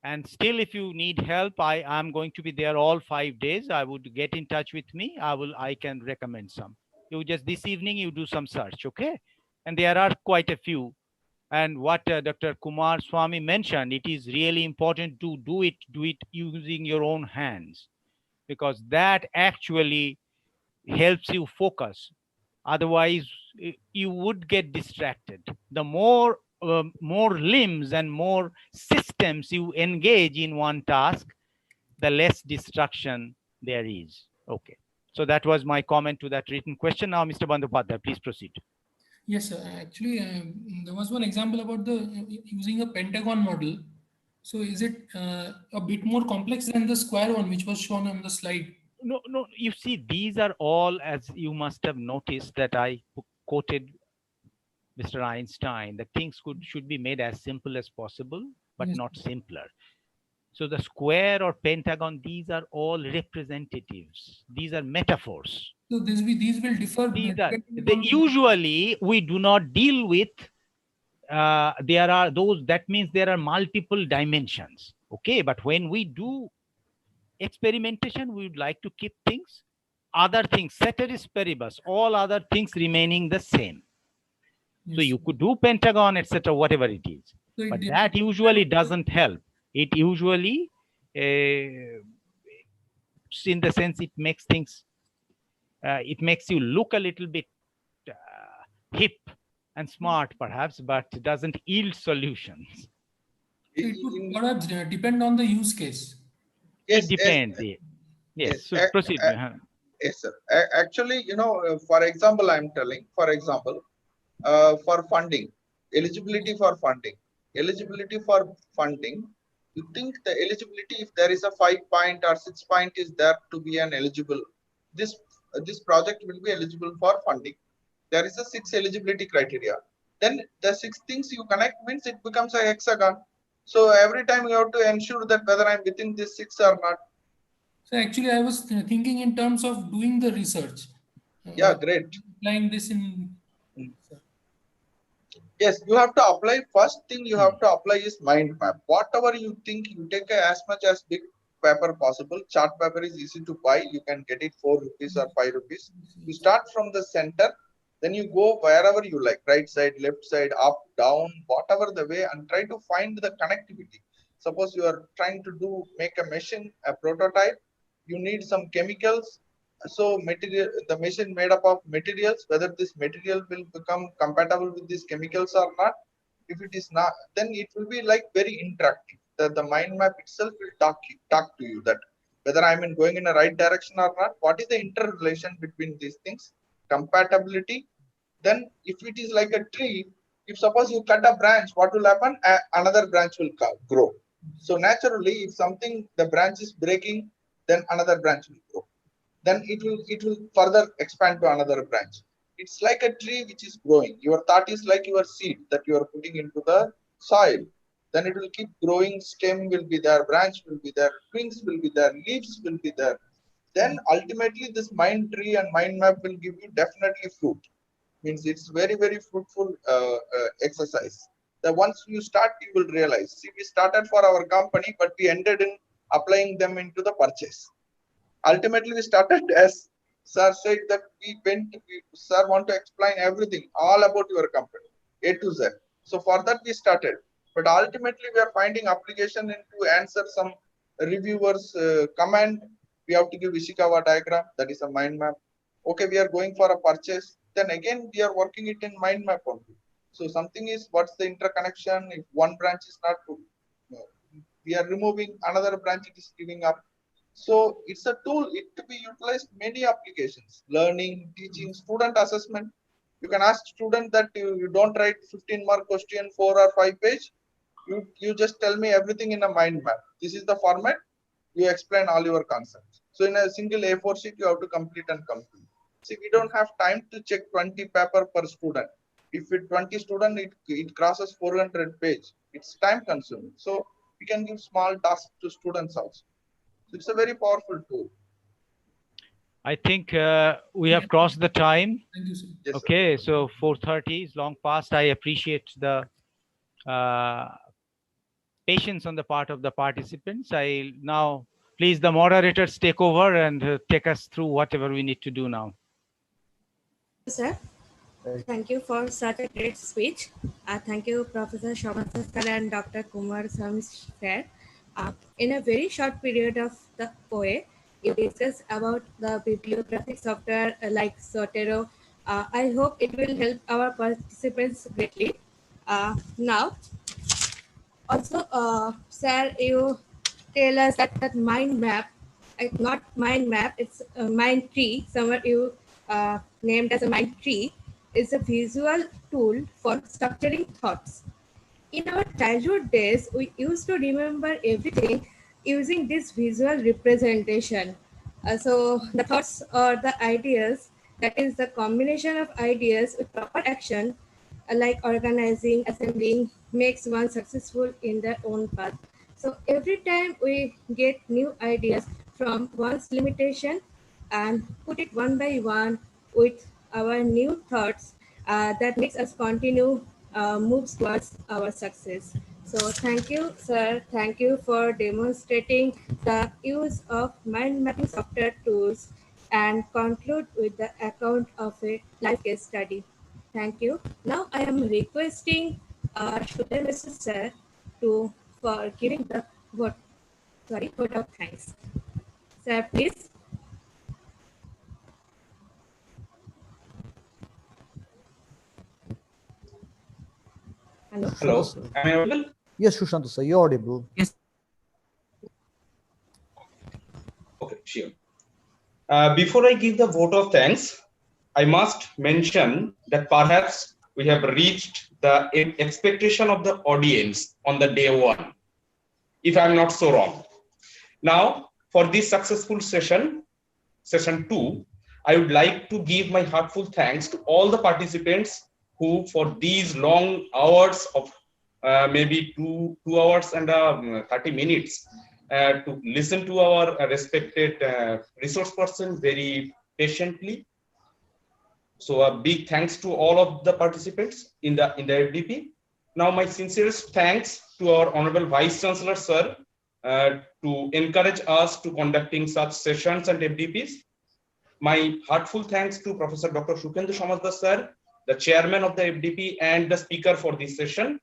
And still, if you need help, I am going to be there all 5 days. I would get in touch with me. I can recommend some. You just this evening, you do some search, okay? And there are quite a few. And what Dr. Kumar Swami mentioned, it is really important to do it using your own hands, because that actually helps you focus. Otherwise, you would get distracted. The more limbs and more systems you engage in one task, the less distraction there is. Okay. So that was my comment to that written question. Now, Mr. Bandyopadhyay, please proceed. Yes, sir. Actually, there was one example about the using a pentagon model. So is it a bit more complex than the square one which was shown on the slide? No, you see, these are all, as you must have noticed that I quoted Mr. Einstein, that things should be made as simple as possible, but Yes. not simpler. So the square or pentagon, these are all representatives. These are metaphors. So these will differ depending upon the. Usually we do not deal with, there are those, that means there are multiple dimensions. Okay, but when we do experimentation, we would like to keep other things, ceteris paribus, all other things remaining the same. So Yes. you could do pentagon, etc., whatever it is. So it But depends that usually doesn't help. It usually, in the sense, it makes you look a little bit hip and smart, perhaps, but doesn't yield solutions. So it would perhaps depend on the use case. It Yes, yes, depends. Yes. yes. So proceed. Yes, sir. Actually, for example, I'm telling, for example, for funding, eligibility for funding, eligibility for funding. You think the eligibility, if there is a 5 point or 6 point is there to be an eligible, this project will be eligible for funding. There is a 6 eligibility criteria. Then the 6 things you connect means it becomes a hexagon. So every time you have to ensure that whether I'm within these 6 or not. So actually, I was thinking in terms of doing the research. Yeah, great. Applying this in. Yes, you have to apply. First thing you have to apply is mind map. Whatever you think, you take as much as big paper possible. Chart paper is easy to buy. You can get it 4 rupees or 5 rupees. You start from the center, then you go wherever you like, right side, left side, up, down, whatever the way, and try to find the connectivity. Suppose you are trying to make a machine, a prototype, you need some chemicals. So material, the machine made up of materials, whether this material will become compatible with these chemicals or not. If it is not, then it will be like very interactive. The mind map itself will talk to you that whether I'm going in the right direction or not. What is the interrelation between these things? Compatibility. Then if it is like a tree, if suppose you cut a branch, what will happen? Another branch will grow. So naturally, if something, the branch is breaking, then another branch will grow. Then it will further expand to another branch. It's like a tree which is growing. Your thought is like your seed that you are putting into the soil. Then it will keep growing. Stem will be there, branch will be there, twigs will be there, leaves will be there. Then ultimately this mind tree and mind map will give you definitely fruit. Means it's very fruitful exercise. That once you start, you will realize. See, we started for our company, but we ended in applying them into the purchase. Ultimately, we started as sir said that sir want to explain everything, all about your company, A to Z. So for that we started. But ultimately, we are finding application into answer some reviewers comment. We have to give Ishikawa diagram, that is a mind map. Okay, we are going for a purchase. Then again, we are working it in mind map only. So something is what's the interconnection? If one branch is not good, we are removing another branch, it is giving up. So it's a tool, it to be utilized many applications, learning, teaching, student assessment. You can ask student that you don't write 15 mark question, 4 or 5 page. You just tell me everything in a mind map. This is the format, you explain all your concepts. So in a single A4 sheet, you have to complete and complete. See, we don't have time to check 20 paper per student. If it 20 student, it crosses 400 page. It's time consuming. So we can give small tasks to students also. So it's a very powerful tool. I think we have crossed the time. Thank you, sir. Yes, Okay, so 4:30 is long past. I appreciate the patience on the part of the participants. I now please the moderators take over and take us through whatever we need to do now. Sir, thank you for such a great speech. Thank you, Professor Shobhata sir and Dr. Kumar sir. In a very short period of the OA, you discussed about the bibliographic software like Zotero. I hope it will help our participants greatly. Now, also, sir, you tell us that mind map, not mind map, it's a mind tree. Somewhere you named as a mind tree is a visual tool for structuring thoughts. In our childhood days, we used to remember everything using this visual representation. So the thoughts or the ideas, that is the combination of ideas with proper action, like organizing, assembling, makes one successful in their own path. So every time we get new ideas from one's limitation and put it one by one with our new thoughts, that makes us continue moves towards our success. So thank you, sir. Thank you for demonstrating the use of mind mapping software tools and conclude with the account of a live case study. Thank you. Now I am requesting Shudhe Mr. Sir to for giving the vote of thanks. Sir, please. Hello. Hello. Am I audible? Yes, Shushant sir, you're audible. Yes. Okay, sure. Before I give the vote of thanks, I must mention that perhaps we have reached the expectation of the audience on the day one, if I'm not so wrong. Now, for this successful session 2, I would like to give my heartful thanks to all the participants who, for these long hours of maybe two hours and 30 minutes, to listen to our respected resource person very patiently. So a big thanks to all of the participants in the FDP. Now my sincerest thanks to our Honorable Vice Chancellor Sir to encourage us to conducting such sessions and FDPs. My heartful thanks to Professor Dr. Shukendra Samadar Sir, the chairman of the FDP and the speaker for this session.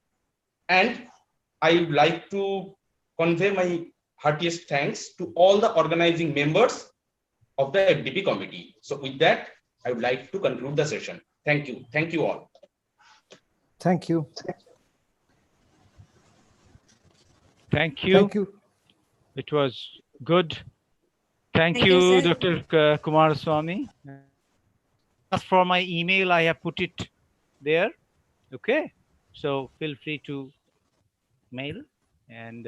And I would like to convey my heartiest thanks to all the organizing members of the FDP committee. So with that, I would like to conclude the session. Thank you. Thank you all. Thank you. Thank you. Thank you. It was good. Thank Thank you, you, sir. Dr. Kumaraswamy. As for my email, I have put it there. Okay. So feel free to mail and